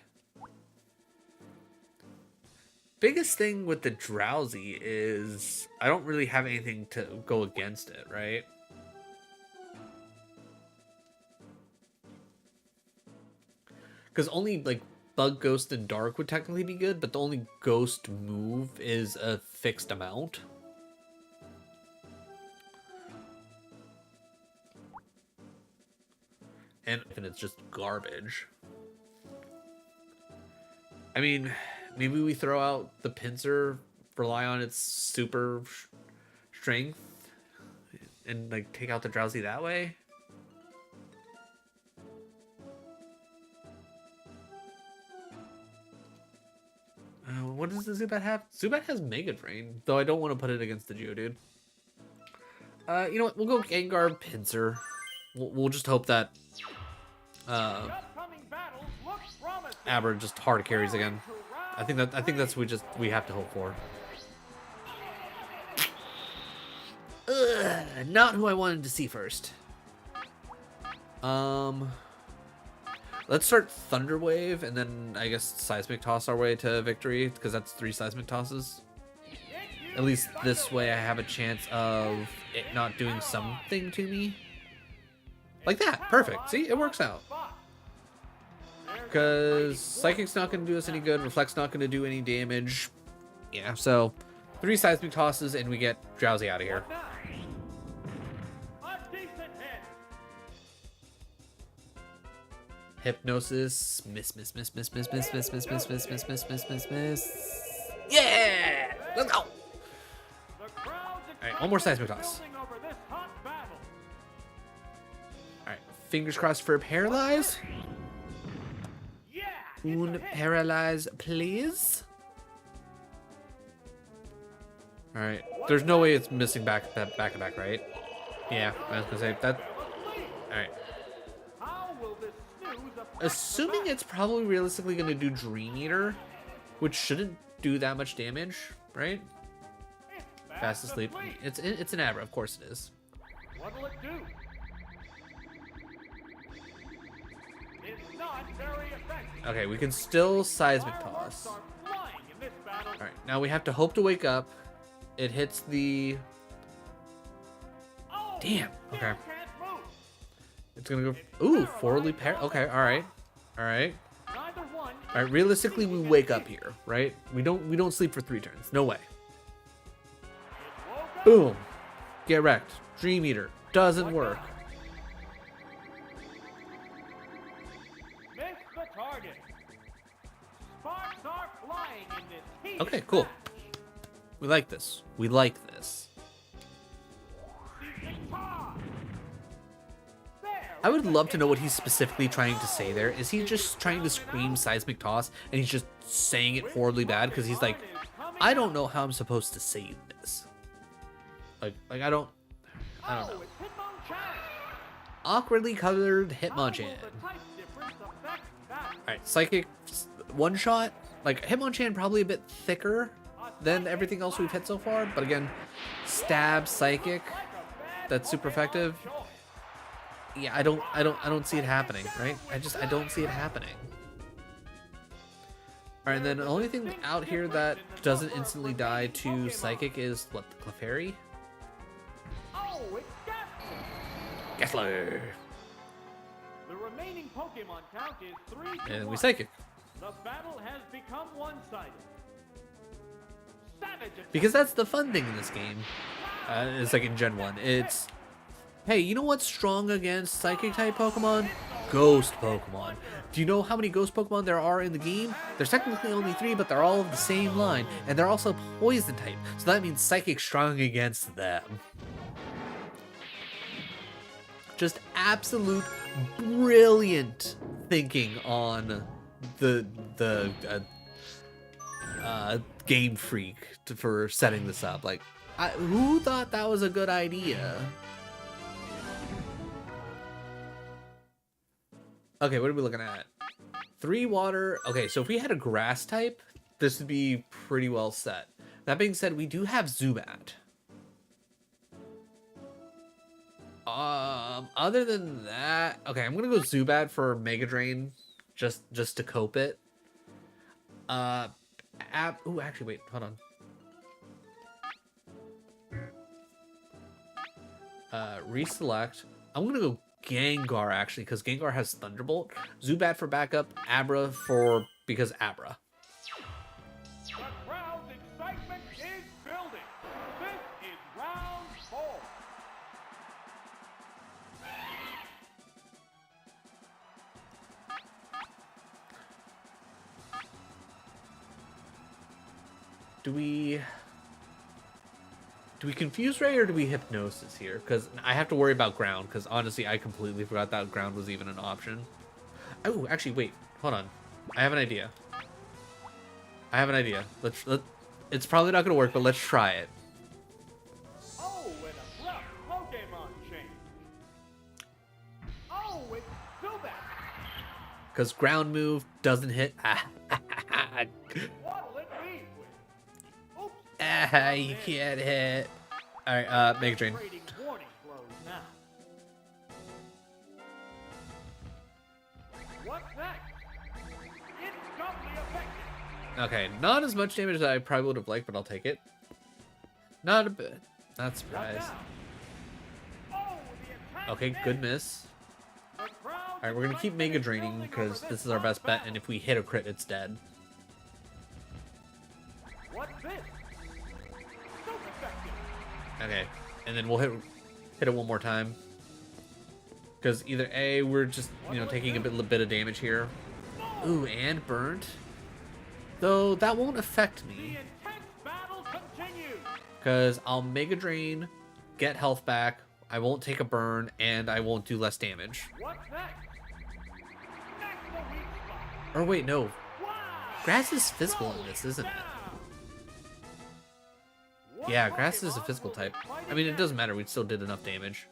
Biggest thing with the Drowsy is I don't really have anything to go against it, right? Because only like Bug, Ghost, and Dark would technically be good, but the only Ghost move is a fixed amount. And it's just garbage. I mean, maybe we throw out the Pinsir, rely on its super strength, and like take out the Drowsy that way. What does the Zubat have? Zubat has Mega Drain, though I don't want to put it against the Geodude. You know what? We'll go Gengar, Pinsir. We'll just hope that Upcoming battles look promising. Aber just hard carries again. I think that's we have to hope for. Ugh, not who I wanted to see first. Let's start Thunder Wave and then I guess Seismic Toss our way to victory because that's 3 Seismic Tosses. At least this way I have a chance of it not doing something to me. Like that. Perfect. See? It works out. Because Psychic's not going to do us any good. Reflect's not going to do any damage. Yeah, so 3 Seismic Tosses and we get Drowsy out of here. A decent hit. Hypnosis. Miss. Yeah! Let's go! The crowd's Alright, one more Seismic Toss. building over this hot battle. Alright, fingers crossed for Paralyze. Yeah, it's a Un hit. Paralyze, please. Alright, there's no way it's missing back to back, right? Yeah, I was gonna say that. Alright. How will this snooze affect Assuming it's probably realistically gonna do Dream Eater, which shouldn't do that much damage, right? Fast asleep. It's an Abra, of course it is. What'll it do? It's not very effective. Okay, we can still Seismic Fireworks Toss. are flying in this battle. Alright, now we have to hope to wake up. It hits the... Oh, Damn, okay. can't move. It's gonna go... Ooh, forwardly pair... Okay, alright. Alright. Neither one. Alright, realistically we wake up here, right? We don't sleep for 3 turns. No way. Woke up. Boom. Get wrecked. Dream Eater. Doesn't work. Miss the target. Sparks are flying in this heated Okay, cool. match. We like this. We like this. Season 5. There I would love to know what he's specifically trying to say there. Is he just trying to scream seismic toss and he's just saying it horribly bad because he's like, I don't know how I'm supposed to say this. Like I don't know. Oh, it's Hitmonchan. Awkwardly colored How will Hitmonchan. the type difference affect that? Alright, Psychic one shot. Like Hitmonchan probably a bit thicker than everything else we've hit so far, but again, stab Psychic, that's super effective. Yeah, I don't see it happening, right? I don't see it happening. Alright, and then the only thing out here that doesn't instantly die to Psychic is what, the Clefairy? Oh, it's Gastly. Gessler. The remaining Pokemon count is 3 to And we 1. Psychic. The battle has become one-sided. Savage attack. Because that's the fun thing in this game. It's like in Gen 1. It's, hey, you know what's strong against Psychic type Pokemon? Ghost Pokemon. Do you know how many Ghost Pokemon there are in the game? There's technically only 3, but they're all of the same line. And they're also Poison type. So that means Psychic's strong against them. Just absolute brilliant thinking on the Game Freak for setting this up. Like, who thought that was a good idea? Okay, what are we looking at? 3 water. Okay, so if we had a grass type, this would be pretty well set. That being said, we do have Zubat. Other than that, okay, I'm gonna go Zubat for Mega Drain, just to cope it. Ooh, actually, wait, hold on. Reselect. I'm gonna go Gengar actually, because Gengar has Thunderbolt. Zubat for backup. Abra for because Abra. The crowd's excitement is building. This is round 4. Do we confuse Ray or do we Hypnosis here? Because I have to worry about ground, because honestly, I completely forgot that ground was even an option. Oh, actually, wait. Hold on. I have an idea. It's probably not going to work, but let's try it. Oh, and a rough Pokemon change. Oh, it's Zubat. Because ground move doesn't hit. What'll it lead with? Oops. You can't hit. Alright, Mega Drain. Trading warning blows now. What's next? It's doubly effective. Okay, not as much damage as I probably would have liked, but I'll take it. Not a bit. Not What surprised. now? Oh, the attack Okay, missed. good miss. The crowd's Alright, we're gonna keep excitement Mega is Draining building because over this is our best bet, and battle. if we hit a crit, it's dead. What's this? So effective. Okay, and then we'll hit it one more time. Because either A, we're just, taking a bit of damage here. Ooh, and burnt. Though, that won't affect The me. intense battle continues. Because I'll Mega Drain, get health back, I won't take a burn, and I won't do less damage. What's next? That's the weak spot. Or wait, no. Wow. Grass is physical in this, isn't it? Yeah, grass is a physical type. I mean, it doesn't matter, we still did enough damage.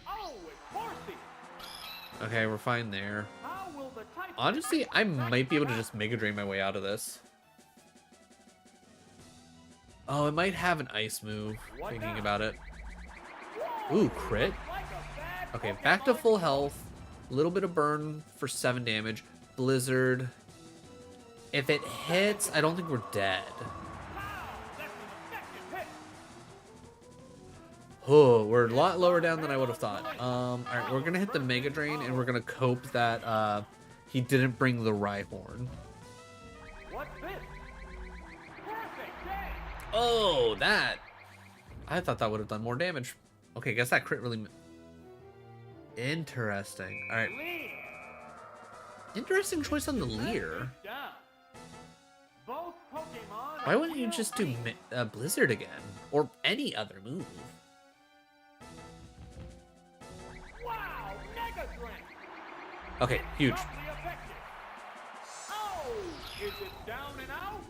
Oh, it's Horsey. Okay, we're fine there. How will the type Honestly, I might be able to just Mega Drain my way out of this. Oh, it might have an ice move, thinking about it. Ooh, crit. like a bad Okay, back to full health. A little bit of burn for 7 damage. Blizzard. If it hits, I don't think we're dead. That's an effective hit. Oh, we're a lot lower down than I would have thought. Alright, we're gonna hit the Mega Drain, and we're gonna cope that, he didn't bring the Rhyhorn. What's this? Perfect day. Oh, that! I thought that would have done more damage. Okay, guess that crit really... Interesting. Alright, Lean. interesting choice on the Leer. Down. Both Pokemon Why wouldn't you just do Blizzard again? Or any other move? Okay, huge. Doubly effective. Oh, is it down and out?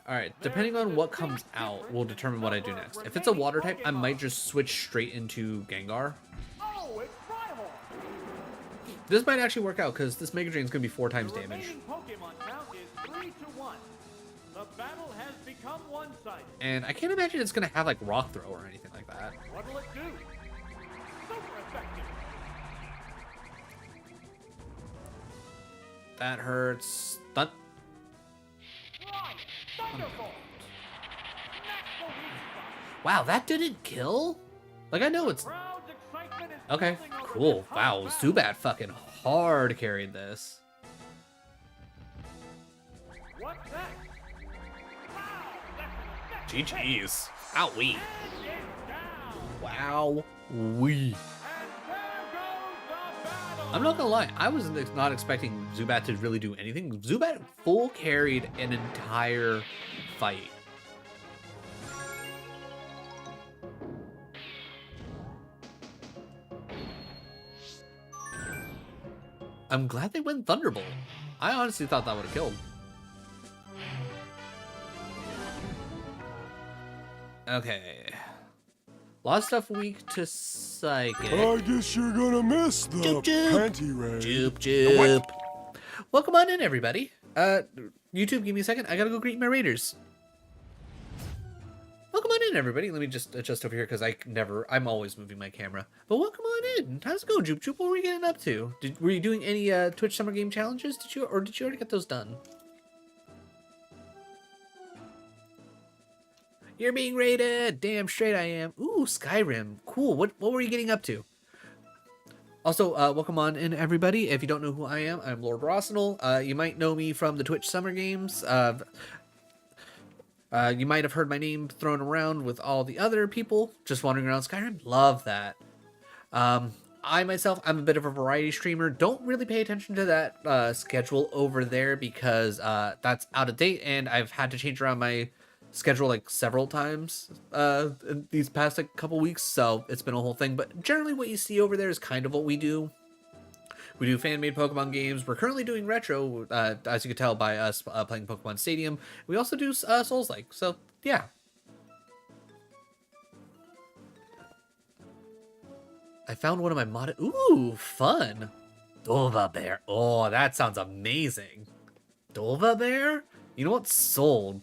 Alright, depending on what comes out will determine what I do next. If it's a water type, I might just switch straight into Gengar. Oh, it's Rhyhorn. This might actually work out, because this Mega Drain is going to be 4 times The damage. remaining Pokemon count is 3-1. The battle has become one-sided. And I can't imagine it's going to have, like, Rock Throw or anything like that. What'll it do? Super effective. That hurts. Stunt. Right. Thunderbolt. Natural weak spot. Wow, that didn't kill? Like, I know it's... Crowd's excitement is Okay, building over cool. this hot Wow, battle. Zubat fucking hard carried this. What's next? Wow, that's an effective GG's. Owie. And it's down. Wow. Wee. And there goes the battle. I'm not gonna lie, I was not expecting Zubat to really do anything. Zubat full carried an entire fight. I'm glad they went Thunderbolt. I honestly thought that would have killed. Okay. Lost stuff weak to Psychic. I guess you're gonna miss the Joop, joop. panty raid. Joop, joop. Welcome on in, everybody. YouTube, give me a second. I gotta go greet my raiders. Welcome on in, everybody. Let me just adjust over here because I'm always moving my camera. But welcome on in. How's it going, Joop Joop? What were you getting up to? Were you doing any Twitch Summer Game challenges? Did you already get those done? You're being raided. Damn straight I am. Ooh, Skyrim. Cool. What were you getting up to? Also, welcome on in, everybody. If you don't know who I am, I'm Lord Rossinal. You might know me from the Twitch Summer Games. You might have heard my name thrown around with all the other people just wandering around Skyrim. Love that. I myself, I'm a bit of a variety streamer. Don't really pay attention to that schedule over there because that's out of date, and I've had to change around my schedule like several times in these past like couple weeks, so it's been a whole thing. But generally what you see over there is kind of what we do. We do fan-made Pokemon games. We're currently doing retro, as you can tell by us playing Pokemon Stadium. We also do Souls-like, so yeah. I found one of my modded... Ooh, fun. Dova Bear. Oh, that sounds amazing. Dova Bear? You know what? Sold.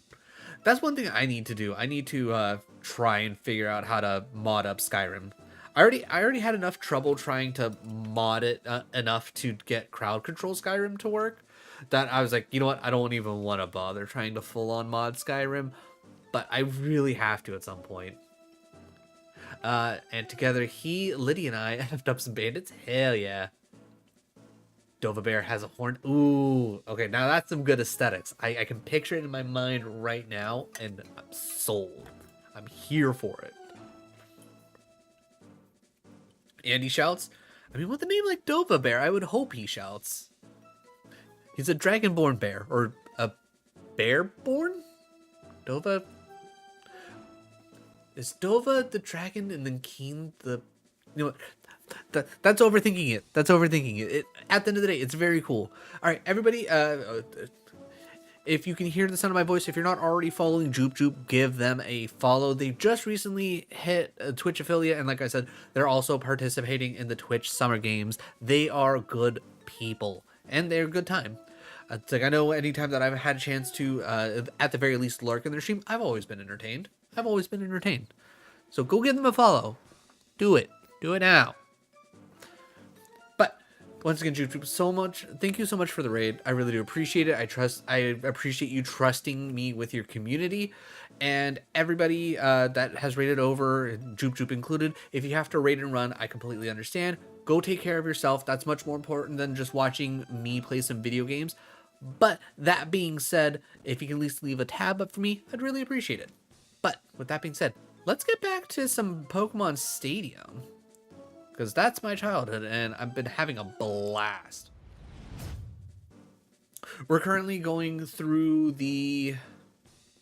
That's one thing I need to do. I need to try and figure out how to mod up Skyrim. I already had enough trouble trying to mod it enough to get crowd control Skyrim to work that I was like, you know what? I don't even want to bother trying to full on mod Skyrim, but I really have to at some point. And together, Lydia, and I have up some bandits. Hell yeah. Dova Bear has a horn. Ooh, okay, now that's some good aesthetics. I can picture it in my mind right now, and I'm sold. I'm here for it. And he shouts. I mean, with a name like Dova Bear, I would hope he shouts. He's a dragonborn bear, or a bear-born? Dova? Is Dova the dragon and then Keen the... You know what? That's overthinking it. That's overthinking it. At the end of the day, it's very cool. All right, everybody, if you can hear the sound of my voice, if you're not already following Joop Joop, give them a follow. They just recently hit a Twitch affiliate, and like I said, they're also participating in the Twitch Summer Games. They are good people, and they're a good time. It's like, I know anytime that I've had a chance to, at the very least, lurk in their stream, I've always been entertained. So go give them a follow. Do it. Do it now. But once again, Joop Joop, thank you so much for the raid. I really do appreciate it. I appreciate you trusting me with your community, and everybody that has raided over, Joop Joop included. If you have to raid and run, I completely understand. Go take care of yourself. That's much more important than just watching me play some video games. But that being said, if you can at least leave a tab up for me, I'd really appreciate it. But with that being said, let's get back to some Pokemon Stadium, because that's my childhood, and I've been having a blast. We're currently going through the...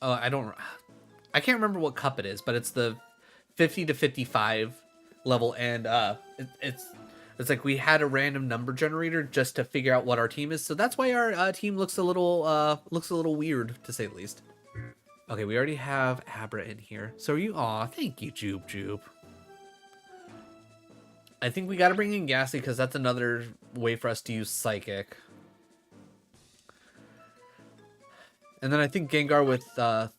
I can't remember what cup it is, but it's the 50 to 55 level, and it's It's like we had a random number generator just to figure out what our team is. So that's why our team looks a little weird, to say the least. Okay, we already have Abra in here. So are you? Aw, thank you, Joop Joop. I think we got to bring in Ghastly because that's another way for us to use Psychic. And then I think Gengar with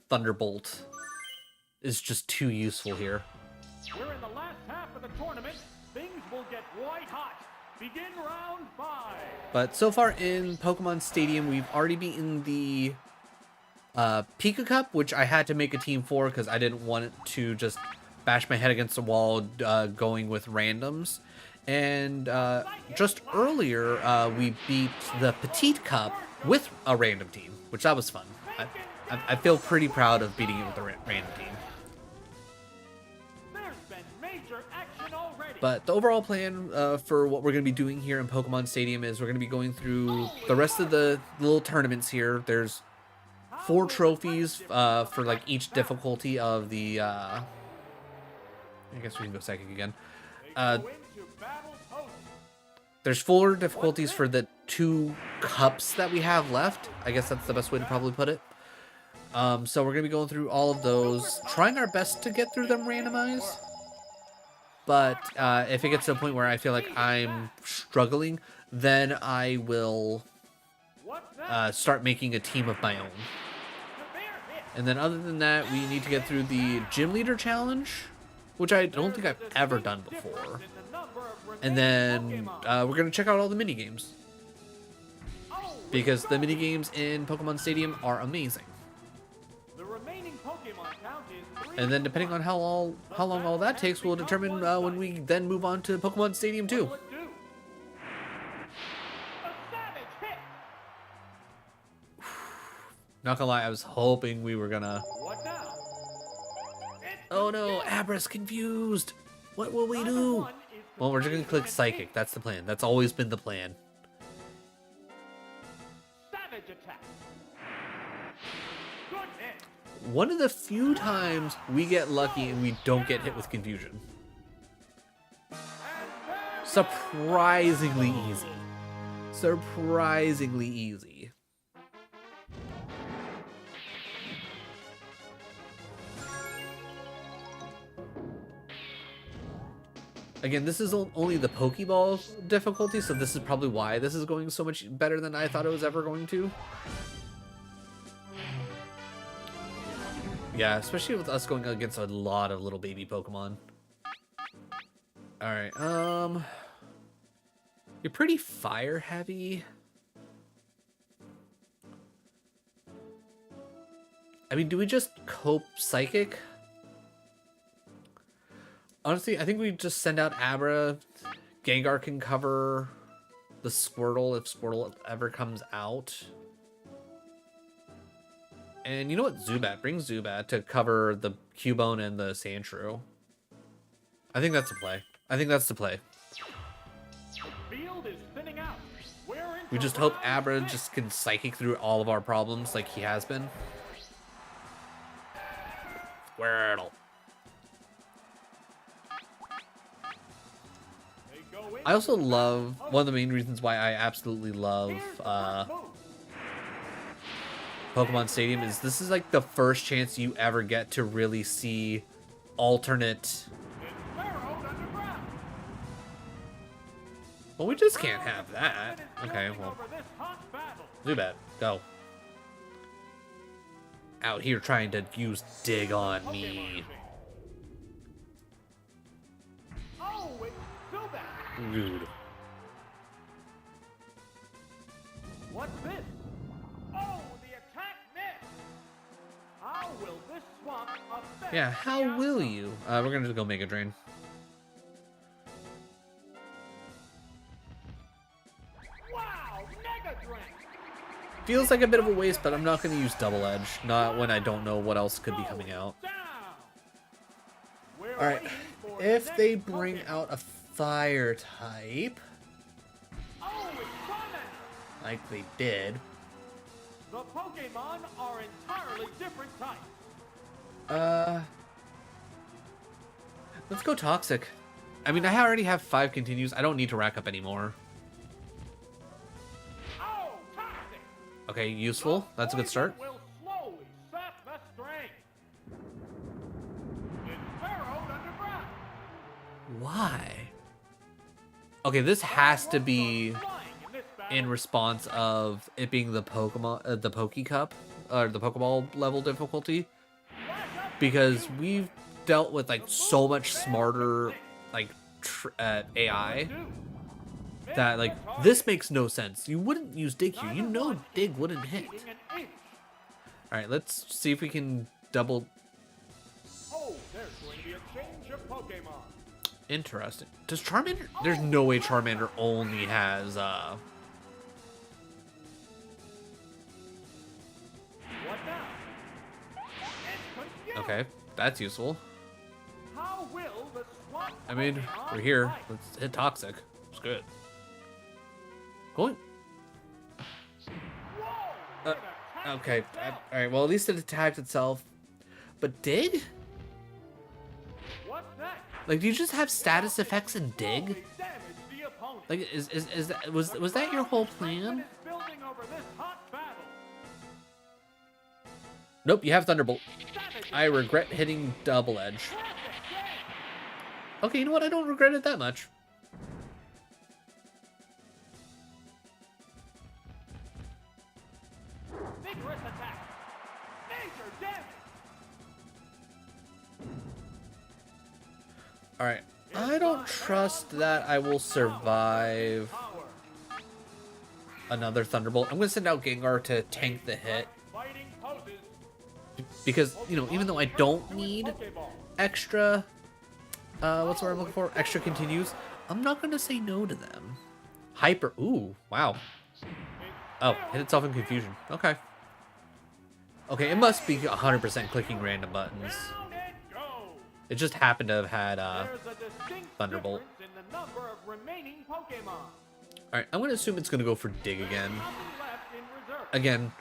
Thunderbolt is just too useful here. We're in the last half of the tournament. Things will get white hot. Begin round 5. But so far in Pokemon Stadium, we've already beaten the Pika Cup, which I had to make a team for because I didn't want it to just bash my head against the wall going with randoms. And just earlier, we beat the Petite Cup with a random team, which that was fun. I feel pretty proud of beating it with a random team. There's been major action already. But the overall plan for what we're going to be doing here in Pokemon Stadium is we're going to be going through the rest of the little tournaments here. There's 4 trophies for like each difficulty of the... I guess we can go Psychic again. There's 4 difficulties for the 2 cups that we have left. I guess that's the best way to probably put it. So we're going to be going through all of those, trying our best to get through them randomized. But if it gets to a point where I feel like I'm struggling, then I will start making a team of my own. And then other than that, we need to get through the Gym Leader Challenge, which I don't think I've ever done before. And then we're going to check out all the minigames. Because the minigames in Pokemon Stadium are amazing. And then depending on how long all that takes will determine when we then move on to Pokemon Stadium 2. Not gonna lie, I was hoping we were gonna... Oh no, Abra's confused! What will we do? Well, we're just gonna click Psychic. That's the plan. That's always been the plan. One of the few times we get lucky and we don't get hit with confusion. Surprisingly easy. Surprisingly easy. Again, this is only the Pokeball difficulty, so this is probably why this is going so much better than I thought it was ever going to. Yeah, especially with us going against a lot of little baby Pokemon. Alright, you're pretty fire heavy. I mean, do we just cope Psychic? Honestly, I think we just send out Abra. Gengar can cover the Squirtle if Squirtle ever comes out. And you know what? Zubat. Bring Zubat to cover the Cubone and the Sandshrew. I think that's the play. I think that's the play. We just hope Abra just can Psychic through all of our problems like he has been. Squirtle. I also love, one of the main reasons why I absolutely love Pokemon Stadium is this is like the first chance you ever get to really see alternate... Well, we just can't have that. Okay, well. Zubat, go. Out here trying to use Dig on me. Rude. What's this? Oh, the attack missed. How will this swamp affect? Yeah, how will you? We're gonna just go Mega Drain. Wow, Mega Drain. Feels like a bit of a waste, but I'm not gonna use Double Edge. Not when I don't know what else could be coming out. All right, if they bring out a Fire type, like they did. The Pokemon are entirely different types. Let's go Toxic. I mean, I already have 5 continues. I don't need to rack up anymore. Oh, toxic. Okay, useful. That's a good start. Will slowly sap the strength. It's burrowed underground. Why? Okay, this has to be Flying in this battle. in response of it being the Pokemon, the Poke Cup, or the Pokeball level difficulty, because we've dealt with like so much smarter like AI that like this makes no sense. You wouldn't use Dig here. You know Dig wouldn't hit. All right, let's see if we can double. Oh, there's going to be a change of Pokemon. Interesting. Does Charmander? There's no way Charmander only has What now? And consume. Okay, that's useful. How will the swamp I mean, Pokemon we're here. fight? Let's hit Toxic. It's good. Going. Whoa! It attacked Okay. itself. All right. Well, at least it attacked itself. But Dig? What's that? Like, do you just have status effects in Dig? Slowly damage the opponent. Like, is that was that your whole plan? It's building over this hot battle. Nope. You have Thunderbolt. Savage I regret hitting Double Edge. classic game. Okay. You know what? I don't regret it that much. Vigorous attack. Major damage. All right. I don't trust that I will survive Power. another Thunderbolt. I'm gonna send out Gengar to tank the hit Fighting poses. because even though I don't need Pokeball. extra what's the word I'm looking for? Extra continues. I'm not gonna say no to them. Hyper. Ooh, wow. Oh, hit itself in confusion. Okay. Okay, it must be 100% clicking random buttons. Down and go. It just happened to have had There's a distinct Thunderbolt. difference in the number of remaining Pokemon. All right, I'm gonna assume it's gonna go for Dig again. Nothing left in reserve. Again,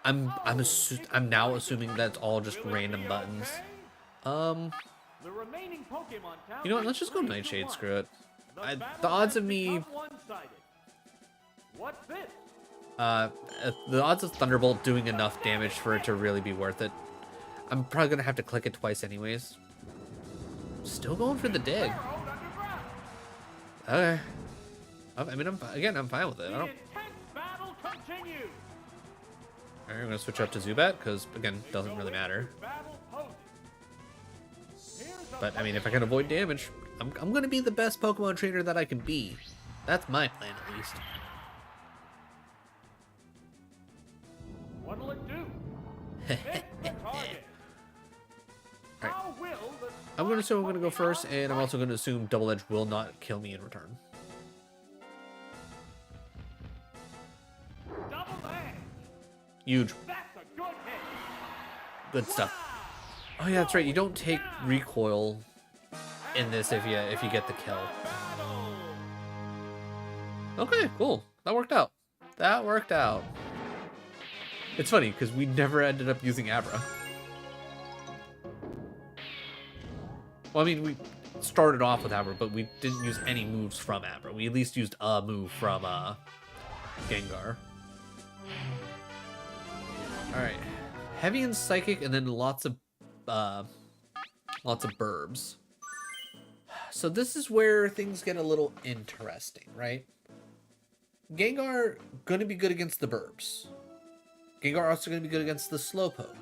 I'm now assuming that's all just random buttons. The remaining Pokemon count You know what? is Let's just go 3 to Nightshade. 1. Screw it. The battle The odds has of me, become one-sided. What's this? the odds of Thunderbolt doing enough damage for it to really be worth it. I'm probably gonna have to click it twice anyways. Still going for the Dig. Burrowed underground. Okay. I mean, I'm fine with it. I The don't. intense battle continues. Alright, I'm gonna switch up to Zubat because again, doesn't really matter. Battle poses. Here's a But I mean, if I can avoid damage, I'm gonna be the best Pokemon trainer that I can be. That's my plan, at least. What'll it do? Hit the target. Alright. How will the I'm gonna assume I'm gonna go Pokemon first, and I'm fight? also gonna assume Double Edge will not kill me in return. Double edge. Huge, That's a good hit. good stuff. Oh yeah, that's right. You don't take recoil in this if you get the kill. Okay, cool. That worked out. That worked out. It's funny because we never ended up using Abra. Well, I mean, we started off with Abra, but we didn't use any moves from Abra. We at least used a move from Gengar. All right, heavy and psychic, and then lots of burbs. So this is where things get a little interesting, right? Gengar gonna be good against the burbs. Gengar also gonna be good against the Slowpoke.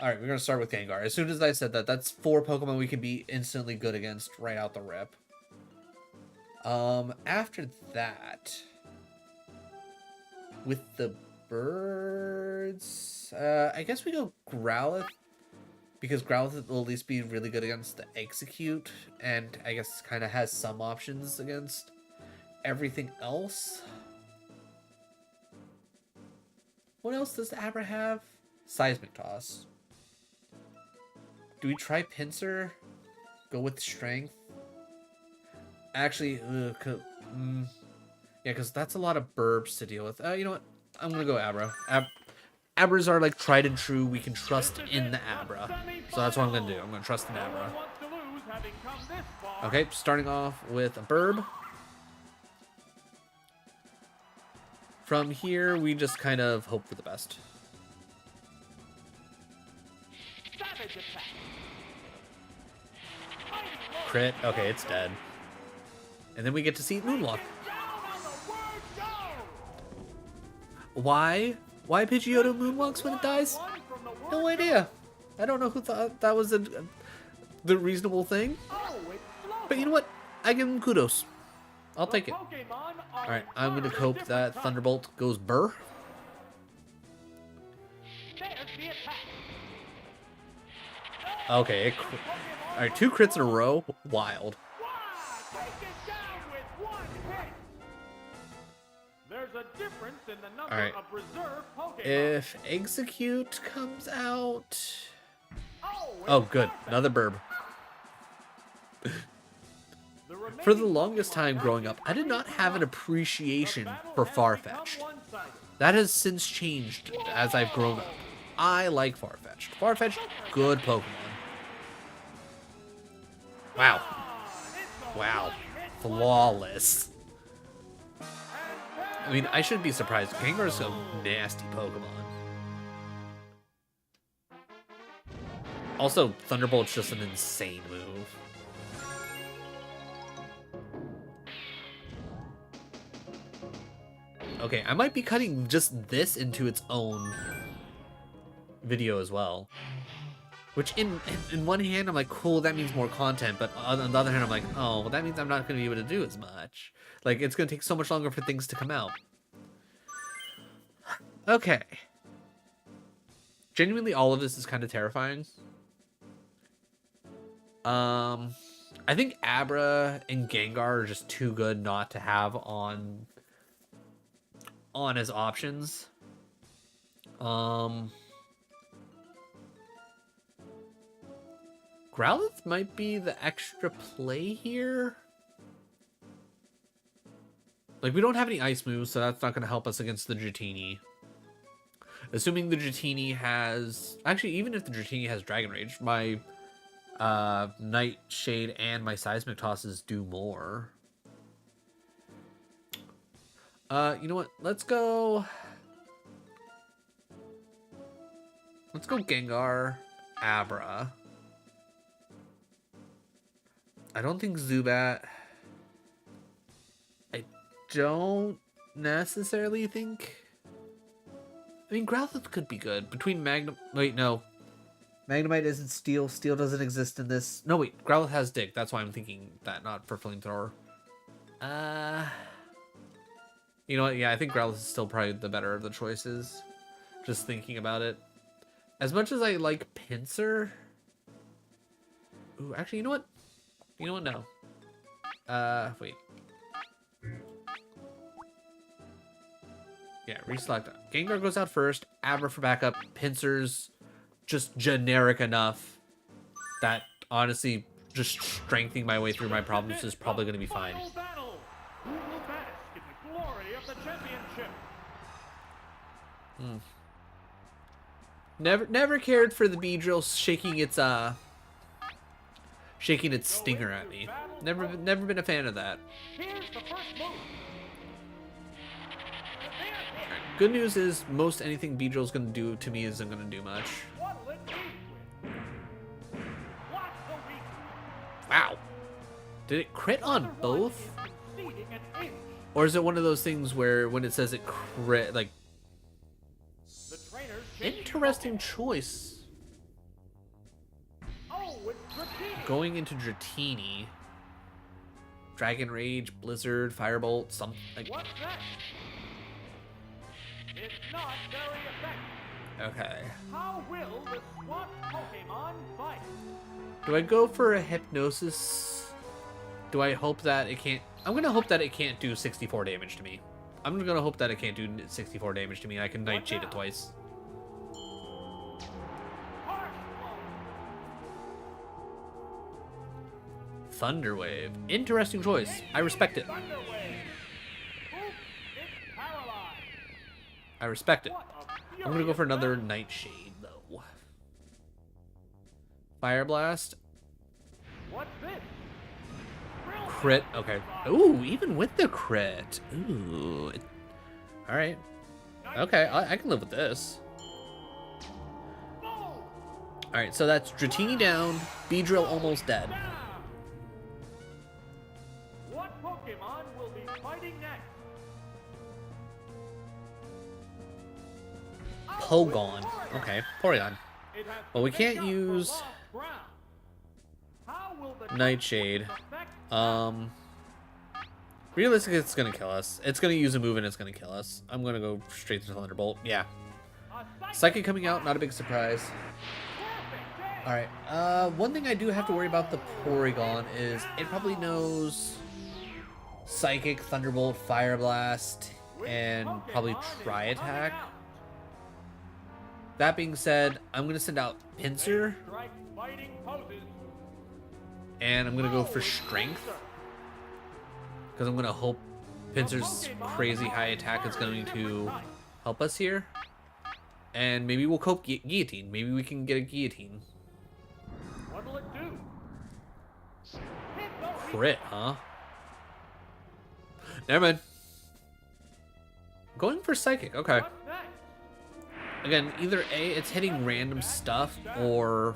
Alright, we're gonna start with Gengar. As soon as I said that, that's 4 Pokemon we can be instantly good against right out the rip. After that, with the birds, I guess we go Growlithe, because Growlithe will at least be really good against the Execute, and I guess kind of has some options against everything else. What else does Abra have? Seismic Toss. Do we try Pinsir? Go with Strength? Actually, yeah, because that's a lot of burbs to deal with. You know what? I'm gonna go Abra. Abras are like tried and true. We can trust in the Abra. So that's what I'm gonna do. I'm gonna trust in No one Abra. wants to lose having come this far. Okay, starting off with a burb. From here, we just kind of hope for the best. Savage attack. Mighty blow. Crit. Okay, it's dead. And then we get to see Moonwalk. Down on the word go. Why? Why Pidgeotto moonwalks when it dies? One from the word No idea. I don't know who thought that was the reasonable thing. Oh, it's slow. But you know what? I give him kudos. I'll take it. Pokemon are Alright, I'm going to very hope different that types. Thunderbolt goes burr. There's the attack. Okay, alright, 2 crits in a row. Wild. Wow, take it down with one hit. There's a difference in the number Alright. of reserve Pokemon. If Execute comes out... it's Oh, good. perfect. Another burb. The remaining For the longest Pokemon time growing have up, I did not have an the appreciation battle for has Farfetch'd. become one-sided. That has since changed as I've grown up. I like Farfetch'd. Farfetch'd, good Pokemon. Wow. It's a Wow. one-hit Flawless. wonder. I mean, I shouldn't be surprised. Gengar's a nasty Pokemon. Also, Thunderbolt's just an insane move. Okay, I might be cutting just this into its own video as well. Which, in one hand, I'm like, cool, that means more content. But on the other hand, I'm like, oh, well, that means I'm not going to be able to do as much. Like, it's going to take so much longer for things to come out. Okay. Genuinely, all of this is kind of terrifying. I think Abra and Gengar are just too good not to have on as options. Growlithe might be the extra play here. Like, we don't have any ice moves, so that's not going to help us against the Dratini. Assuming the Dratini has... Actually, even if the Dratini has Dragon Rage, my Nightshade and my Seismic Tosses do more. You know what? Let's go Gengar, Abra. I don't think Zubat. I don't necessarily think... I mean, Growlithe could be good. Between Magnum... Wait, no. Magnemite isn't Steel. Steel doesn't exist in this. No, wait. Growlithe has Dig. That's why I'm thinking that, not for Flamethrower. You know what? Yeah, I think Growlithe is still probably the better of the choices. Just thinking about it. As much as I like Pinsir... Ooh, actually, you know what? You know what? No. Wait. Yeah, reselect. Gengar goes out first. Abra for backup. Pinsir's just generic enough that, honestly, just strengthening my way through my problems is probably going to be fine. Final battle. Who will bask in the glory of the championship? Never cared for the Beedrill shaking its stinger at me. Never been a fan of that. Here's the first move. Good news is most anything Beedrill's gonna do to me isn't gonna do much. What'll it lead with? What's the weakness? Wow. Did it crit on Another one both? is conceding an inch. Or is it one of those things where when it says it crit, like, The trainer's changing interesting Pokemon. choice. Oh, it's Dratini. Going into Dratini. Dragon Rage, Blizzard, Firebolt, something like... What's that? It's not very effective. Okay. How will the SWAT Pokemon fight? Do I go for a Hypnosis? Do I hope that it can't... I'm gonna hope that it can't do 64 damage to me. I'm gonna hope that it can't do 64 damage to me. I can Nightshade it twice. Harsh blow. Thunder Wave. Interesting choice. I respect it. Thunder Wave. Oops, it's paralyzed. I respect it. What a I'm gonna go for furious another battle. Nightshade, though. Fire Blast. What's this? Drill Crit. down. Okay. Ooh, even with the crit. Ooh. All right. Okay, I can live with this. Boom. All right, so that's Dratini down, Beedrill almost dead. Down. What Pokemon will be fighting next? Pogon. Okay, Porygon. It has Well, we to can't make up for use lost ground. How will the Nightshade. affect Realistically, it's gonna kill us. It's gonna use a move and it's gonna kill us. I'm gonna go straight to Thunderbolt. Yeah. a Psychic coming out, not a big surprise. perfect day? Alright, one thing I do have to worry about the Porygon is it probably knows Psychic, Thunderbolt, Fire Blast, and probably Tri Attack. That being said, I'm gonna send out Pinsir, Strike fighting poses. and I'm gonna go for Strength, because I'm gonna hope Pinsir's crazy high attack is going to help us here. And maybe we'll cope Guillotine. Maybe we can get a Guillotine. What'll it do? Hit the Crit, huh? Never mind. Going for Psychic, okay. What's next? Again, either A, it's hitting random stuff, or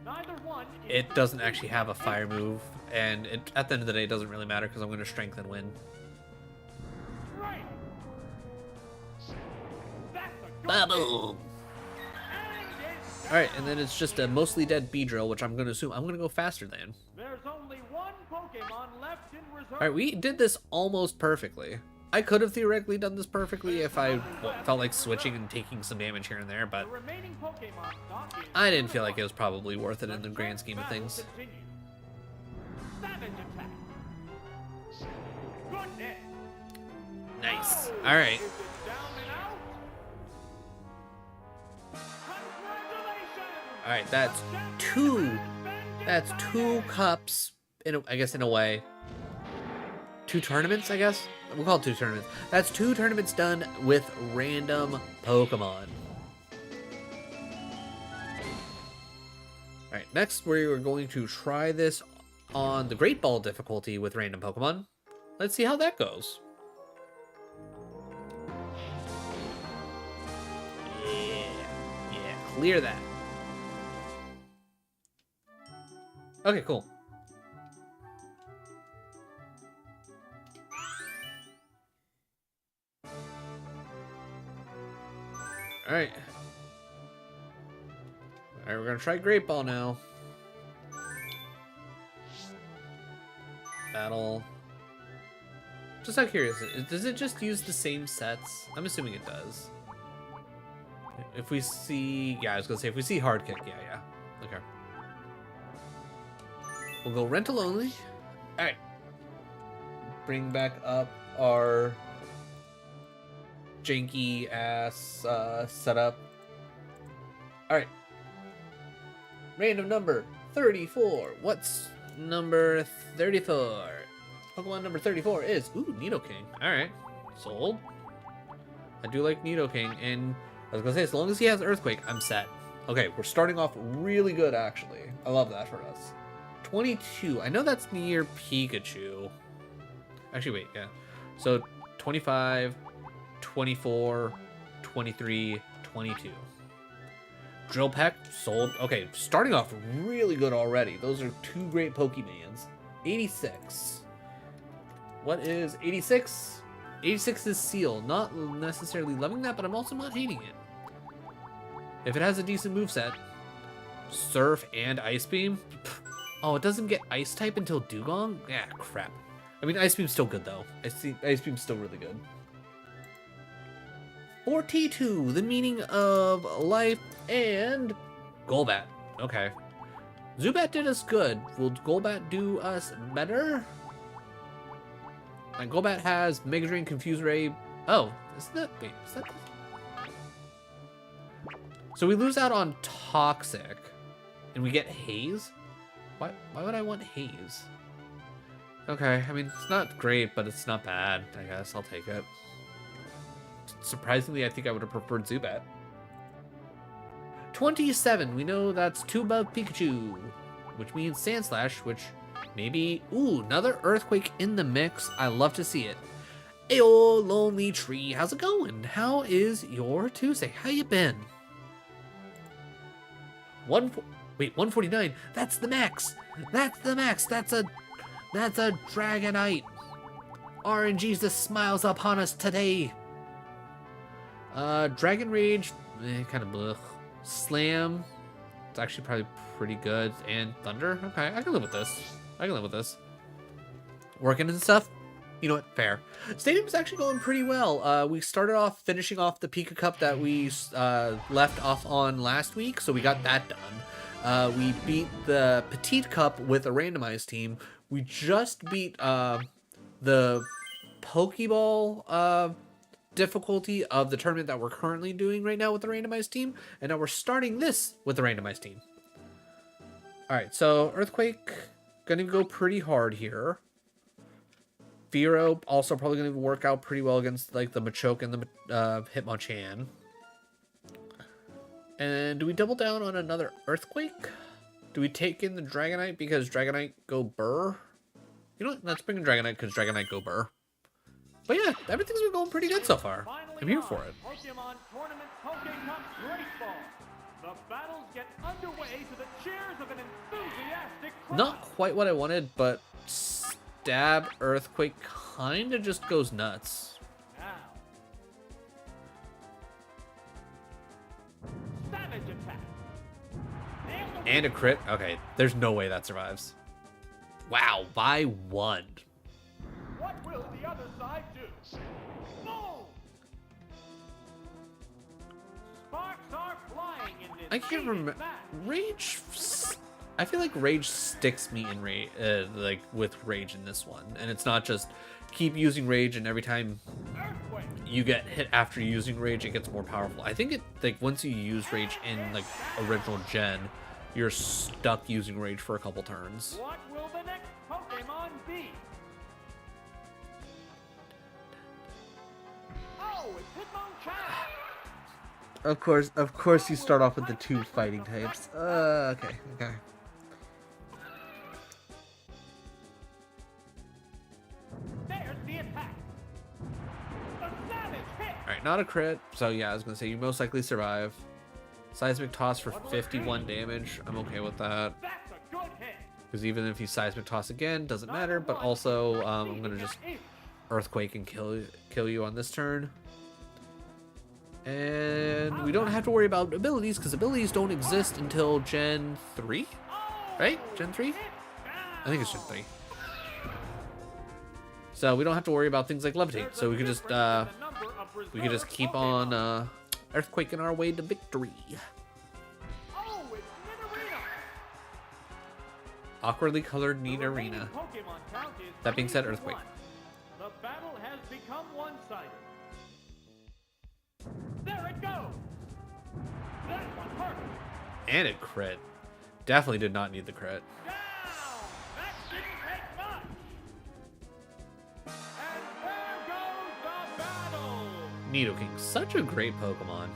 Neither one is it doesn't actually have a fire move, and at the end of the day, it doesn't really matter because I'm going to Strength and win. right. That's a good Bubble! hit. And it's Alright, and then it's just a mostly dead Beedrill, which I'm going to assume I'm going to go faster than. There's only one Pokemon left in reserve. Alright, we did this almost perfectly. I could have theoretically done this perfectly if I felt like switching and taking some damage here and there, but The remaining Pokemon stock is I didn't feel like it was probably worth it in the grand scheme of battle things. continues. Savage attack. Good hit. Nice. Oh, Alright. is it down and out? Congratulations. Alright, that's two cups, I guess in a way. 2 tournaments, I guess? We'll call it 2 tournaments. That's 2 tournaments done with random Pokemon. Alright, next we are going to try this on the Great Ball difficulty with random Pokemon. Let's see how that goes. Yeah, clear that. Okay, cool. Alright. Alright, we're gonna try Great Ball now. Battle. Just out of curiosity, does it just use the same sets? I'm assuming it does. If we see... Yeah, I was gonna say, if we see Hard Kick, yeah. Okay. We'll go Rental only. Alright. Bring back up our janky ass setup. Alright. Random number 34. What's number 34? Pokemon number 34 is Nidoking. Alright. Sold. I do like Nidoking, and I was gonna say, as long as he has Earthquake, I'm set. Okay, we're starting off really good actually. I love that for us. 22. I know that's near Pikachu. Actually, wait, yeah. So 25, 24, 23, 22. Drill Peck, sold. Okay, starting off really good already. Those are 2 great Pokemans. 86. What is 86? 86 is Seal. Not necessarily loving that, but I'm also not hating it. If it has a decent moveset, Surf and Ice Beam. Oh, it doesn't get Ice type until Dugong? Yeah, crap. I mean, Ice Beam's still good, though. Ice Beam's still really good. 42, the meaning of life, and Golbat. Okay. Zubat did us good. Will Golbat do us better? And Golbat has Mega Drain, Confuse Ray. Oh, isn't that... Wait, is that... So we lose out on Toxic, and we get Haze? Why would I want Haze? Okay, I mean, it's not great, but it's not bad, I guess. I'll take it. Surprisingly, I think I would have preferred Zubat. 27, we know that's 2 above Pikachu. which means Sand Slash, which maybe... Ooh, another Earthquake in the mix. I love to see it. Ayo, Lonely Tree, how's it going? How is your Tuesday? How you been? Wait, 149. That's the max. That's the max. That's a Dragonite. RNG's the smiles upon us today. Dragon Rage, kind of blech. Slam, it's actually probably pretty good. And Thunder, okay, I can live with this. I can live with this. Working and stuff, you know what, fair. Stadium's actually going pretty well. We started off finishing off the Pika Cup that we left off on last week, so we got that done. We beat the Petite Cup with a randomized team. We just beat the Pokeball difficulty of the tournament that we're currently doing right now with the randomized team, and now we're starting this with the randomized team. All right, so Earthquake gonna go pretty hard here. Fearow also probably gonna work out pretty well against like the Machoke and the Hitmonchan. And do we double down on another Earthquake? Do we take in the Dragonite because Dragonite go burr? You know what? Let's bring in Dragonite because Dragonite go burr. But yeah, everything's been going pretty good so far. I'm here for it. Pokemon Tournament Poke Cup Great Ball. The battles get underway to the cheers of an enthusiastic crowd. Not quite what I wanted, but Stab Earthquake kind of just goes nuts. Now. Savage attack. And a crit? Okay, there's no way that survives. Wow, by 1. What will the other side do? Boom! Sparks are flying in this I can't heated remember. match. Rage. I feel like Rage sticks me in rage, like with Rage in this one, and it's not just keep using Rage and every time Earthquake. you get hit after using Rage, it gets more powerful. I think it like once you use Rage in like original Gen, you're stuck using Rage for a couple turns. What will the next Pokemon be? Oh, it's Hitmonchan. Of course, you start off with the 2 fighting types. Okay. There's the attack. The savage hit. All right, not a crit. So yeah, I was gonna say you most likely survive. Seismic Toss for 51 damage. I'm okay with that. That's a good hit. Because even if you Seismic Toss again, doesn't matter. But also, I'm gonna just Earthquake and kill you on this turn. And we don't have to worry about abilities because abilities don't exist until Gen 3, right? Gen 3? I think it's Gen 3. So we don't have to worry about things like Levitate. So we could just keep on Earthquaking our way to victory. Oh, it's Nidorina. Awkwardly colored Nidorina. That being said, Earthquake. The battle has become one-sided. There it goes. That one hurt. And it crit. Definitely did not need the crit. Down. That didn't take much. And there goes the battle. Nidoking, such a great Pokemon.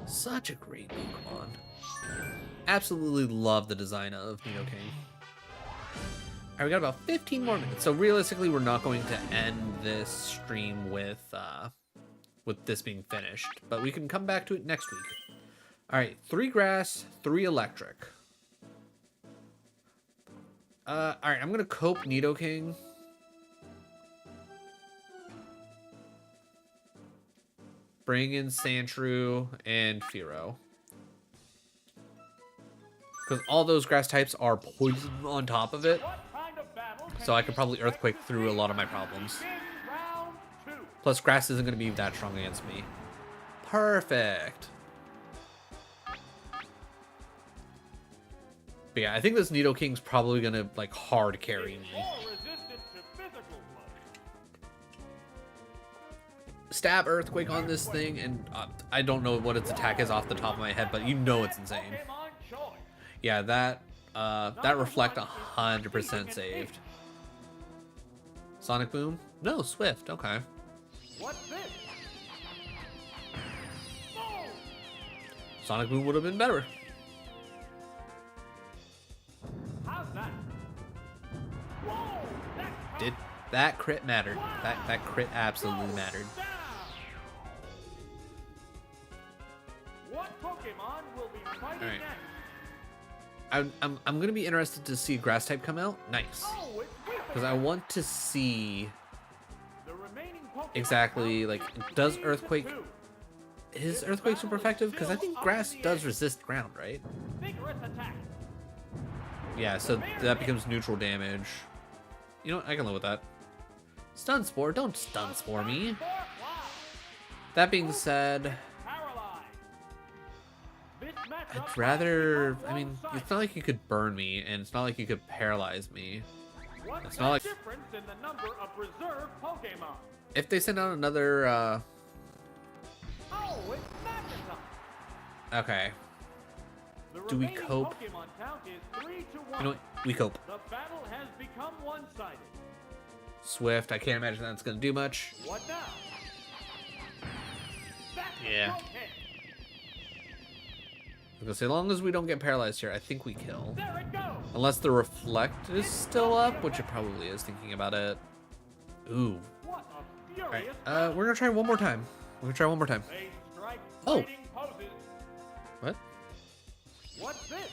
Such a great Pokemon. Absolutely love the design of Nidoking. Alright, we got about 15 more minutes. So realistically, we're not going to end this stream with this being finished, but we can come back to it next week. Alright, 3 grass, 3 electric. Alright, I'm gonna cope Nidoking. Bring in Sandshrew and Fearow. Because all those grass types are poison on top of it. So I could probably Earthquake through a lot of my problems. Plus, grass isn't going to be that strong against me. Perfect. But yeah, I think this Nidoking's probably going to, like, hard carry me. Stab Earthquake on this thing, and I don't know what its attack is off the top of my head, but you know it's insane. Yeah, that Reflect 100% saved. Sonic Boom? No, Swift, okay. What's this? Oh! Sonic Boom would have been better. How's that? Whoa! That Did that crit mattered? That crit absolutely mattered. down. What Pokemon will be fighting All right. next? I'm gonna be interested to see Grass type come out. Nice, Oh, it's because I want to see the remaining Pokemon exactly count like is does 3 to Earthquake 2. is Earthquake super effective? Because I think Grass does resist ground, right? Vigorous attack. Yeah, so that becomes neutral damage. You know what? I can live with that. Stun Spore, don't Stun Spore me. Wow. That being said, Paralyzed. This matchup I'd rather. has I mean, become it's not like you could burn me, and it's not like you could paralyze me. one-sided. What's it's the not like- difference in the number of reserve Pokemon? If they send out another, Oh, it's Magneton. okay, The Do we remaining cope? Pokemon count is 3 to 1. you know what? We cope. The battle has become one-sided. Swift. I can't imagine that's gonna do much. What now? That's Yeah. okay. Because as long as we don't get paralyzed here, I think we kill. There it goes. Unless the reflect is still up, which it probably is. Thinking about it. Ooh. What a All right. furious We're gonna try one more time. We're gonna try one more time. They strike Oh. fighting poses. What? What's this?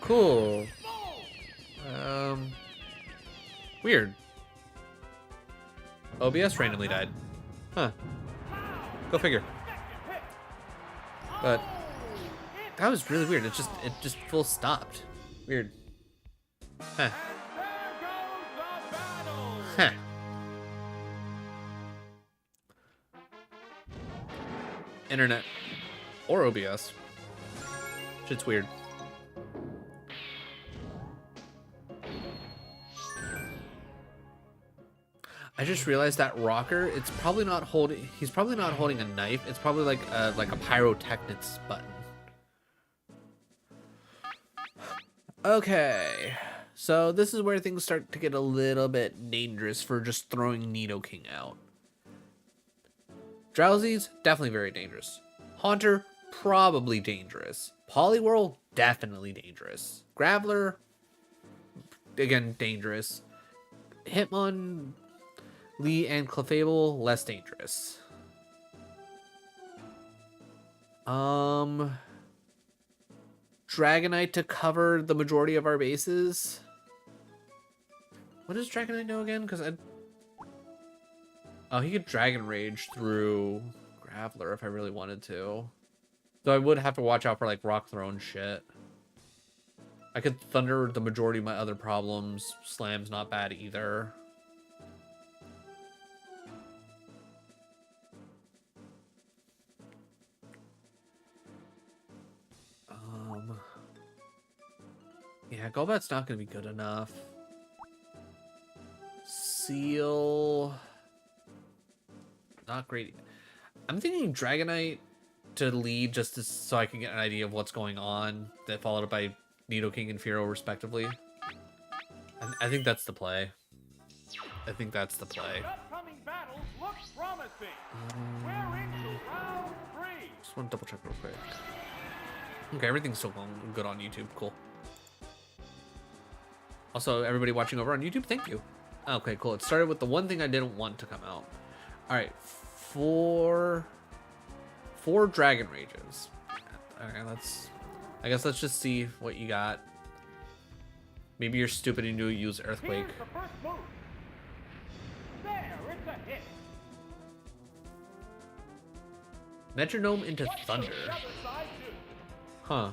Cool. Boom! Weird. OBS randomly died. Huh. Go figure. Effective hit. But Oh, hit. that was really weird. It just full stopped. Weird. Huh. And there goes the battle. Huh. Internet. Or OBS. Shit's weird. I just realized that rocker, it's probably not holding, he's probably not holding a knife. It's probably like a pyrotechnics button. Okay. So this is where things start to get a little bit dangerous for just throwing Nidoking out. Drowsy's definitely very dangerous. Haunter, probably dangerous. Poliwhirl, definitely dangerous. Graveler, again, dangerous. Hitmon, Lee, and Clefable, less dangerous. Dragonite to cover the majority of our bases. What does Dragonite know again? Because oh, he could Dragon Rage through Graveler if I really wanted to. So I would have to watch out for like Rock Throne shit. I could Thunder the majority of my other problems. Slam's not bad either. Yeah, Golbat's not going to be good enough. Seal. Not great. I'm thinking Dragonite to lead just so I can get an idea of what's going on. That followed by Nidoking and Fearow respectively. I think that's the play. I think that's the play. The upcoming battles look promising. We're into round 3. Just want to double check real quick. Okay, everything's still going good on YouTube. Cool. Also, everybody watching over on YouTube, thank you. Okay, cool. It started with the one thing I didn't want to come out. All right, four Dragon Rages. Okay, I guess let's just see what you got. Maybe you're stupid and you use Earthquake. Here's the first move. There, it's a hit. Metronome into Watch Thunder. the other side do. Huh.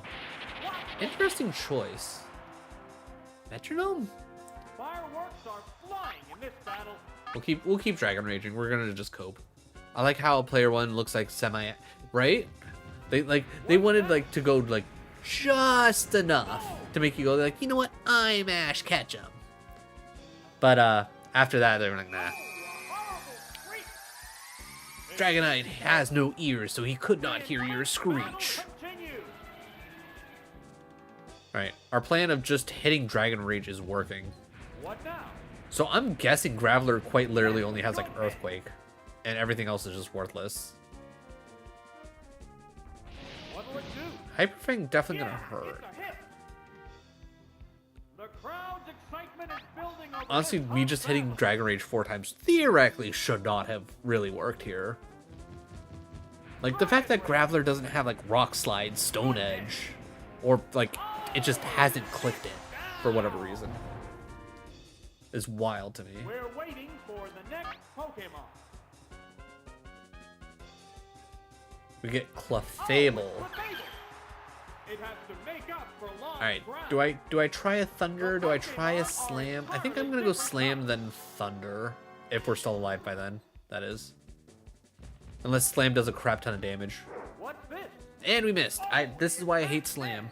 Watch Interesting choice. Metronome? Fireworks are flying in this battle. We'll keep Dragon Raging. We're gonna just cope. I like how player one looks like right? They wanted like to go like just enough to make you go like, you know what? I'm Ash Ketchum. But after that they were like, nah. Horrible screech. Dragonite has no ears, so he could not hear your screech. Battle continues. Alright, our plan of just hitting Dragon Rage is working. What now? So I'm guessing Graveler quite literally only has like Earthquake. and everything else is just worthless. What'll it do? Hyper Fang definitely gonna Yeah, hurt. it's a hit. The crowd's excitement is building over Honestly, this me tough just hitting battle. Dragon Rage 4 times theoretically should not have really worked here. Like, the fact that Graveler doesn't have, like, Rock Slide, Stone Edge, or, like, it just hasn't clicked it for whatever reason is wild to me. We're waiting for the next Pokemon. We get Clefable. Clefable. It has to make up for lost Alright, ground. do I try a Thunder? Do I try a Slam? I think I'm gonna go Slam then Thunder. If we're still alive by then, that is. Unless Slam does a crap ton of damage. What's this? And we missed. This is why I hate Slam.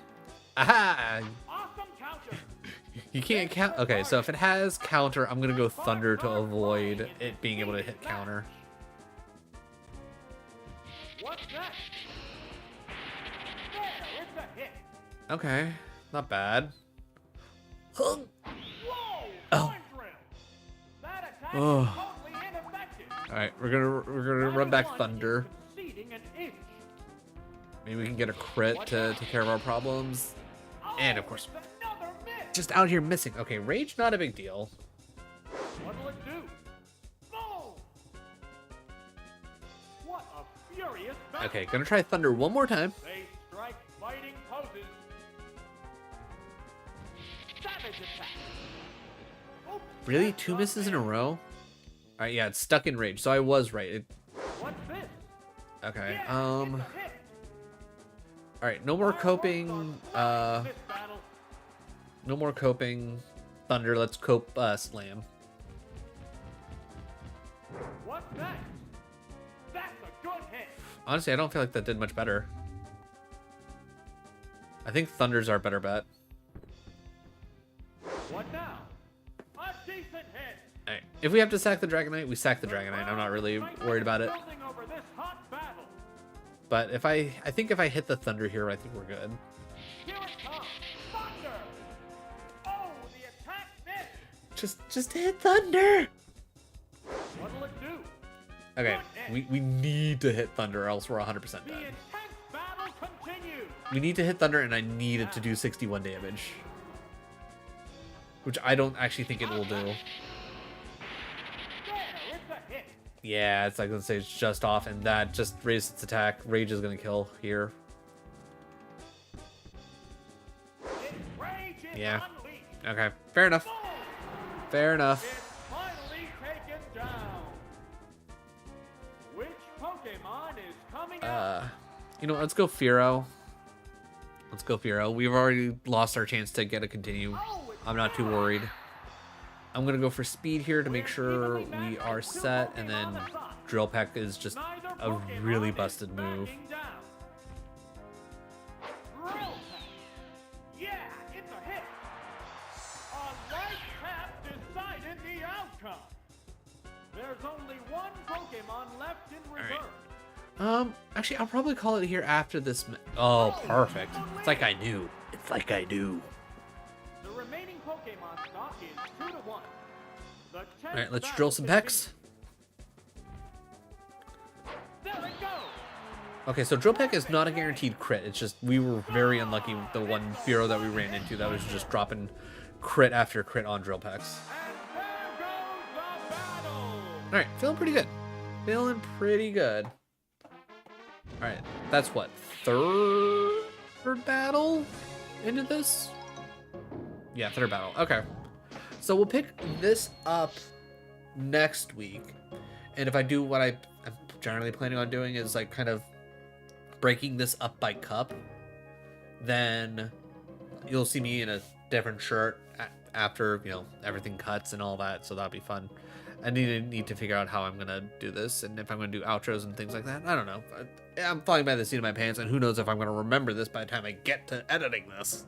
Aha! Awesome counter. You can't count. Okay, so if it has counter, I'm gonna go Thunder to avoid it being able to hit counter. What's that? There, it's a hit. Okay, not bad. Whoa! Oh. Thorn drill. That attack Oh. is totally ineffective. All right, we're gonna run back One Thunder. is conceding an inch. Maybe we can get a crit to take care of our problems. And of Oh, course, it's another miss. just out here missing. Okay, Rage not a big deal. What'll it do? Boom! What a furious battle. Okay, gonna try Thunder one more time. They strike fighting poses. Savage attack. Oops, Really, that's 2 not misses in a fair. row? All right, yeah, it's stuck in Rage, so I was right. What's this? Okay, Yeah, it's a hit. all right, no more Our coping. hopes are flying this battle. No more coping. Thunder, let's cope Slam. What's that? That's a good hit. Honestly, I don't feel like that did much better. I think Thunder's our better bet. What now? A decent hit. All right, if we have to sack the Dragonite, we sack the Dragonite. I'm not really worried about it. Building over this hot battle. But if I think if I hit the Thunder here, I think we're good. Here it comes. Thunder. Oh, the attack missed. Just hit Thunder. What'll it do? Okay, we need to hit Thunder, or else we're 100% The dead. intense battle continues. We need to hit Thunder, and I need it to do 61 damage. Which I don't actually think it will do. There, it's a hit. Yeah, it's like, let's say it's just off, and that just raised its attack. Rage is going to kill here. Its rage is Yeah. unleashed. Okay, fair enough. Boom! Fair enough. It's finally taken down. Which Pokemon is coming out? You know what, let's go Fearow. Let's go Fearow. We've already lost our chance to get a continue. I'm not too worried. I'm going to go for speed here to make sure we are set, and then Drill Peck is just Neither a Pokemon really is busted move. backing down. Drill Peck. Yeah, it's a hit. A right tap decided the outcome. There's only one Pokemon left in reserve. Actually, I'll probably call it here after this. Oh, perfect. It's like I knew. It's like I knew. The remaining Pokemon stock is 2-1. The All right, let's drill some pecks. There it goes. Okay, so Drill Peck is not a guaranteed crit. It's just we were very unlucky with the one Fearow that we ran into that was just dropping crit after crit on Drill Pecks. And there goes the battle. All right, feeling pretty good. Feeling pretty good. All right, that's what, third battle into this? Yeah, third battle. Okay. So we'll pick this up next week. And if I do what I'm generally planning on doing is like kind of breaking this up by cup, then you'll see me in a different shirt after, you know, everything cuts and all that. So that'll be fun. I need to figure out how I'm gonna do this and if I'm gonna do outros and things like that. I don't know. I'm flying by the seat of my pants, and who knows if I'm gonna remember this by the time I get to editing this.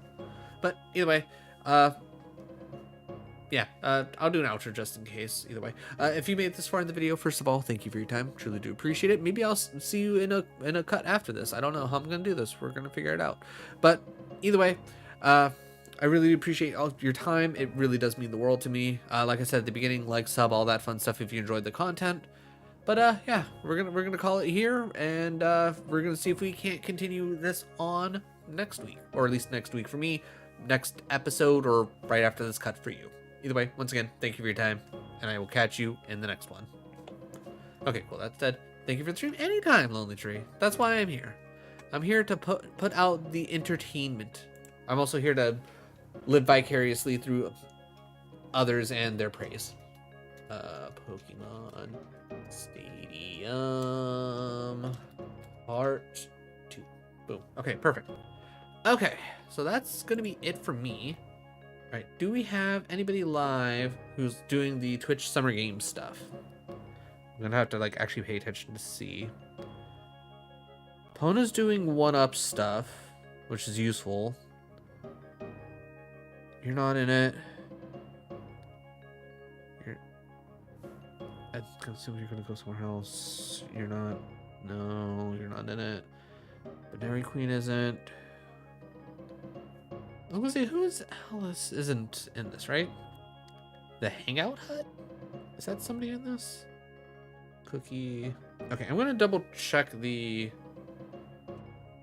But either way, yeah, I'll do an outro just in case. Either way, if you made it this far in the video, first of all, thank you for your time. Truly do appreciate it. Maybe I'll see you in a cut after this. I don't know how I'm gonna do this. We're gonna figure it out. But either way, I really appreciate all your time. It really does mean the world to me. Like I said at the beginning, like, sub, all that fun stuff if you enjoyed the content. But yeah, we're gonna call it here, and we're gonna see if we can't continue this on next week, or at least next week for me, next episode, or right after this cut for you. Either way, once again, thank you for your time, and I will catch you in the next one. Okay, cool. That said, thank you for the stream. Anytime, Lonely Tree. That's why I'm here. I'm here to put out the entertainment. I'm also here to live vicariously through others and their praise. Pokemon Stadium Part 2. Boom. Okay, perfect. Okay, so that's gonna be it for me. All right, do we have anybody live who's doing the Twitch Summer Games stuff? I'm gonna have to like actually pay attention to see. Pona's doing 1-up stuff, which is useful. You're not in it. I assume you're gonna go somewhere else. You're not. No, you're not in it. But Dairy Queen isn't. I was gonna say, who's Alice isn't in this, right? The Hangout Hut? Is that somebody in this? Cookie. Okay, I'm gonna double check the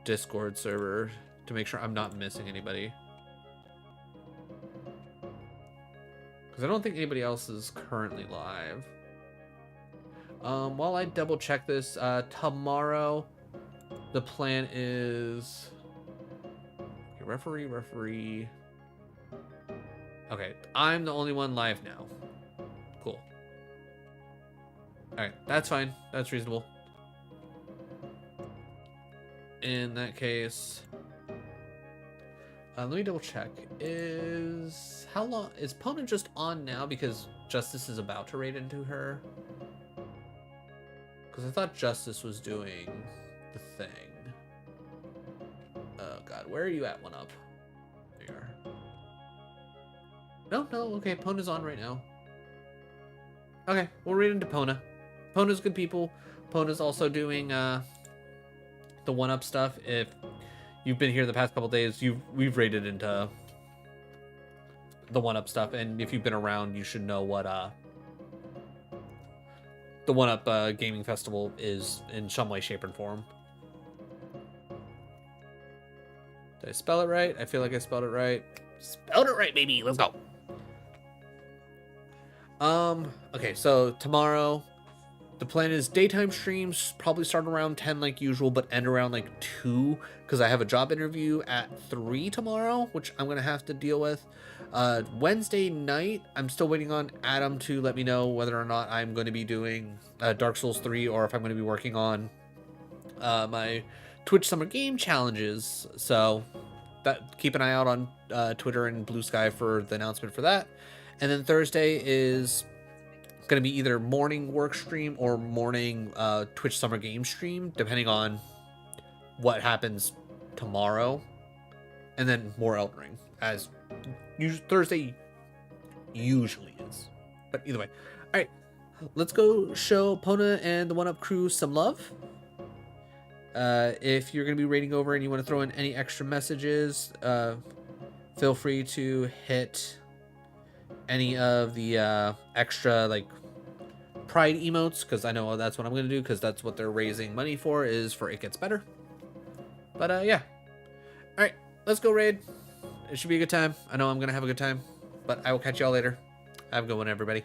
Discord server to make sure I'm not missing anybody. Because I don't think anybody else is currently live. While I double check this, tomorrow the plan is okay, referee. Okay, I'm the only one live now. Cool. Alright, that's fine. That's reasonable. In that case, let me double check. How long is Pona just on now because Justice is about to raid into her? Because I thought Justice was doing the thing. Oh god, where are you at, 1-up? There you are. No, okay, Pona's on right now. Okay, we'll raid into Pona. Pona's good people. Pona's also doing the 1-up stuff. If you've been here the past couple days, we've raided into the 1-up stuff, and if you've been around, you should know what the 1-up gaming festival is in some way, shape, and form. Did I spell it right? I feel like I spelled it right. Spelled it right, baby. Let's go. Okay, so tomorrow the plan is daytime streams, probably start around 10 like usual, but end around like 2 because I have a job interview at 3 tomorrow, which I'm gonna have to deal with. Wednesday night, I'm still waiting on Adam to let me know whether or not I'm going to be doing Dark Souls 3 or if I'm going to be working on my Twitch Summer Game Challenges. So keep an eye out on Twitter and Blue Sky for the announcement for that. And then Thursday is going to be either morning work stream or morning Twitch Summer Game stream, depending on what happens tomorrow. And then more Elden Ring, as Thursday usually is. But either way. Alright, let's go show Pona and the 1-up crew some love. If you're going to be raiding over and you want to throw in any extra messages, feel free to hit any of the extra like pride emotes, because I know that's what I'm going to do, because that's what they're raising money for, is for It Gets Better. But yeah. Alright, let's go raid. It should be a good time. I know I'm going to have a good time, but I will catch y'all later. Have a good one, everybody.